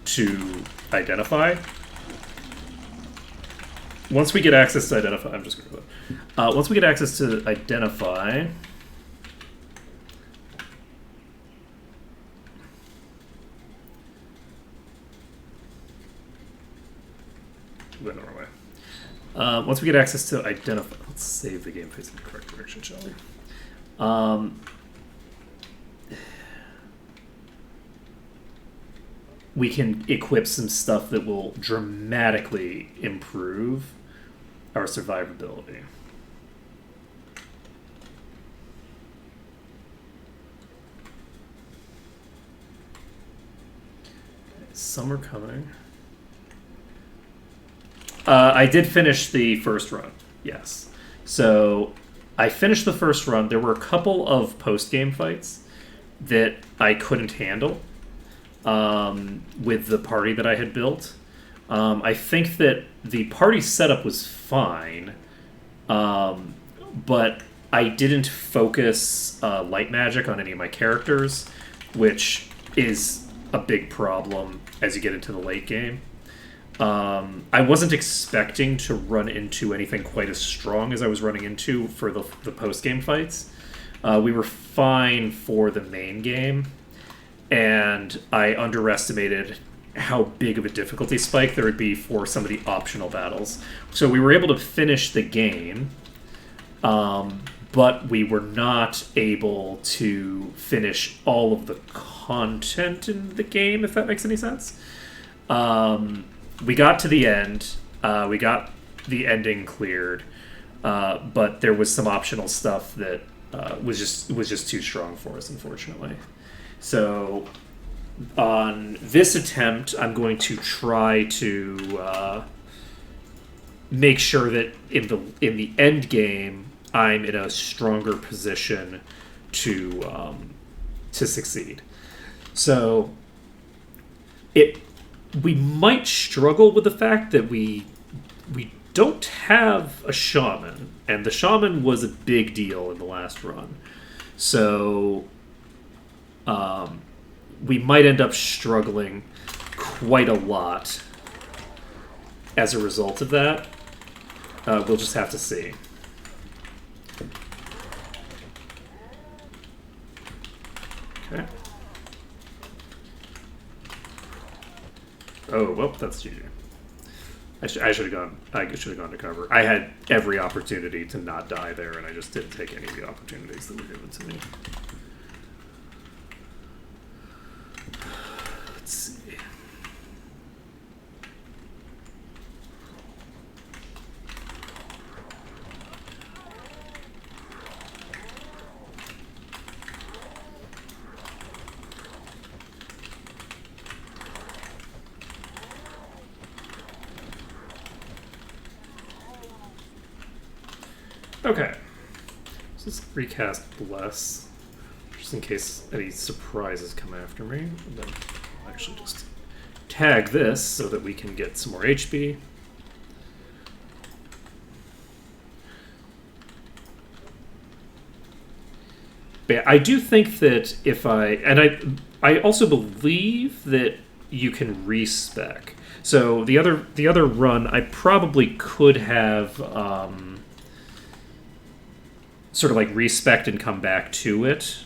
to Identify. Once we get access to Identify, I'm just going to go. Once we get access to Identify, went the wrong way. Once we get access to Identify, let's save the game facing the correct direction, shall we? We can equip some stuff that will dramatically improve our survivability. Summer coming. I did finish the first run, yes. So I finished the first run. There were a couple of post-game fights that I couldn't handle with the party that I had built. I think that the party setup was fine, but I didn't focus light magic on any of my characters, which is a big problem as you get into the late game. I wasn't expecting to run into anything quite as strong as I was running into for the post-game fights. We were fine for the main game, and I underestimated how big of a difficulty spike there would be for some of the optional battles. So we were able to finish the game, but we were not able to finish all of the content in the game, if that makes any sense. We got to the end. We got the ending cleared, but there was some optional stuff that was just too strong for us, unfortunately. So on this attempt, I'm going to try to make sure that in the end game, I'm in a stronger position to succeed. So we might struggle with the fact that we don't have a shaman, and the shaman was a big deal in the last run. So we might end up struggling quite a lot as a result of that. We'll just have to see. Okay. Oh, well, that's GG. I should have gone. I should have gone to cover. I had every opportunity to not die there, and I just didn't take any of the opportunities that were given to me. Let's see. Okay, so let's recast Bless, just in case any surprises come after me. And then I'll actually just tag this so that we can get some more HP. But yeah, I do think that if I also believe that you can respec. So the other run, I probably could have. Sort of like respect and come back to it.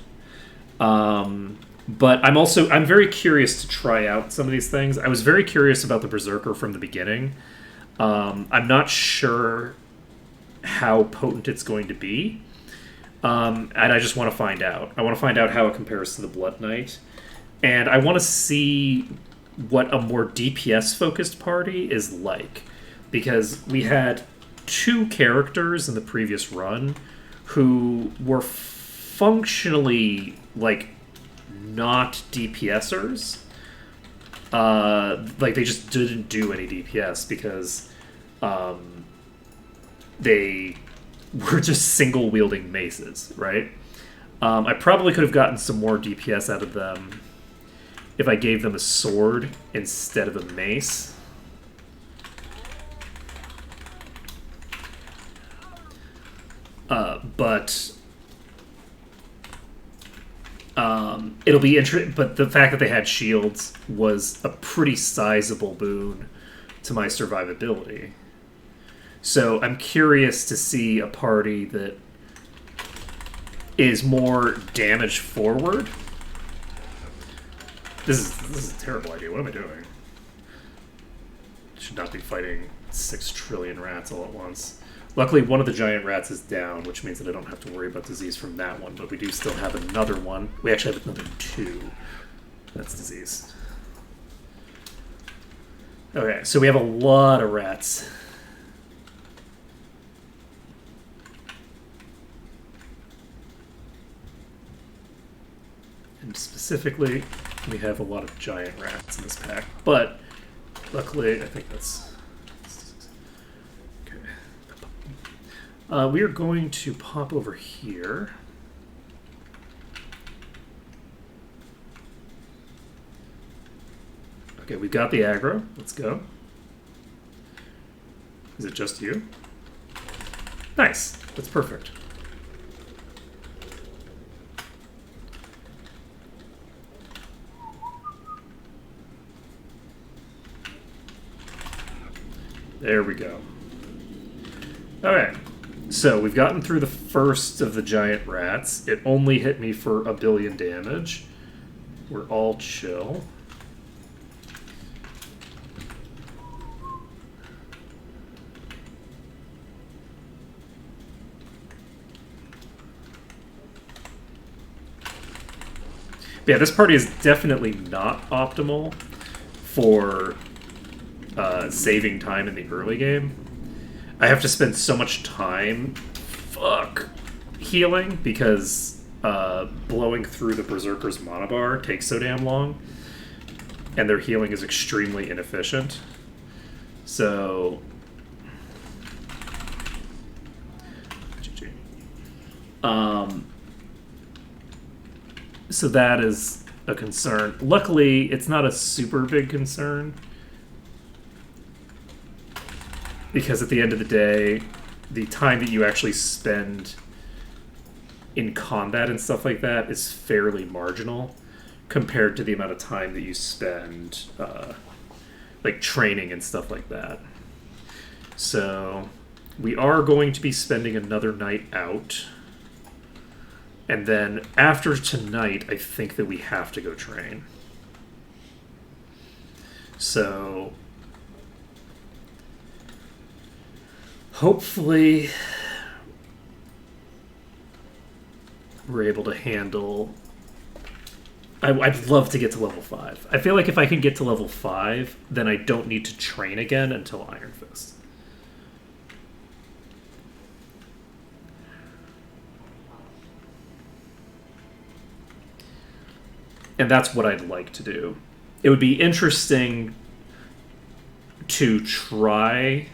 But I'm very curious to try out some of these things. I was very curious about the Berserker from the beginning. I'm not sure how potent it's going to be. And I just want to find out. I want to find out how it compares to the Blood Knight. And I want to see what a more DPS-focused party is like. Because we had 2 characters in the previous run who were functionally, like, not DPSers. Like, they just didn't do any DPS because they were just single-wielding maces, right? I probably could have gotten some more DPS out of them if I gave them a sword instead of a mace. But it'll be interesting. But the fact that they had shields was a pretty sizable boon to my survivability. So I'm curious to see a party that is more damage forward. This is a terrible idea. What am I doing? Should not be fighting 6 trillion rats all at once. Luckily, one of the giant rats is down, which means that I don't have to worry about disease from that one, but we do still have another one. We actually have another 2. That's disease. Okay, so we have a lot of rats. And specifically, we have a lot of giant rats in this pack, but luckily, I think that's... we are going to pop over here. Okay, we've got the aggro. Let's go. Is it just you? Nice. That's perfect. There we go. Okay. So, we've gotten through the first of the giant rats. It only hit me for 1 billion damage. We're all chill. But yeah, this party is definitely not optimal for saving time in the early game. I have to spend so much time, healing, because blowing through the Berserker's mana bar takes so damn long, and their healing is extremely inefficient. So... so that is a concern. Luckily, it's not a super big concern, because at the end of the day, the time that you actually spend in combat and stuff like that is fairly marginal compared to the amount of time that you spend like training and stuff like that. So we are going to be spending another night out. And then after tonight, I think that we have to go train. So hopefully we're able to handle... I'd love to get to level 5. I feel like if I can get to level 5, then I don't need to train again until Iron Fist. And that's what I'd like to do. It would be interesting to try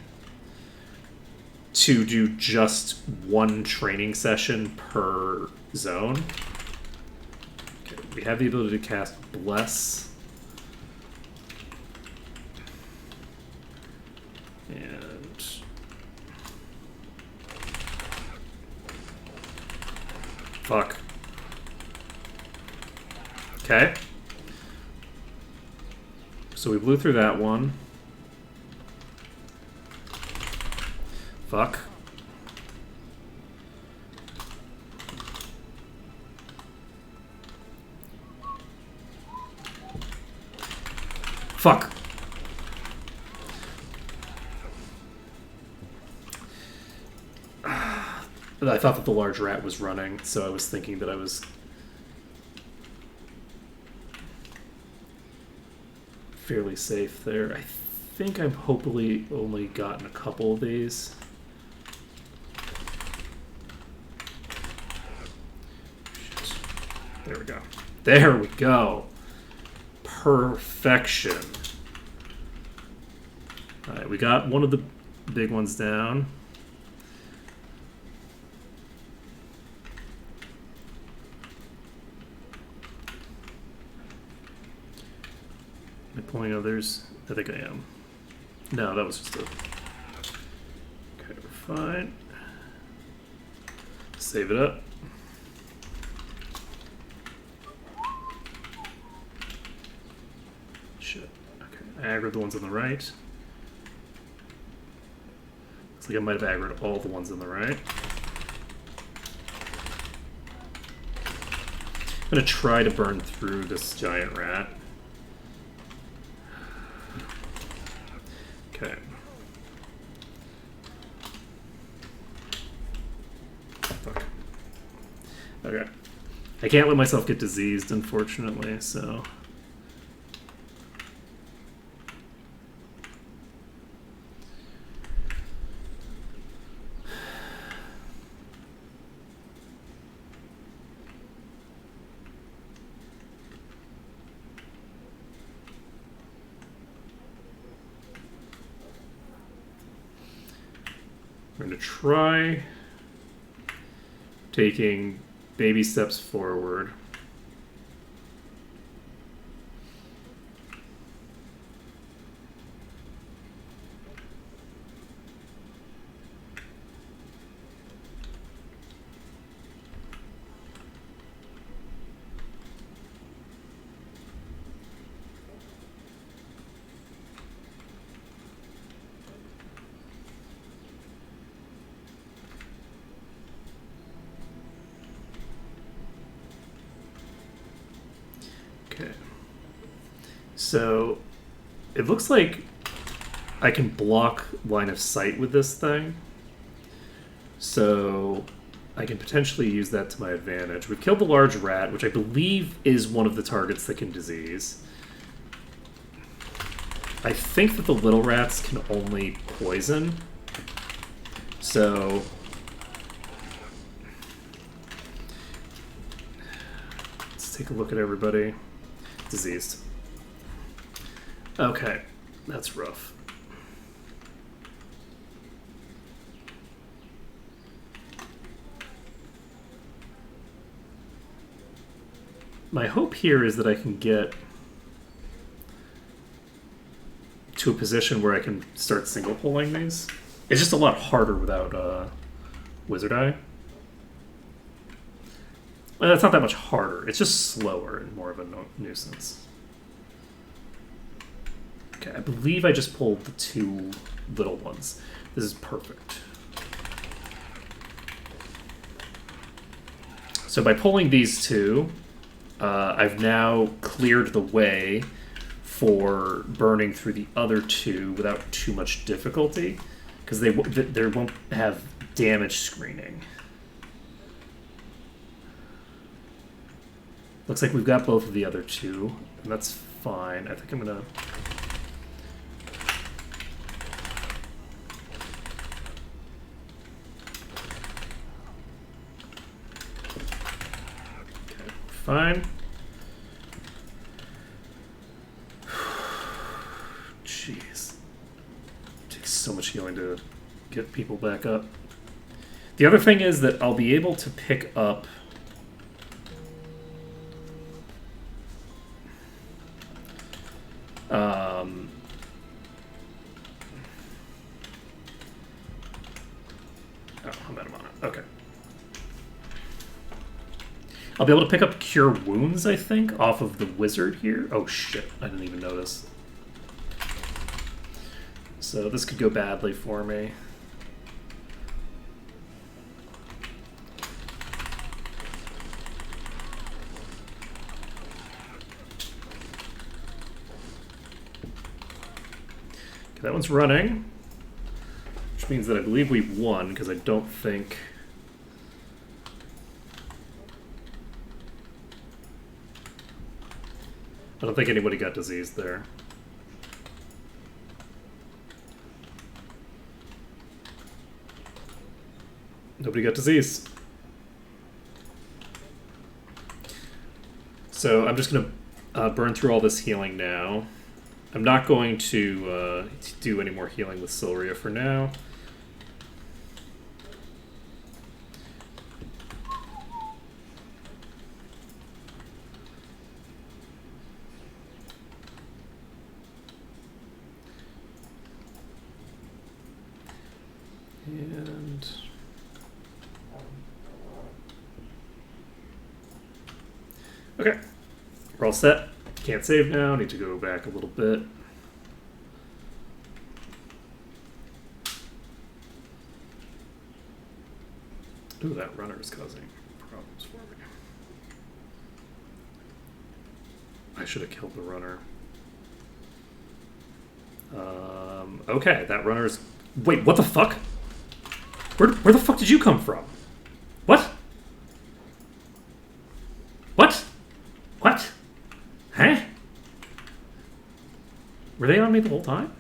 to do just one training session per zone. Okay, we have the ability to cast Bless. And... fuck. Okay. So we blew through that one. Fuck. Fuck. I thought that the large rat was running, so I was thinking that I was... fairly safe there. I think I've hopefully only gotten a couple of these. Shit. There we go. There we go. Perfection. Alright, we got one of the big ones down. Am I pulling others? I think I am. No, that was just a... okay, we're fine. Save it up. Shit. Okay, I aggroed the ones on the right. Looks like I might have aggroed all the ones on the right. I'm gonna try to burn through this giant rat. Okay. Fuck. Okay. I can't let myself get diseased, unfortunately, so... we're going to try taking baby steps forward. Okay. So it looks like I can block line of sight with this thing. So I can potentially use that to my advantage. We've killed the large rat, which I believe is one of the targets that can disease. I think that the little rats can only poison. So... let's take a look at everybody. Diseased. Okay, that's rough. My hope here is that I can get to a position where I can start single pulling these. It's just a lot harder without Wizard Eye. Well, it's not that much harder. It's just slower and more of a nuisance. Okay, I believe I just pulled the two little ones. This is perfect. So by pulling these two, I've now cleared the way for burning through the other two without too much difficulty. because they won't have damage screening. Looks like we've got both of the other two, and that's fine. I think I'm gonna... Okay, fine. Jeez. It takes so much healing to get people back up. The other thing is that I'll be able to pick up... Oh, I'm out of mana. Okay. I'll be able to pick up Cure Wounds, I think, off of the wizard here. Oh shit, I didn't even notice. So this could go badly for me. Okay, that one's running, which means that I believe we've won, because I don't think... anybody got diseased there. Nobody got diseased. So I'm just going to burn through all this healing now. I'm not going to do any more healing with Silria for now. And... okay, we're all set. Can't save now, need to go back a little bit. Ooh, that runner is causing problems for me. I should have killed the runner. Okay, that runner's... Wait, what the fuck? Where the fuck did you come from? What? What? What? Huh? Were they on me the whole time?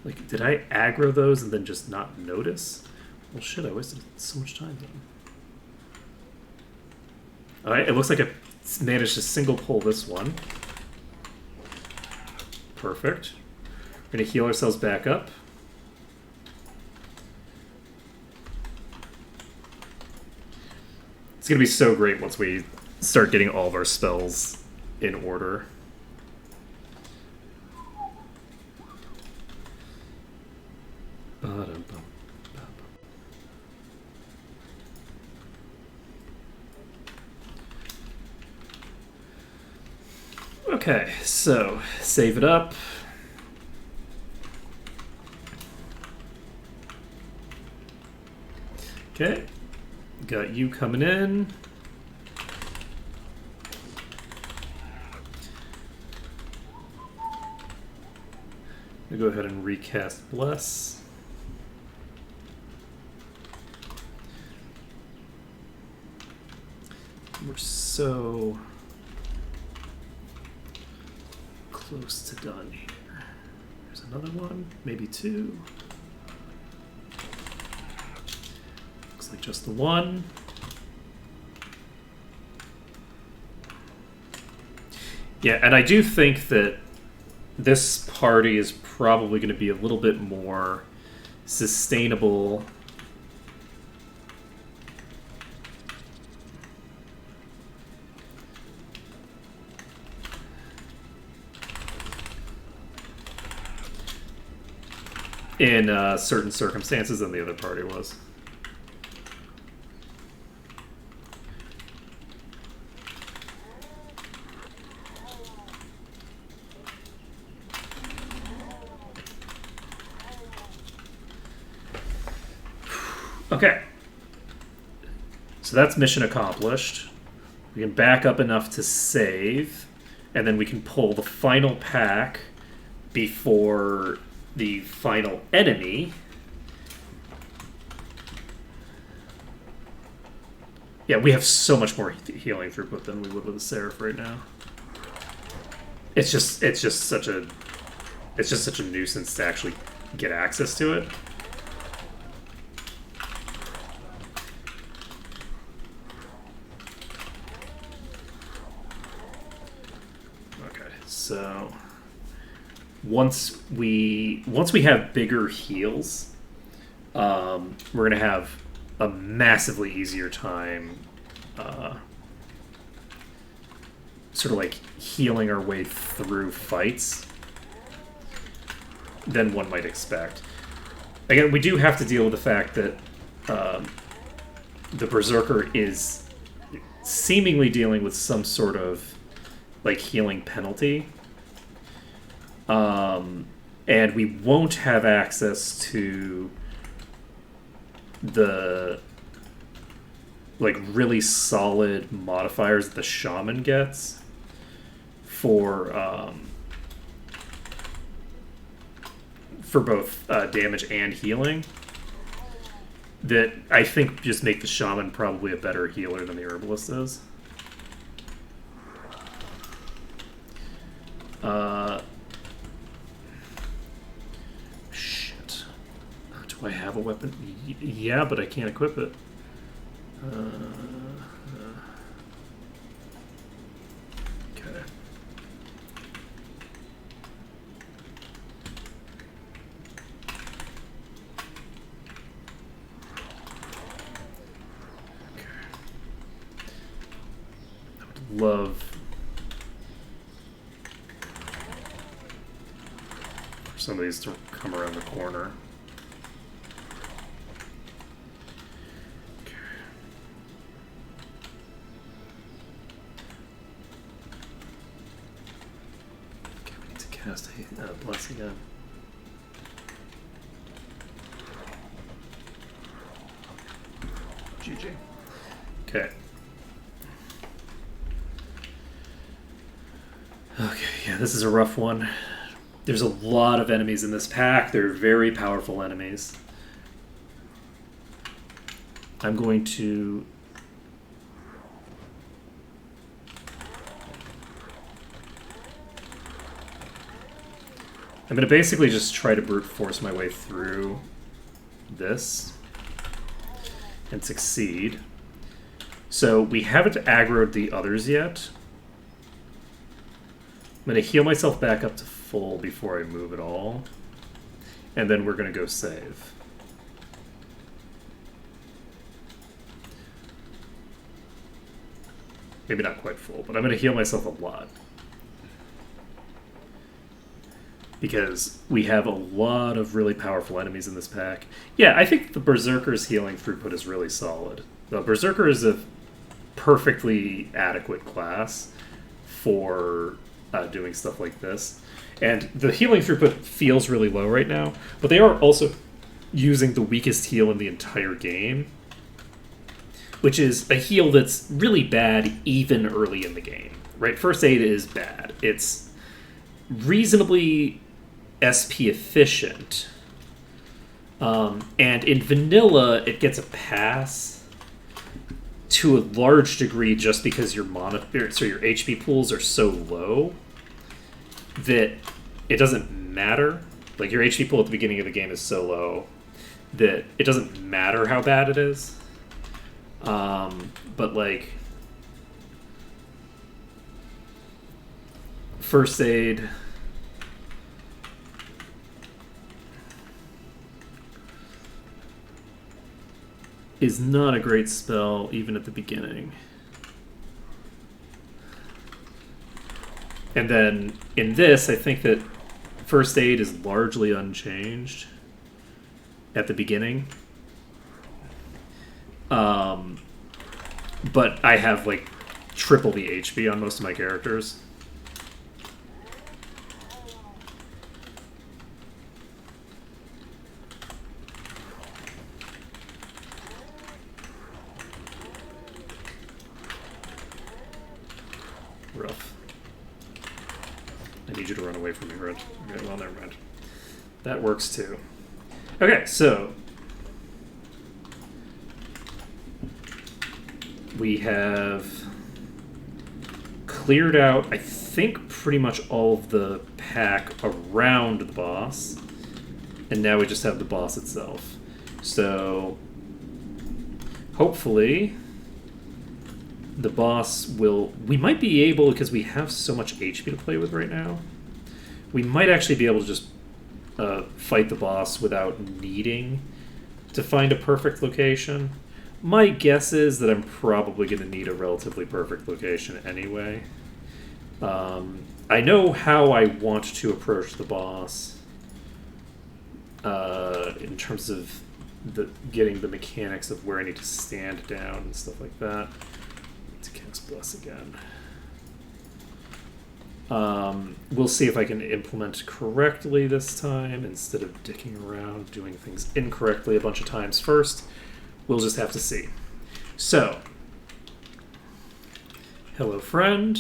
Like, did I aggro those and then just not notice? Well, shit, I wasted so much time then. Alright, it looks like I managed to single pull this one. Perfect. We're gonna heal ourselves back up. It's gonna be so great once we start getting all of our spells in order. Okay, so save it up. Okay, got you coming in. I'll go ahead and recast Bless. We're so close to done here. There's another one, maybe two. Looks like just the one. Yeah, and I do think that this party is probably going to be a little bit more sustainable. In certain circumstances than the other party was. Okay. So that's mission accomplished. We can back up enough to save. and then we can pull the final pack before the final enemy. Yeah, we have so much more healing throughput than we would with a Seraph right now. It's just such a nuisance to actually get access to it. Okay, so once we have bigger heals, we're gonna have a massively easier time sort of like healing our way through fights than one might expect. Again, we do have to deal with the fact that the Berserker is seemingly dealing with some sort of like healing penalty. And we won't have access to the like really solid modifiers that the Shaman gets for both damage and healing, that I think just make the Shaman probably a better healer than the Herbalist is. Shit. Do I have a weapon? Yeah, but I can't equip it. Okay. Love for some of these to come around the corner. Okay. Okay, we need to cast Bless again. GG. Okay. Okay, yeah, this is a rough one. There's a lot of enemies in this pack. They're very powerful enemies. I'm going to... I'm going to basically just try to brute force my way through this and succeed. So we haven't aggroed the others yet. I'm going to heal myself back up to full before I move at all. And then we're going to go save. Maybe not quite full, but I'm going to heal myself a lot. Because we have a lot of really powerful enemies in this pack. Yeah, I think the Berserker's healing throughput is really solid. The Berserker is a perfectly adequate class for doing stuff like this. And the healing throughput feels really low right now, but they are also using the weakest heal in the entire game, which is a heal that's really bad even early in the game, right? First aid is bad. It's reasonably SP efficient, and in vanilla it gets a pass to a large degree just because your your HP pools are so low that it doesn't matter. Like, your HP pool at the beginning of the game is so low that it doesn't matter how bad it is. But like, first aid is not a great spell even at the beginning. And then in this, I think that first aid is largely unchanged at the beginning. But I have like triple the HP on most of my characters. Rough. need you to run away from me, Red. Okay, well, never mind. That works too. Okay, so we have cleared out, I think, pretty much all of the pack around the boss, and now we just have the boss itself. So hopefully the boss will... We might be able, because we have so much HP to play with right now, we might actually be able to just fight the boss without needing to find a perfect location. My guess is that I'm probably going to need a relatively perfect location anyway. I know how I want to approach the boss in terms of getting the mechanics of where I need to stand down and stuff like that. To cast Bless again. We'll see if I can implement correctly this time instead of dicking around doing things incorrectly a bunch of times first. We'll just have to see. So, hello, friend.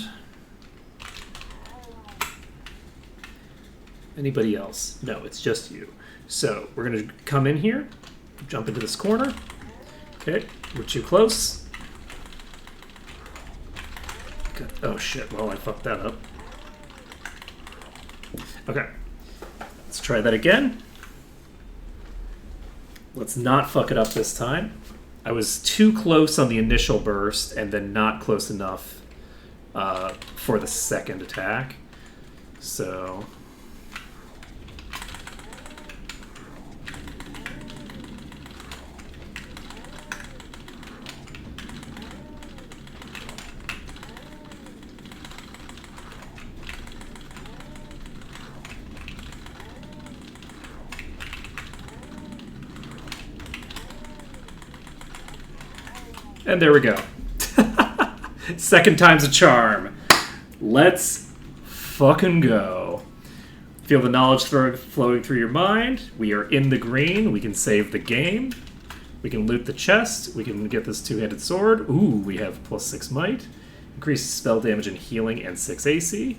Anybody else? No, it's just you. So, we're going to come in here, jump into this corner. Okay, we're too close. Good. Oh shit, well, I fucked that up. Okay, let's try that again. Let's not fuck it up this time. I was too close on the initial burst and then not close enough for the second attack. So... And there we go. Second time's a charm. Let's fucking go. Feel the knowledge flowing through your mind. We are in the green. We can save the game. We can loot the chest. We can get this two-handed sword. Ooh, we have +6 might. Increased spell damage and healing and 6 AC.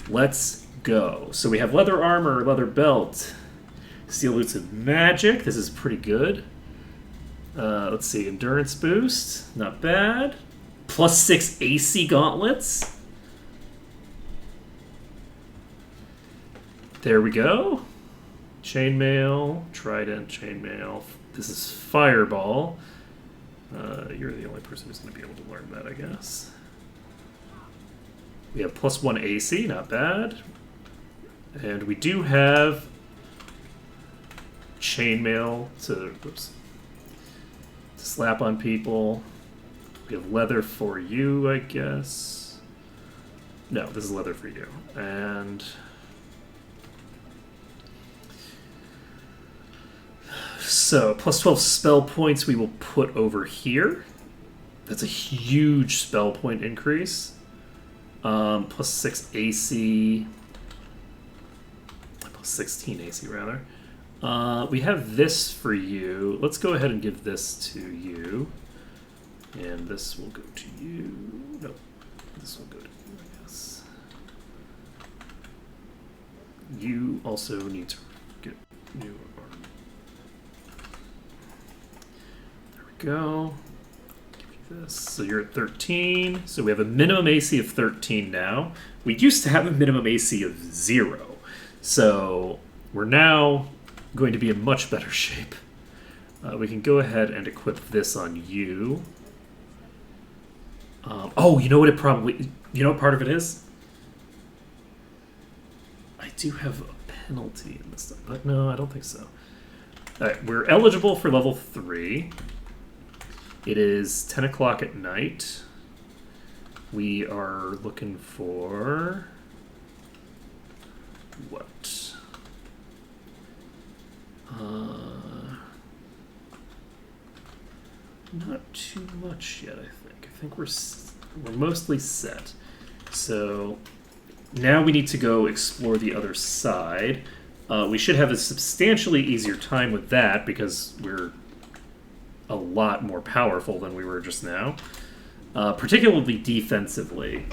Let's go. So we have leather armor, leather belt, steel boots of magic. This is pretty good. Let's see, endurance boost, not bad. +6 AC gauntlets. There we go. Chainmail, trident, chainmail. This is fireball. You're the only person who's going to be able to learn that, I guess. We have +1 AC, not bad. And we do have chainmail to... Oops. Slap on people. We have leather for you, I guess. No, this is leather for you. And so +12 spell points we will put over here. That's a huge spell point increase. +6 AC. +16 AC rather. We have this for you. Let's go ahead and give this to you. And this will go to you. No, this will go to you, I guess. You also need to get new armor. There we go. Give you this. So you're at 13. So we have a minimum AC of 13 now. We used to have a minimum AC of 0. So we're now going to be in much better shape. We can go ahead and equip this on you. Oh, you know what it probably... You know what part of it is? I do have a penalty in this, but no, I don't think so. Alright, we're eligible for level 3. It is 10 o'clock at night. We are looking for... What? Not too much yet, I think. I think we're mostly set. So now we need to go explore the other side. We should have a substantially easier time with that because we're a lot more powerful than we were just now. particularly defensively.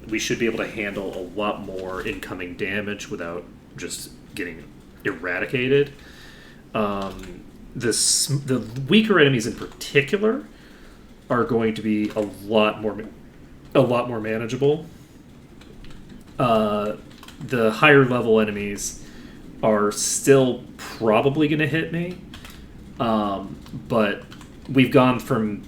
We should be able to handle a lot more incoming damage without just getting eradicated. The weaker enemies in particular are going to be a lot more manageable. The higher level enemies are still probably going to hit me, but we've gone from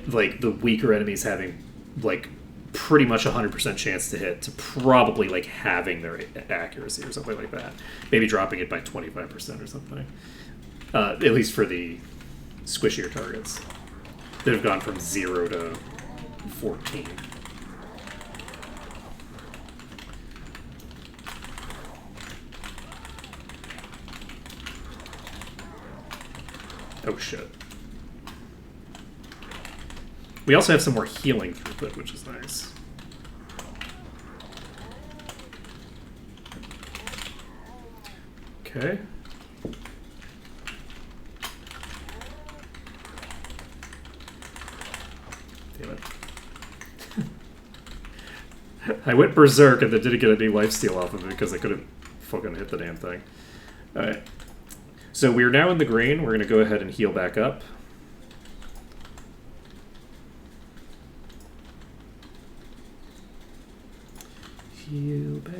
like the weaker enemies having like pretty much 100% chance to hit to probably like having their accuracy or something like that. Maybe dropping it by 25% or something. At least for the squishier targets that have gone from 0 to 14. Oh shit. We also have some more healing throughput, which is nice. Okay. Damn it. I went berserk and then didn't get any lifesteal off of it because I couldn't fucking hit the damn thing. Alright. So we're now in the green. We're going to go ahead and heal back up. Heal back.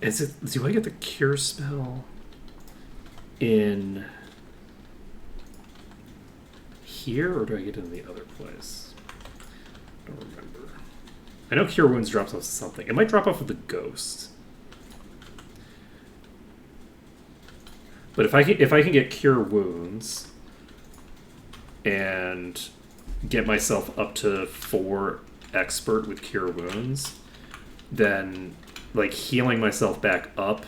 Is it? Do I get the cure spell in here, or do I get it in the other place? I don't remember. I know Cure Wounds drops off something. It might drop off with the Ghost. But if I can get Cure Wounds and get myself up to 4 Expert with Cure Wounds, then like healing myself back up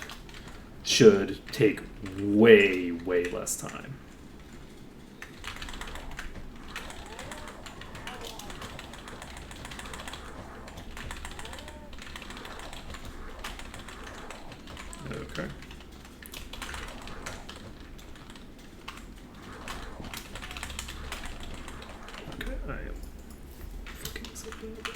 should take way, way less time. Okay. Okay, I am fucking this up a little bit.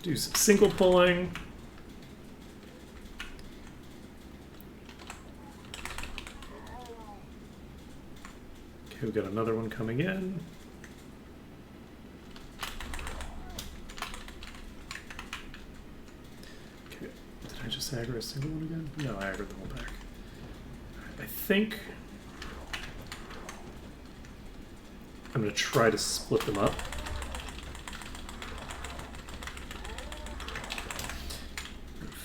Do some single pulling. Okay, we got another one coming in. Okay, did I just aggro a single one again? No, I aggroed them all back. I think I'm going to try to split them up.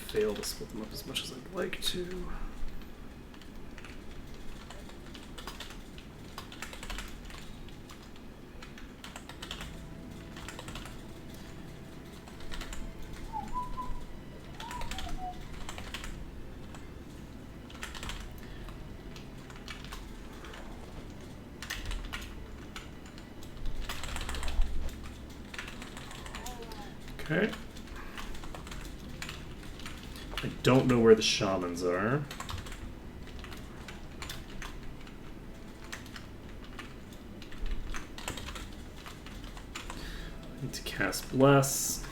Fail to split them up as much as I'd like to. Okay. I don't know where the shamans are. I need to cast Bless.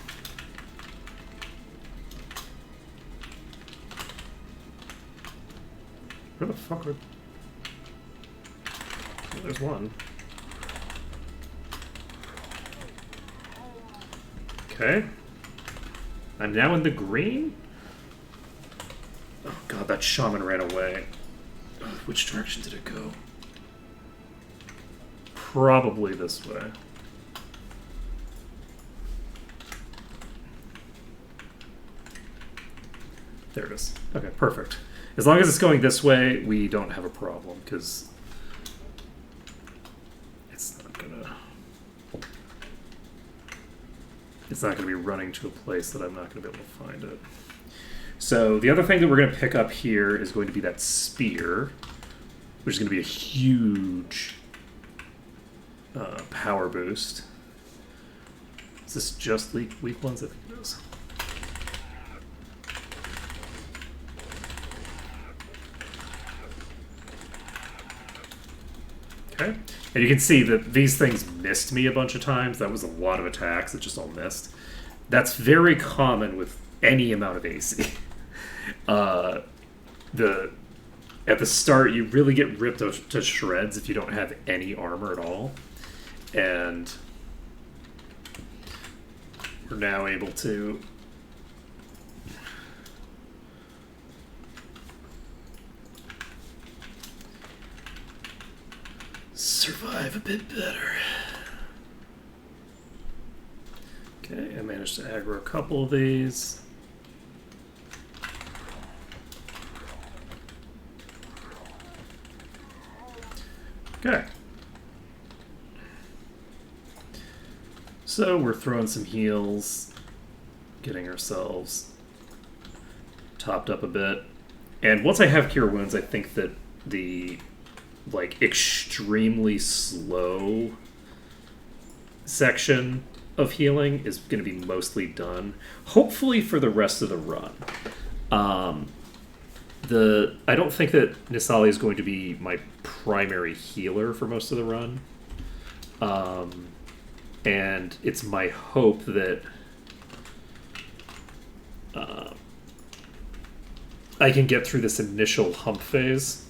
Where the fuck are... Oh, there's one. Okay. I'm now in the green? Oh god, that shaman ran away. Which direction did it go? Probably this way. There it is. Okay, perfect. As long as it's going this way, we don't have a problem, because it's not gonna... it's not going to be running to a place that I'm not going to be able to find it. So the other thing that we're going to pick up here is going to be that spear, which is going to be a huge power boost. Is this just weak ones? I think it is. Okay. And you can see that these things missed me a bunch of times. That was a lot of attacks that just all missed. That's very common with any amount of AC. At the start, you really get ripped to shreds if you don't have any armor at all. And we're now able to survive a bit better. Okay, I managed to aggro a couple of these. Okay. So we're throwing some heals, getting ourselves topped up a bit. And once I have Cure Wounds, I think that the extremely slow section of healing is going to be mostly done. Hopefully for the rest of the run. I don't think that Nisali is going to be my primary healer for most of the run. And it's my hope that I can get through this initial hump phase.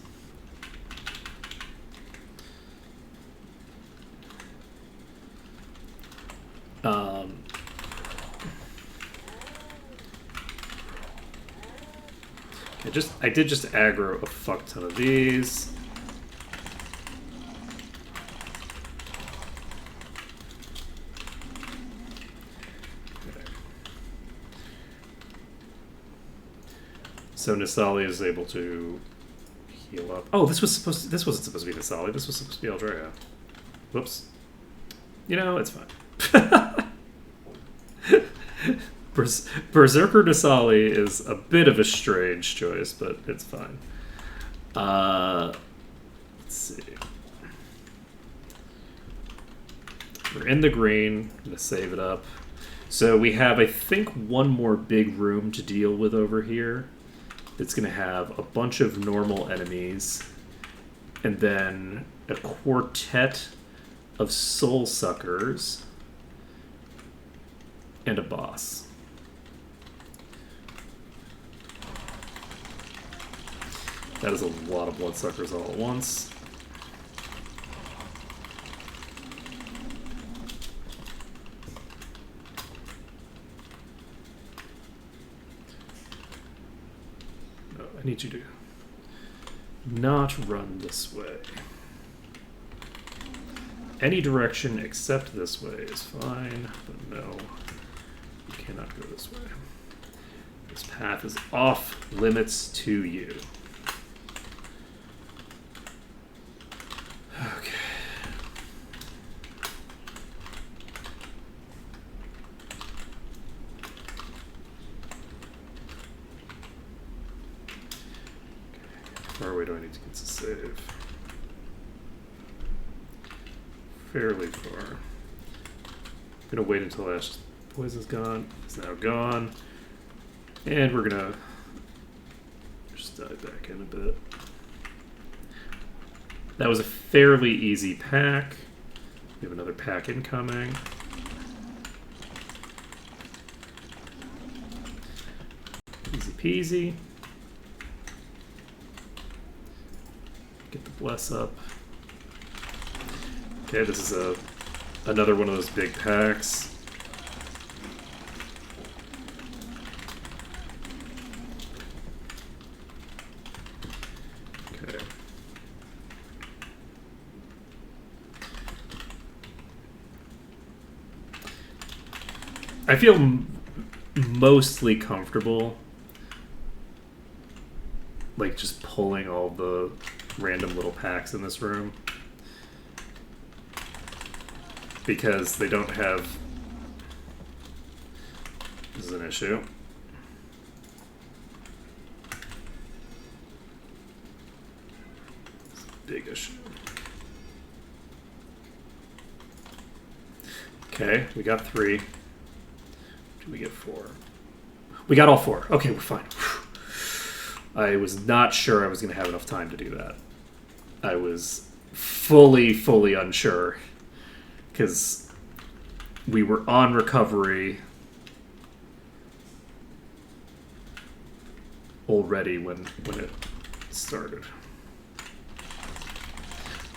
I did just aggro a fuck ton of these. So Nisali is able to heal up. Oh, this wasn't supposed to be Nisali. This was supposed to be Aldrea. Whoops. You know, it's fine. Berserker Nisali is a bit of a strange choice, but it's fine. Let's see. We're in the green. I'm going to save it up. So we have, I think, one more big room to deal with over here. It's going to have a bunch of normal enemies, and then a quartet of soul suckers, and a boss. That is a lot of bloodsuckers all at once. No, I need you to not run this way. Any direction except this way is fine, but no, you cannot go this way. This path is off limits to you. Okay. How far away do I need to get to save? Fairly far. I'm gonna wait until Ash's poison's gone. It's now gone. And we're gonna just dive back in a bit. That was a fairly easy pack. We have another pack incoming. Easy peasy. Get the bless up. Okay, this is another one of those big packs. Okay. I feel mostly comfortable like just pulling all the random little packs in this room, because they don't have This is an issue. It's a big issue. Okay, we got 3. Did we get 4? We got all 4. Okay, we're fine. I was not sure I was going to have enough time to do that. I was fully unsure because we were on recovery already when it started.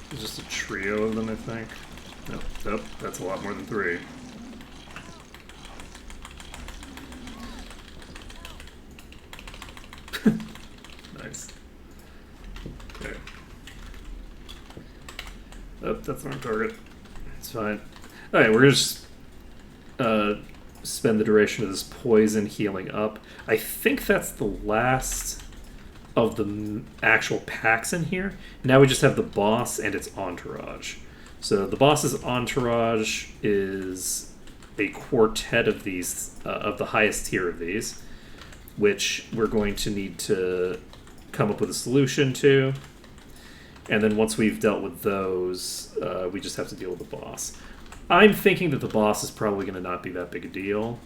There's just a trio of them, I think. Nope, that's a lot more than 3. Nice. Okay. Oh, that's not on target. It's fine. Alright, we're just spend the duration of this poison healing up. I think that's the last of the actual packs in here. Now we just have the boss and its entourage. So the boss's entourage is a quartet of these, of the highest tier of these, which we're going to need to come up with a solution to. And then once we've dealt with those, we just have to deal with the boss. I'm thinking that the boss is probably going to not be that big a deal.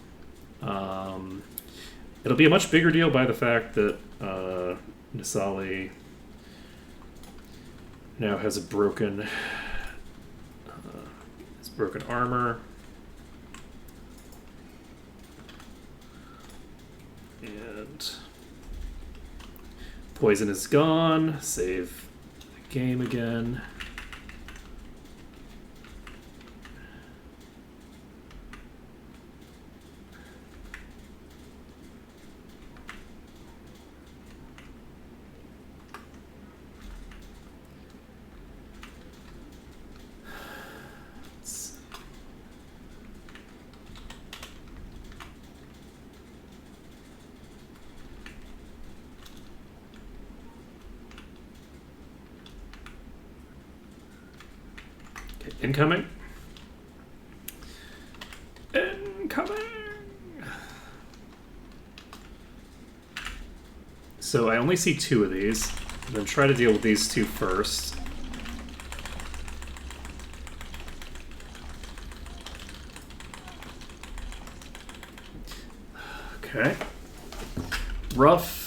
It'll be a much bigger deal by the fact that Nisali now has a broken armor. And poison is gone. Save the game again. Incoming. Incoming! So I only see 2 of these. I'm going to try to deal with these 2 first. Okay. Rough.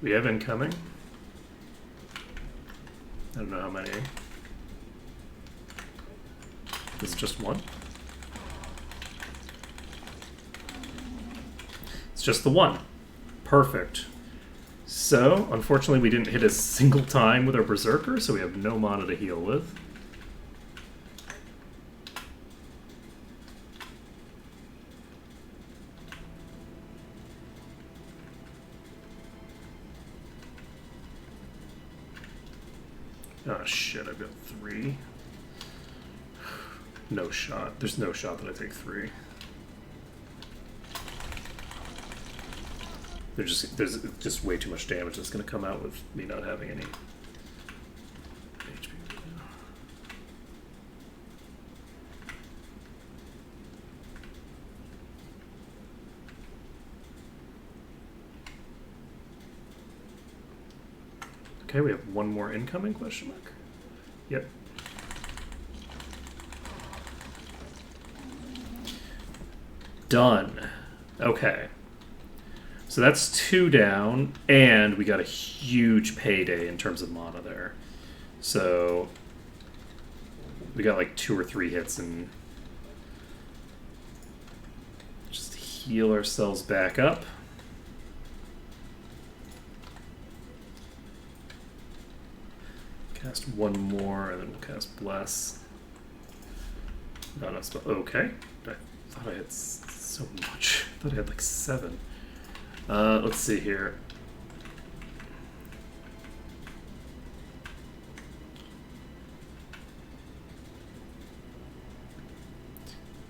We have incoming. I don't know how many. This is just 1. It's just the 1. Perfect. So, unfortunately, we didn't hit a single time with our Berserker, so we have no mana to heal with. Oh shit, I've got 3. No shot. There's no shot that I take 3. There's just way too much damage that's going to come out with me not having any HP. Okay, we have 1 more incoming, question mark? Yep. Done. Okay. So that's 2 down, and we got a huge payday in terms of mana there. So we got like 2 or 3 hits and just heal ourselves back up. Cast 1 more, and then we'll cast Bless. No, no, okay. I thought I had so much. I thought I had like 7. Let's see here.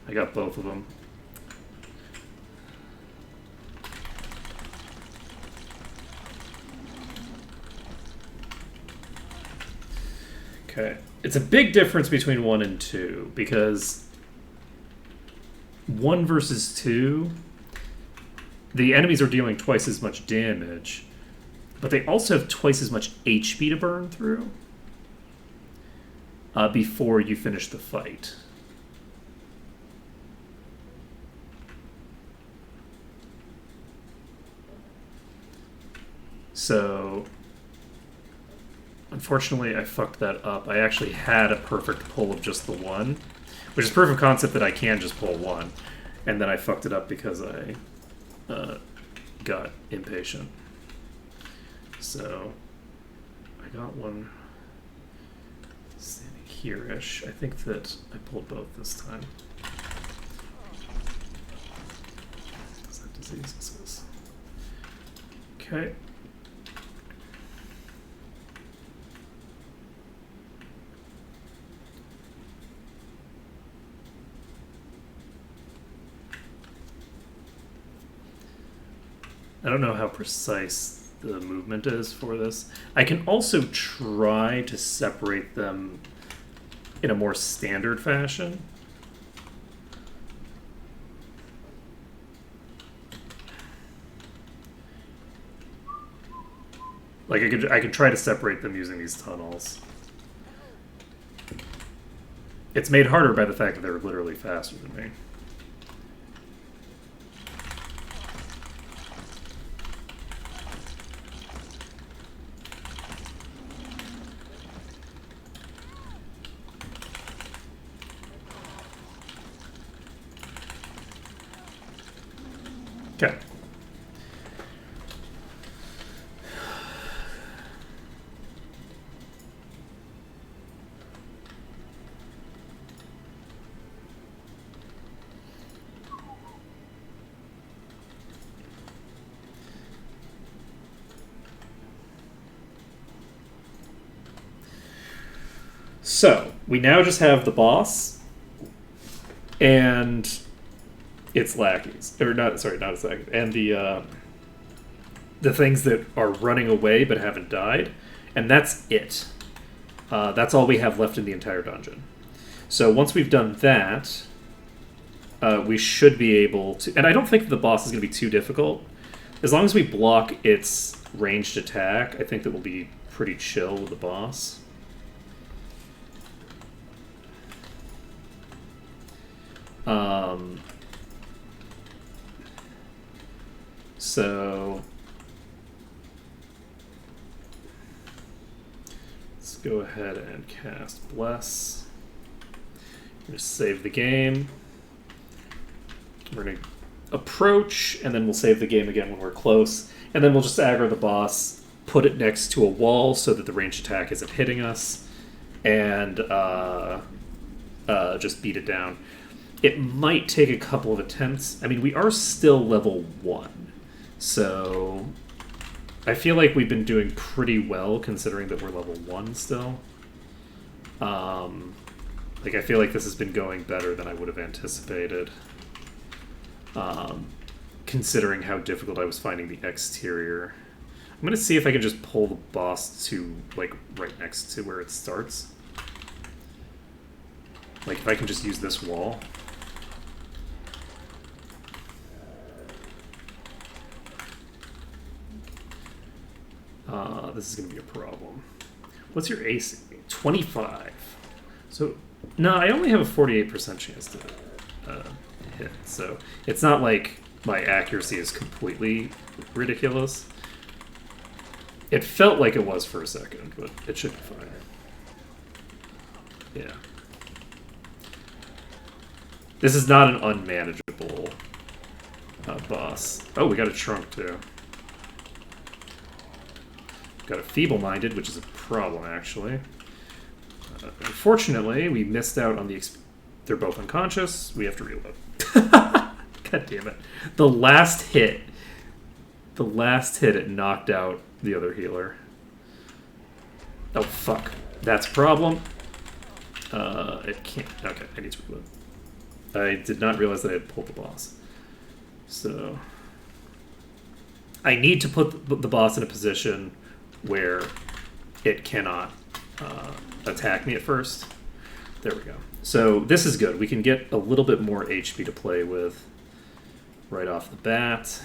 I got both of them. Okay. It's a big difference between 1 and 2, because 1 versus 2, the enemies are dealing twice as much damage, but they also have twice as much HP to burn through before you finish the fight. So, unfortunately, I fucked that up. I actually had a perfect pull of just the 1, which is proof of concept that I can just pull 1. And then I fucked it up because I got impatient. So, I got one standing here-ish. I think that I pulled both this time. Is that disease? This is. Okay. I don't know how precise the movement is for this. I can also try to separate them in a more standard fashion. Like I could try to separate them using these tunnels. It's made harder by the fact that they're literally faster than me. Okay. So, we now just have the boss and its lackeys. Or not, sorry, not its lackeys. And the things that are running away but haven't died. And that's it. That's all we have left in the entire dungeon. So once we've done that, we should be able to... And I don't think the boss is going to be too difficult. As long as we block its ranged attack, I think that we'll be pretty chill with the boss. So let's go ahead and cast Bless. We're going to save the game. We're going to approach, and then we'll save the game again when we're close. And then we'll just aggro the boss, put it next to a wall so that the ranged attack isn't hitting us, and just beat it down. It might take a couple of attempts. I mean, we are still level 1, so I feel like we've been doing pretty well considering that we're level 1 still. Like, I feel like this has been going better than I would have anticipated, considering how difficult I was finding the exterior. I'm going to see if I can just pull the boss to, like, right next to where it starts. Like, if I can just use this wall. This is going to be a problem. What's your AC? 25. So, no, I only have a 48% chance to hit. So, it's not like my accuracy is completely ridiculous. It felt like it was for a second, but it should be fine. Yeah. This is not an unmanageable boss. Oh, we got a trunk, too. Got a feeble-minded, which is a problem, actually. Unfortunately, we missed out on the... They're both unconscious. We have to reload. God damn it. The last hit, it knocked out the other healer. Oh, fuck. That's a problem. It can't... Okay, I need to reload. I did not realize that I had pulled the boss. So... I need to put the boss in a position where it cannot attack me at first. There we go. So this is good. We can get a little bit more HP to play with right off the bat.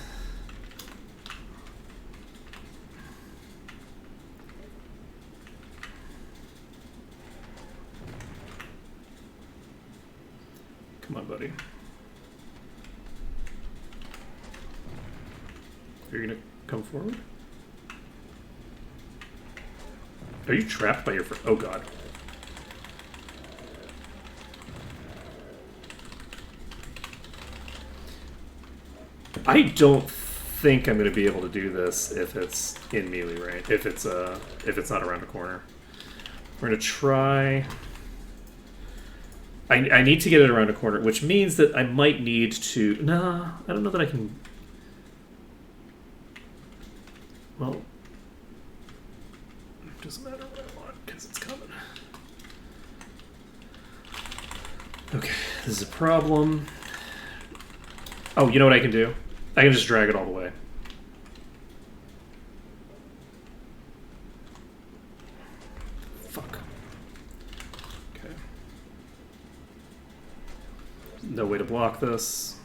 Come on, buddy. Are you gonna come forward? Are you trapped by your friend? Oh god. I don't think I'm gonna be able to do this if it's in melee range. If it's not around a corner. We're gonna try. I need to get it around a corner, which means that I might need to. Nah, I don't know that I can. Well, it doesn't matter what I want because it's coming. Okay, this is a problem. Oh, you know what I can do? I can just drag it all the way. Fuck. Okay. No way to block this.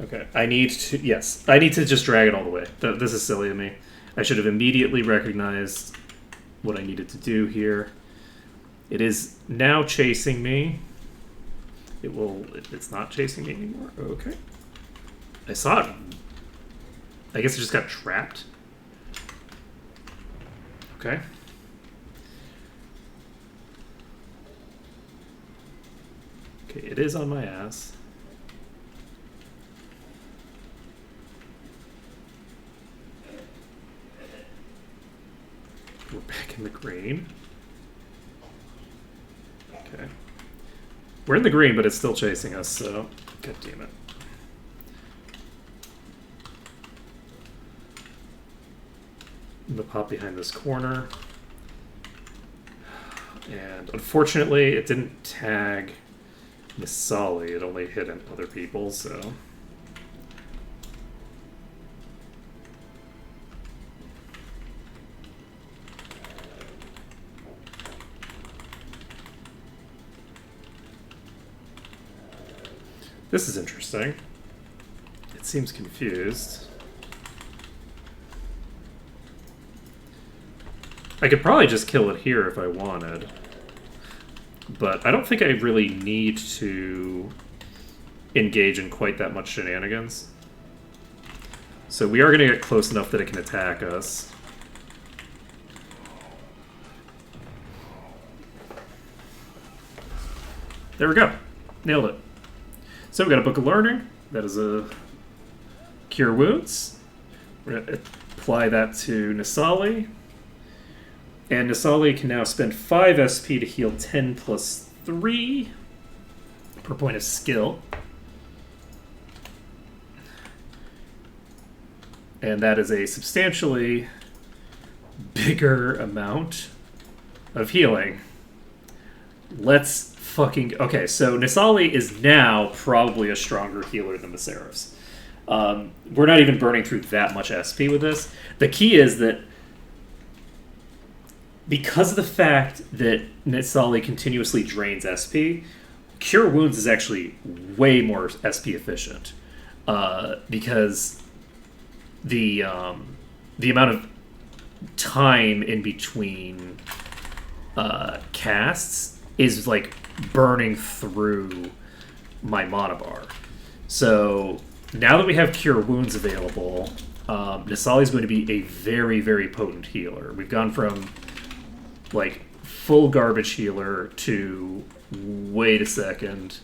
Okay, I need to, yes, I need to just drag it all the way. This is silly of me. I should have immediately recognized what I needed to do here. It is now chasing me. It's not chasing me anymore. Okay. I saw it. I guess it just got trapped. Okay. Okay, it is on my ass. We're back in the green. Okay. We're in the green, but it's still chasing us, so... God damn it. I'm gonna pop behind this corner. And unfortunately, it didn't tag Misali. It only hit other people, so... This is interesting. It seems confused. I could probably just kill it here if I wanted. But I don't think I really need to engage in quite that much shenanigans. So we are going to get close enough that it can attack us. There we go. Nailed it. So we got a Book of Learning. That is a Cure Wounds. We're going to apply that to Nisali. And Nisali can now spend 5 SP to heal 10 plus 3 per point of skill. And that is a substantially bigger amount of healing. Let's fucking... Okay, so Nisali is now probably a stronger healer than Maceless. We're not even burning through that much SP with this. The key is that because of the fact that Nisali continuously drains SP, Cure Wounds is actually way more SP efficient. Because the amount of time in between casts is like burning through my mana bar. So now that we have Cure Wounds available, Nisali is going to be a very, very potent healer. We've gone from like full garbage healer to wait a second.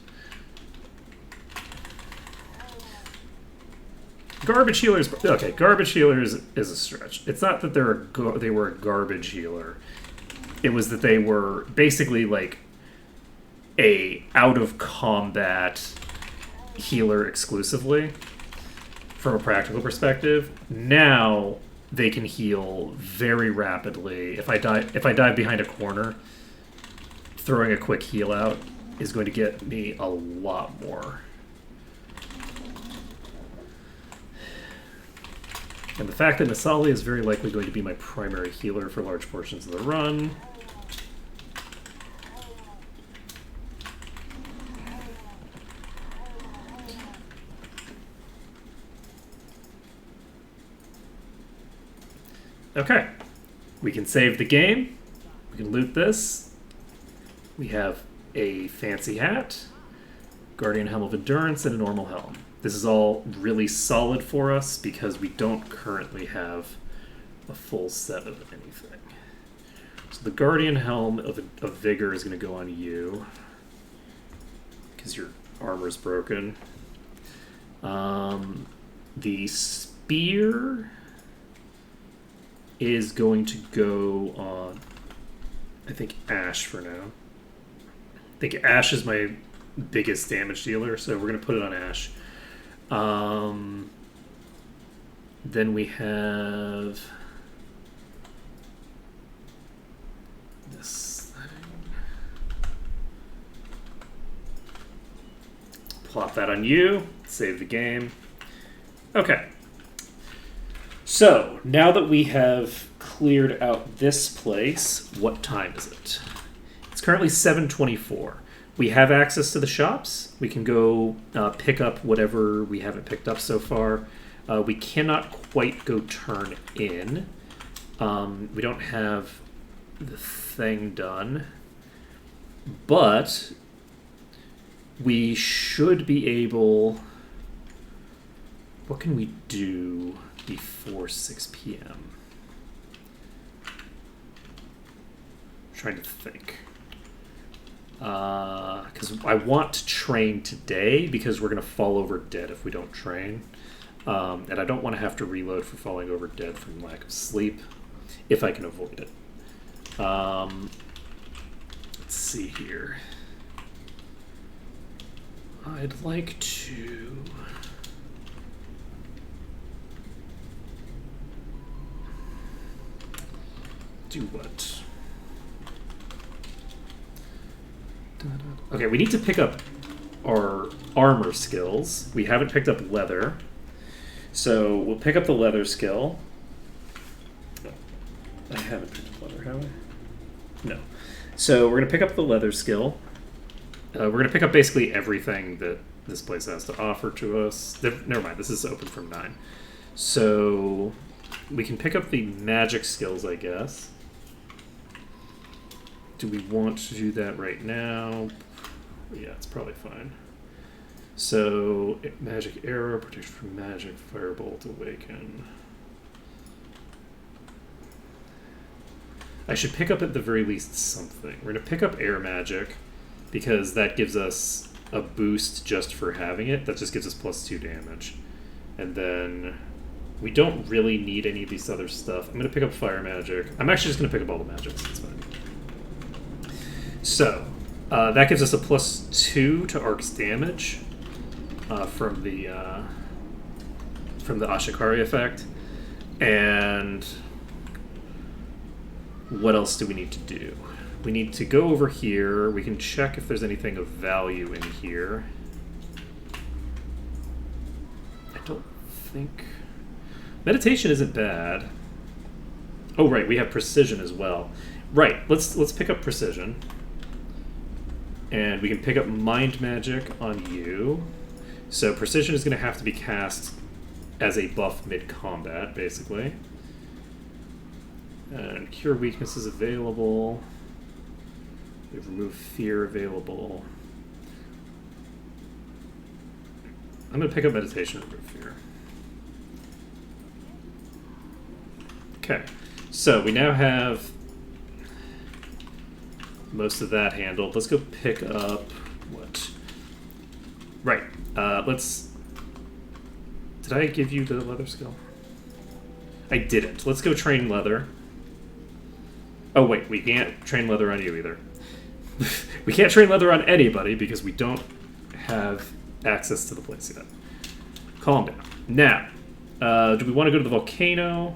Garbage healers. Okay, garbage healers is a stretch. It's not that they were a garbage healer. It was that they were basically like a out of combat healer exclusively from a practical perspective. Now they can heal very rapidly. If I dive behind a corner, throwing a quick heal out is going to get me a lot more. And the fact that Nasali is very likely going to be my primary healer for large portions of the run. Okay, we can save the game. We can loot this. We have a fancy hat, Guardian Helm of Endurance, and a normal helm. This is all really solid for us because we don't currently have a full set of anything. So the Guardian Helm of Vigor is going to go on you because your armor's broken. The Spear is going to go on, I think, Ash for now. I think Ash is my biggest damage dealer, so we're going to put it on Ash. Then we have this thing. Plop that on you. Save the game. Okay. So, now that we have cleared out this place, what time is it? It's currently 7:24. We have access to the shops. We can go pick up whatever we haven't picked up so far. We cannot quite go turn in. We don't have the thing done. But we should be able... What can we do before 6 p.m.? I'm trying to think. Because I want to train today because we're going to fall over dead if we don't train. And I don't want to have to reload for falling over dead from lack of sleep if I can avoid it. Let's see here. I'd like to... do what? Okay, we need to pick up our armor skills. We haven't picked up leather. So we'll pick up the leather skill. I haven't picked up leather, have I? No. So we're going to pick up the leather skill. We're going to pick up basically everything that this place has to offer to us. Never mind, this is open from 9. So we can pick up the magic skills, I guess. Do we want to do that right now? Yeah, it's probably fine. So, magic arrow, protection from magic, firebolt, awaken. I should pick up at the very least something. We're going to pick up air magic because that gives us a boost just for having it. That just gives us +2 damage. And then we don't really need any of these other stuff. I'm going to pick up fire magic. I'm actually just going to pick up all the magics. It's fine. So, that gives us a +2 to Arc's damage from the Ashikari effect. And what else do we need to do? We need to go over here. We can check if there's anything of value in here. I don't think... Meditation isn't bad. Oh, right, we have precision as well. Right, let's pick up precision. And we can pick up mind magic on you. So precision is going to have to be cast as a buff mid-combat, basically. And cure weakness is available. We have remove fear available. I'm going to pick up meditation and remove fear. Okay, so we now have most of that handled. Let's go pick up what? Right. Let's... Did I give you the leather skill? I didn't. Let's go train leather. Oh, wait. We can't train leather on you either. We can't train leather on anybody because we don't have access to the place yet. Calm down. Now, do we want to go to the volcano?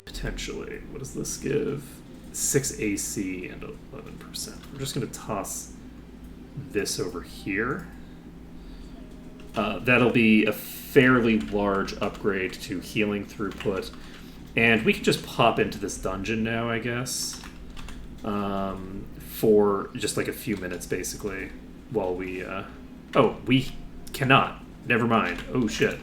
Potentially. What does this give? 6 AC and 11%. I'm just going to toss this over here. That'll be a fairly large upgrade to healing throughput. And we can just pop into this dungeon now, I guess. For just like a few minutes, basically, while we... Oh, we cannot. Never mind. Oh, shit.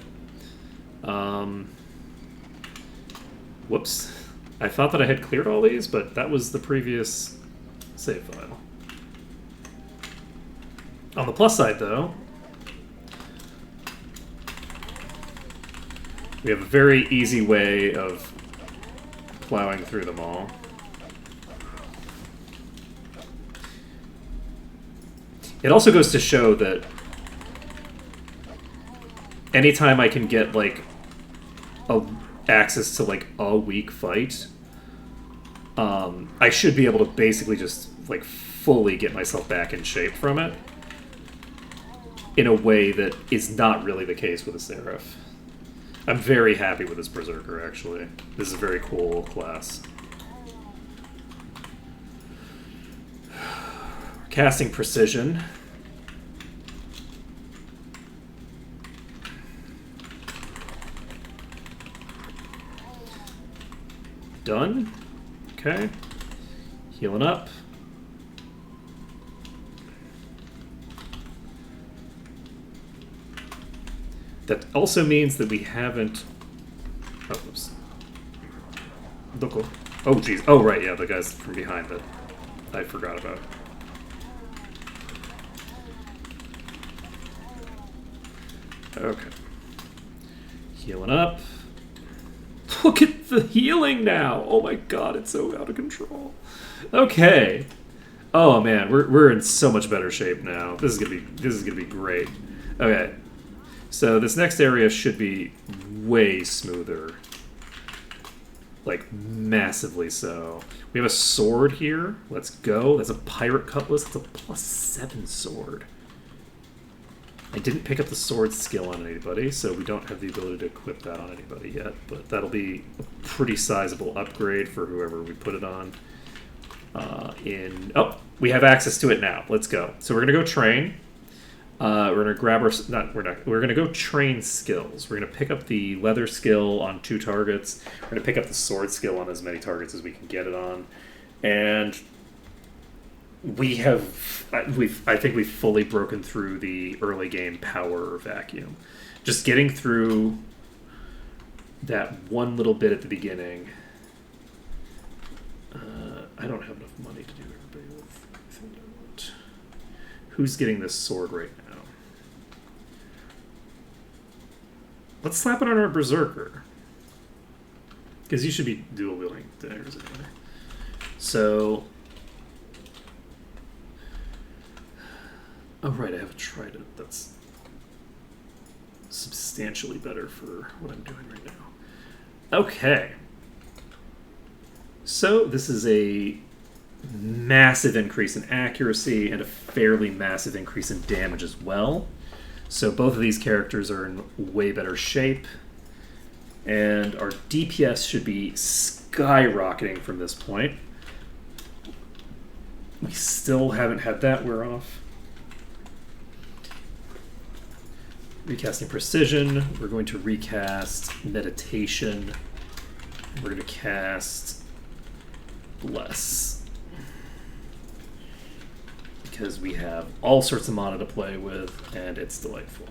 Whoops. I thought that I had cleared all these, but that was the previous save file. On the plus side, though, we have a very easy way of plowing through them all. It also goes to show that anytime I can get, like, access to, like, a weak fight, I should be able to basically just, like, fully get myself back in shape from it in a way that is not really the case with a Seraph. I'm very happy with this Berserker, actually. This is a very cool class. Casting Precision. Done. Okay. Healing up. That also means that we haven't... Oh, oops. Doko. Oh, jeez. Oh, right, yeah, the guys from behind that I forgot about. Okay. Healing up. Look at the healing now! Oh my god, it's so out of control. Okay. Oh man, we're in so much better shape now. This is gonna be great. Okay. So this next area should be way smoother. Like, massively so. We have a sword here. Let's go. That's a pirate cutlass. It's a +7 sword. I didn't pick up the sword skill on anybody, so we don't have the ability to equip that on anybody yet, but that'll be a pretty sizable upgrade for whoever we put it on. Oh, we have access to it now. Let's go. So we're gonna go train. We're gonna grab our we're gonna go train skills. We're gonna pick up the leather skill on 2 targets. We're gonna pick up the sword skill on as many targets as we can get it on, and I think we've fully broken through the early game power vacuum. Just getting through that one little bit at the beginning. I don't have enough money to do everybody with everything I want. Who's getting this sword right now? Let's slap it on our Berserker. Because you should be dual wielding daggers anyway. So... Oh, right, I have a trident. That's substantially better for what I'm doing right now. Okay. So, this is a massive increase in accuracy and a fairly massive increase in damage as well. So, both of these characters are in way better shape. And our DPS should be skyrocketing from this point. We still haven't had that wear off. Recasting Precision. We're going to recast Meditation. We're going to cast Bless. Because we have all sorts of mana to play with, and it's delightful.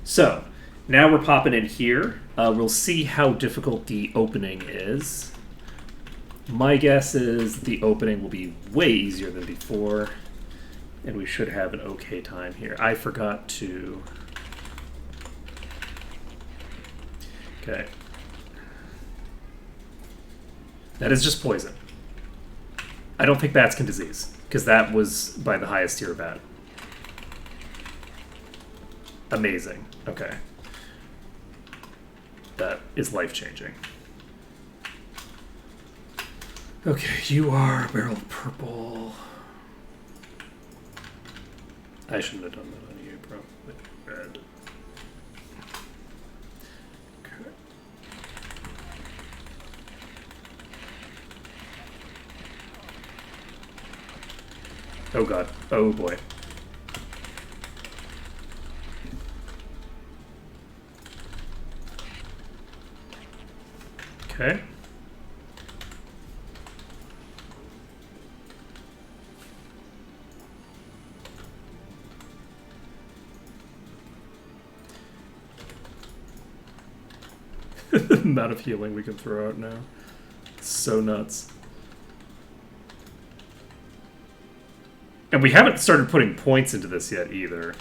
So, now we're popping in here. We'll see how difficult the opening is. My guess is the opening will be way easier than before, and we should have an okay time here. I forgot to... Okay. That is just poison. I don't think bats can disease, because that was by the highest tier bat. Amazing. Okay. That is life-changing. Okay, you are a barrel of purple. I shouldn't have done that on you, probably. Red. Okay. Oh god. Oh boy. Okay. The amount of healing we can throw out now. It's so nuts. And we haven't started putting points into this yet either.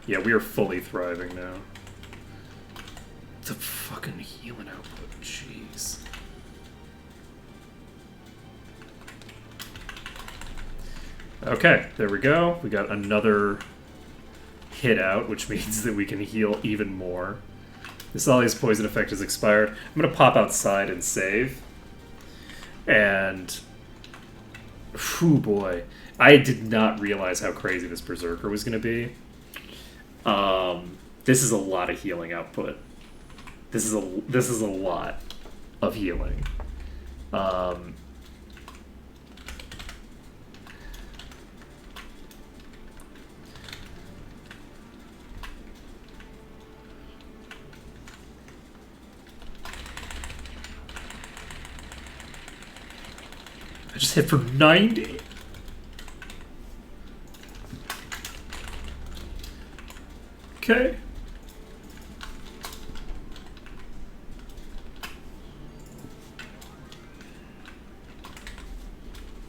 Yeah, we are fully thriving now. The fucking healing output, jeez. Okay, there we go. We got another hit out, which means that we can heal even more. This Ollie's poison effect has expired. I'm gonna pop outside and save. And... whew, boy. I did not realize how crazy this Berserker was gonna be. This is a lot of healing output. This is a lot of healing. I just hit for 90. Okay.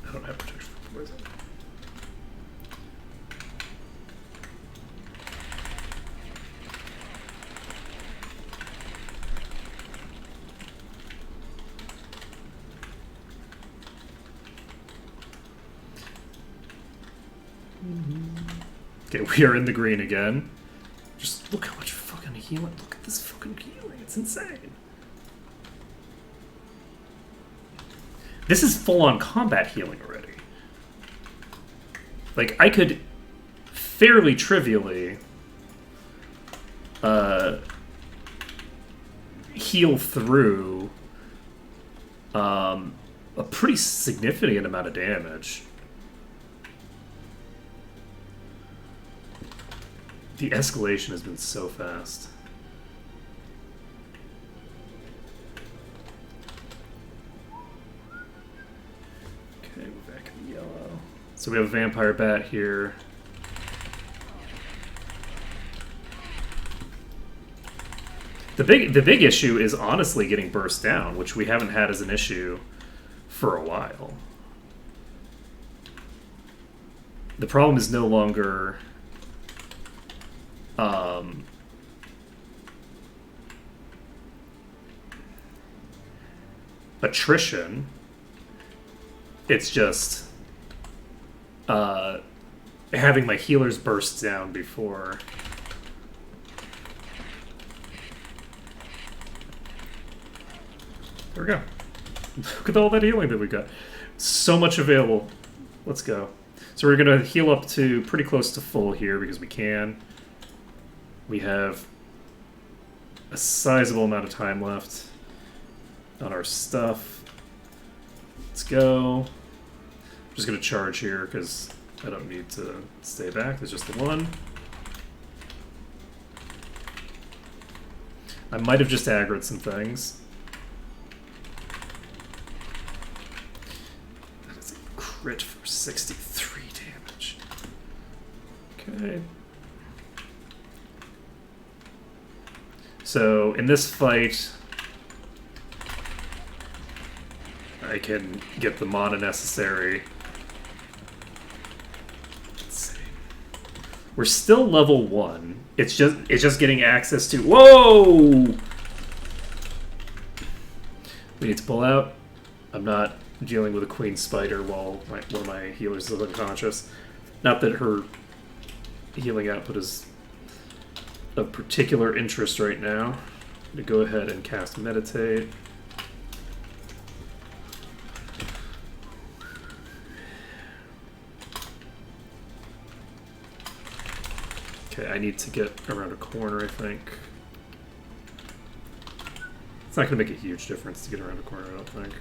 I don't have protection from poison. Okay, we are in the green again. Just look how much fucking healing. Look at this fucking healing. It's insane. This is full-on combat healing already. Like, I could fairly trivially heal through a pretty significant amount of damage. The escalation has been so fast. Okay, we're back in the yellow. So we have a vampire bat here. The big issue is honestly getting burst down, which we haven't had as an issue for a while. The problem is no longer attrition. It's just having my healers burst down before. There we go. Look at all that healing that we got. So much available. Let's go. So we're going to heal up to pretty close to full here because we can. We have a sizable amount of time left on our stuff. Let's go. I'm just going to charge here because I don't need to stay back. There's just the one. I might have just aggroed some things. That is a crit for 63 damage. Okay. So in this fight, I can get the mana necessary. Let's see. We're still level 1. It's just getting access to. Whoa! We need to pull out. I'm not dealing with a queen spider while one of my healers is unconscious. Not that her healing output is of particular interest right now. I'm going to go ahead and cast Meditate. Okay, I need to get around a corner, I think. It's not going to make a huge difference to get around a corner, I don't think.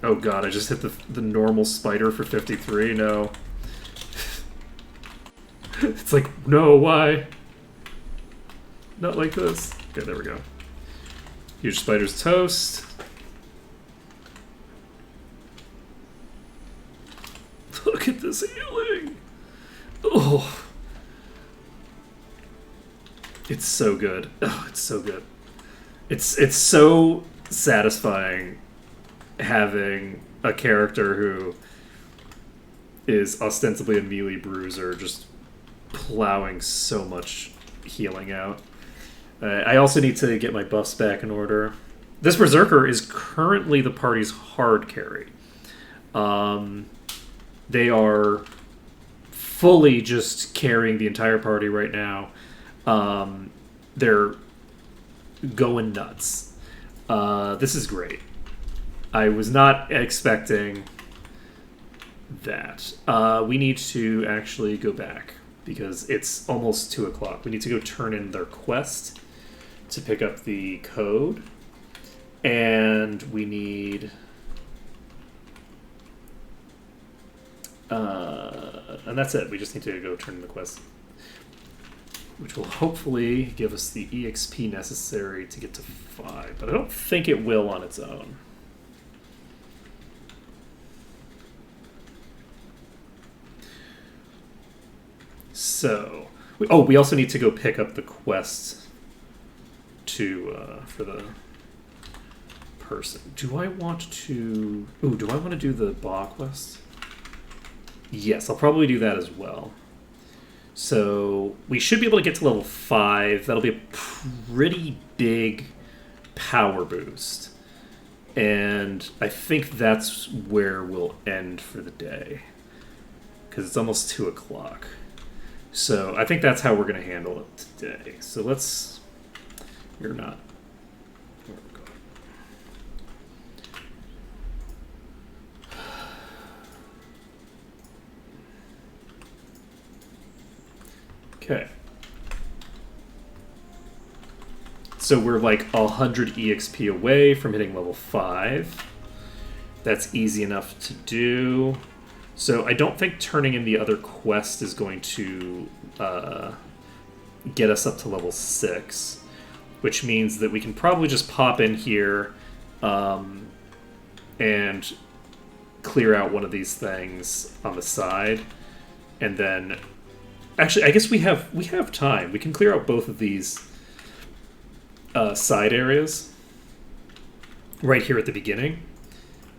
Oh god, I just hit the normal spider for 53? No. It's like, no, why? Not like this. Okay, there we go. Huge spider's toast. Look at this healing! Oh. It's so good. Oh, it's so good. It's so satisfying having a character who is ostensibly a melee bruiser just plowing so much healing out. I also need to get my buffs back in order. This Berserker is currently the party's hard carry. They are fully just carrying the entire party right now. They're going nuts. This is great. I was not expecting that. We need to actually go back because it's almost 2 o'clock. We need to go turn in their quest to pick up the code. And we need... and that's it. We just need to go turn in the quest. Which will hopefully give us the EXP necessary to get to 5. But I don't think it will on its own. So, we also need to go pick up the quest for the person. Do I want to... Ooh, do I want to do the MAW quest? Yes, I'll probably do that as well. So, we should be able to get to level 5. That'll be a pretty big power boost. And I think that's where we'll end for the day. Because it's almost 2 o'clock. So I think that's how we're going to handle it today. So let's... You're not... Where are we going? Okay. So we're like 100 EXP away from hitting level 5. That's easy enough to do. So I don't think turning in the other quest is going to get us up to level 6, which means that we can probably just pop in here and clear out one of these things on the side, and then actually I guess we have time. We can clear out both of these side areas right here at the beginning.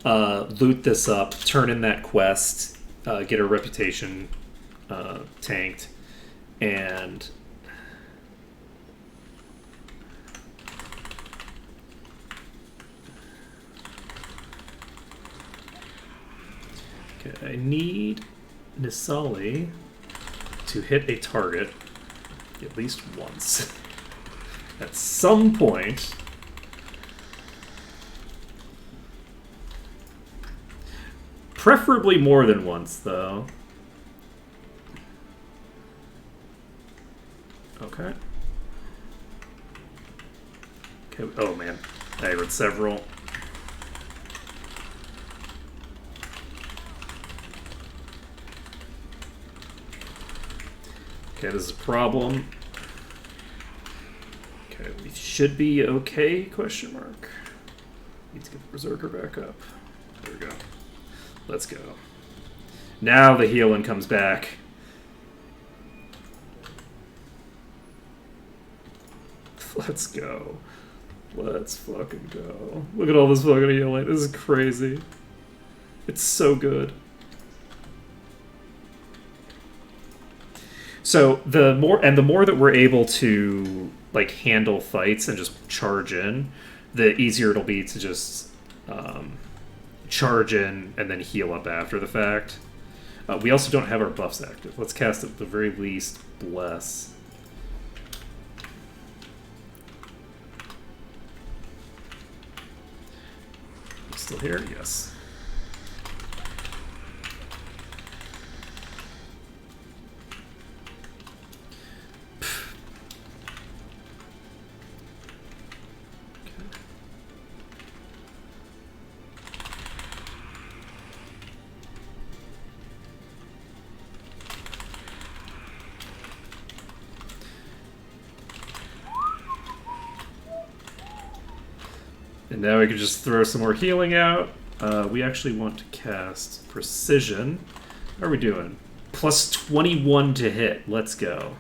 Loot this up, turn in that quest, get our reputation tanked, and okay, I need Nisali to hit a target at least once. At some point. Preferably more than once, though. Okay. Okay. Oh, man. I heard several. Okay, this is a problem. Okay, we should be okay, question mark. Need to get the Berserker back up. There we go. Let's go. Now the healing comes back. Let's go. Let's fucking go. Look at all this fucking healing. This is crazy. It's so good. So the more that we're able to like handle fights and just charge in, the easier it'll be to just charge in and then heal up after the fact. We also don't have our buffs active. Let's cast at the very least Bless. Still here? Yes. And now we can just throw some more healing out. We actually want to cast Precision. How are we doing? Plus 21 to hit. Let's go.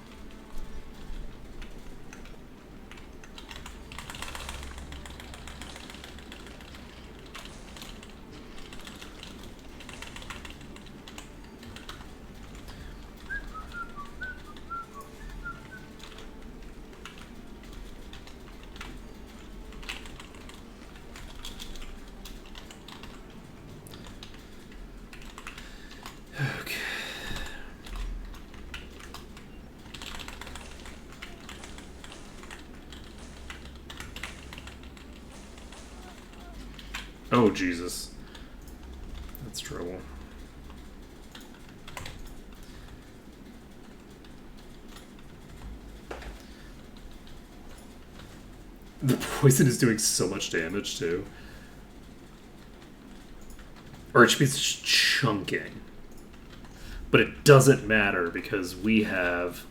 Oh, Jesus. That's trouble. The poison is doing so much damage, too. Or it should be chunking. But it doesn't matter because we have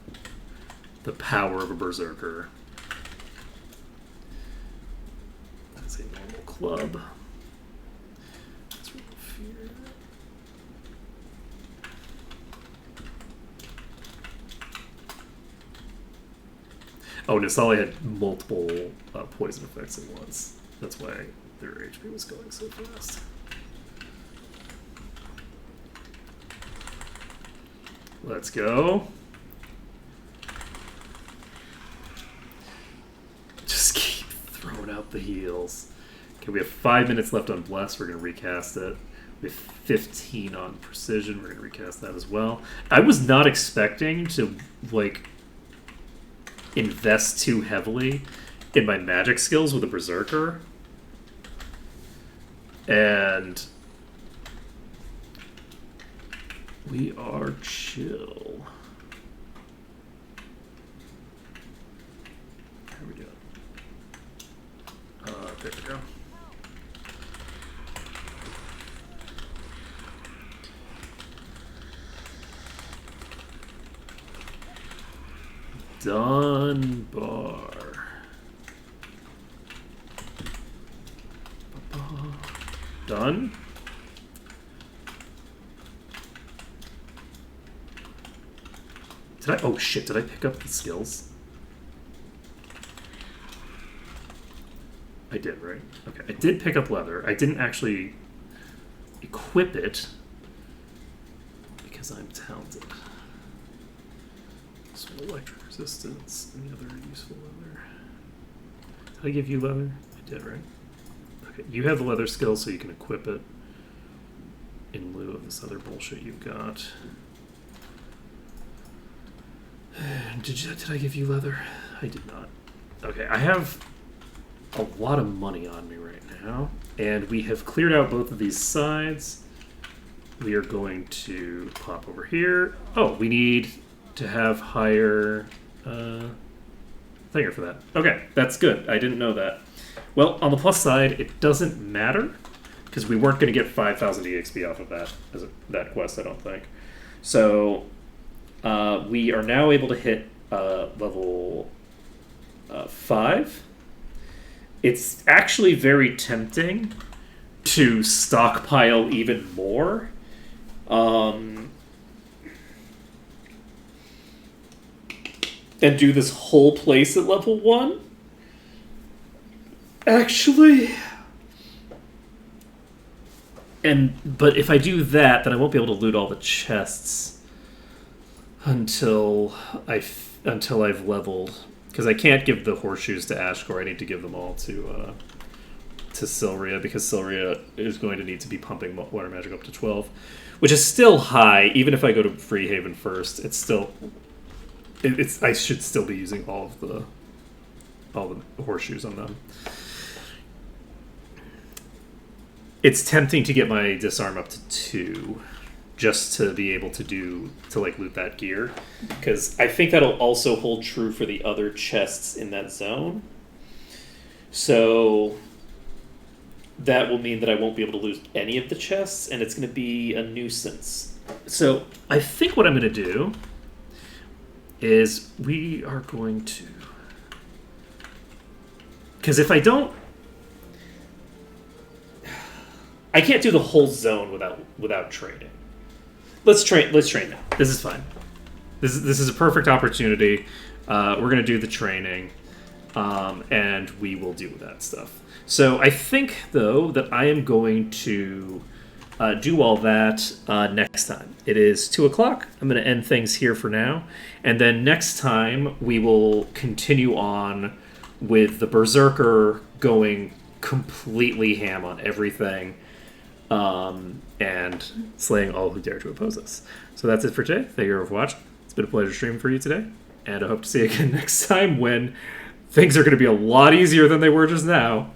the power of a berserker. That's a normal club. Oh, Nisali had multiple poison effects at once. That's why their HP was going so fast. Let's go. Just keep throwing out the heals. Okay, we have 5 minutes left on Bless. We're going to recast it. We have 15 on Precision. We're going to recast that as well. I was not expecting to, like, invest too heavily in my magic skills with a Berserker. And we are chill. How are we doing? There we go. Dunbar. Done? Did I? Oh shit, did I pick up the skills? I did, right? Okay, I did pick up leather. I didn't actually equip it because I'm talented. Electric resistance, any other useful leather? Did I give you leather? I did, right? Okay, you have the leather skill, so you can equip it in lieu of this other bullshit you've got. Did I give you leather? I did not. Okay, I have a lot of money on me right now, and we have cleared out both of these sides. We are going to pop over here. Oh, we need to have higher thinger for that. Okay, that's good. I didn't know that. Well, on the plus side, it doesn't matter because we weren't going to get 5,000 EXP off of that that quest, I don't think. So we are now able to hit level 5. It's actually very tempting to stockpile even more. And do this whole place at level 1? Actually. But if I do that, then I won't be able to loot all the chests until I've leveled Because I can't give the horseshoes to Ashcore. I need to give them all to Silria, because Silria is going to need to be pumping water magic up to 12, which is still high. Even if I go to Freehaven first, it's still I should still be using all the horseshoes on them. It's tempting to get my disarm up to 2, just to be able to loot that gear, because I think that'll also hold true for the other chests in that zone. So that will mean that I won't be able to lose any of the chests, and it's going to be a nuisance. So I think what I'm going to do is we are going to... Because if I don't... I can't do the whole zone without training. Let's train now. This is fine. This is a perfect opportunity. We're going to do the training, and we will do that stuff. So I think, though, that I am going to do all that next time. It is 2 o'clock. I'm going to end things here for now. And then next time, we will continue on with the Berserker going completely ham on everything and slaying all who dare to oppose us. So that's it for today. Thank you for watching. It's been a pleasure streaming for you today. And I hope to see you again next time when things are going to be a lot easier than they were just now.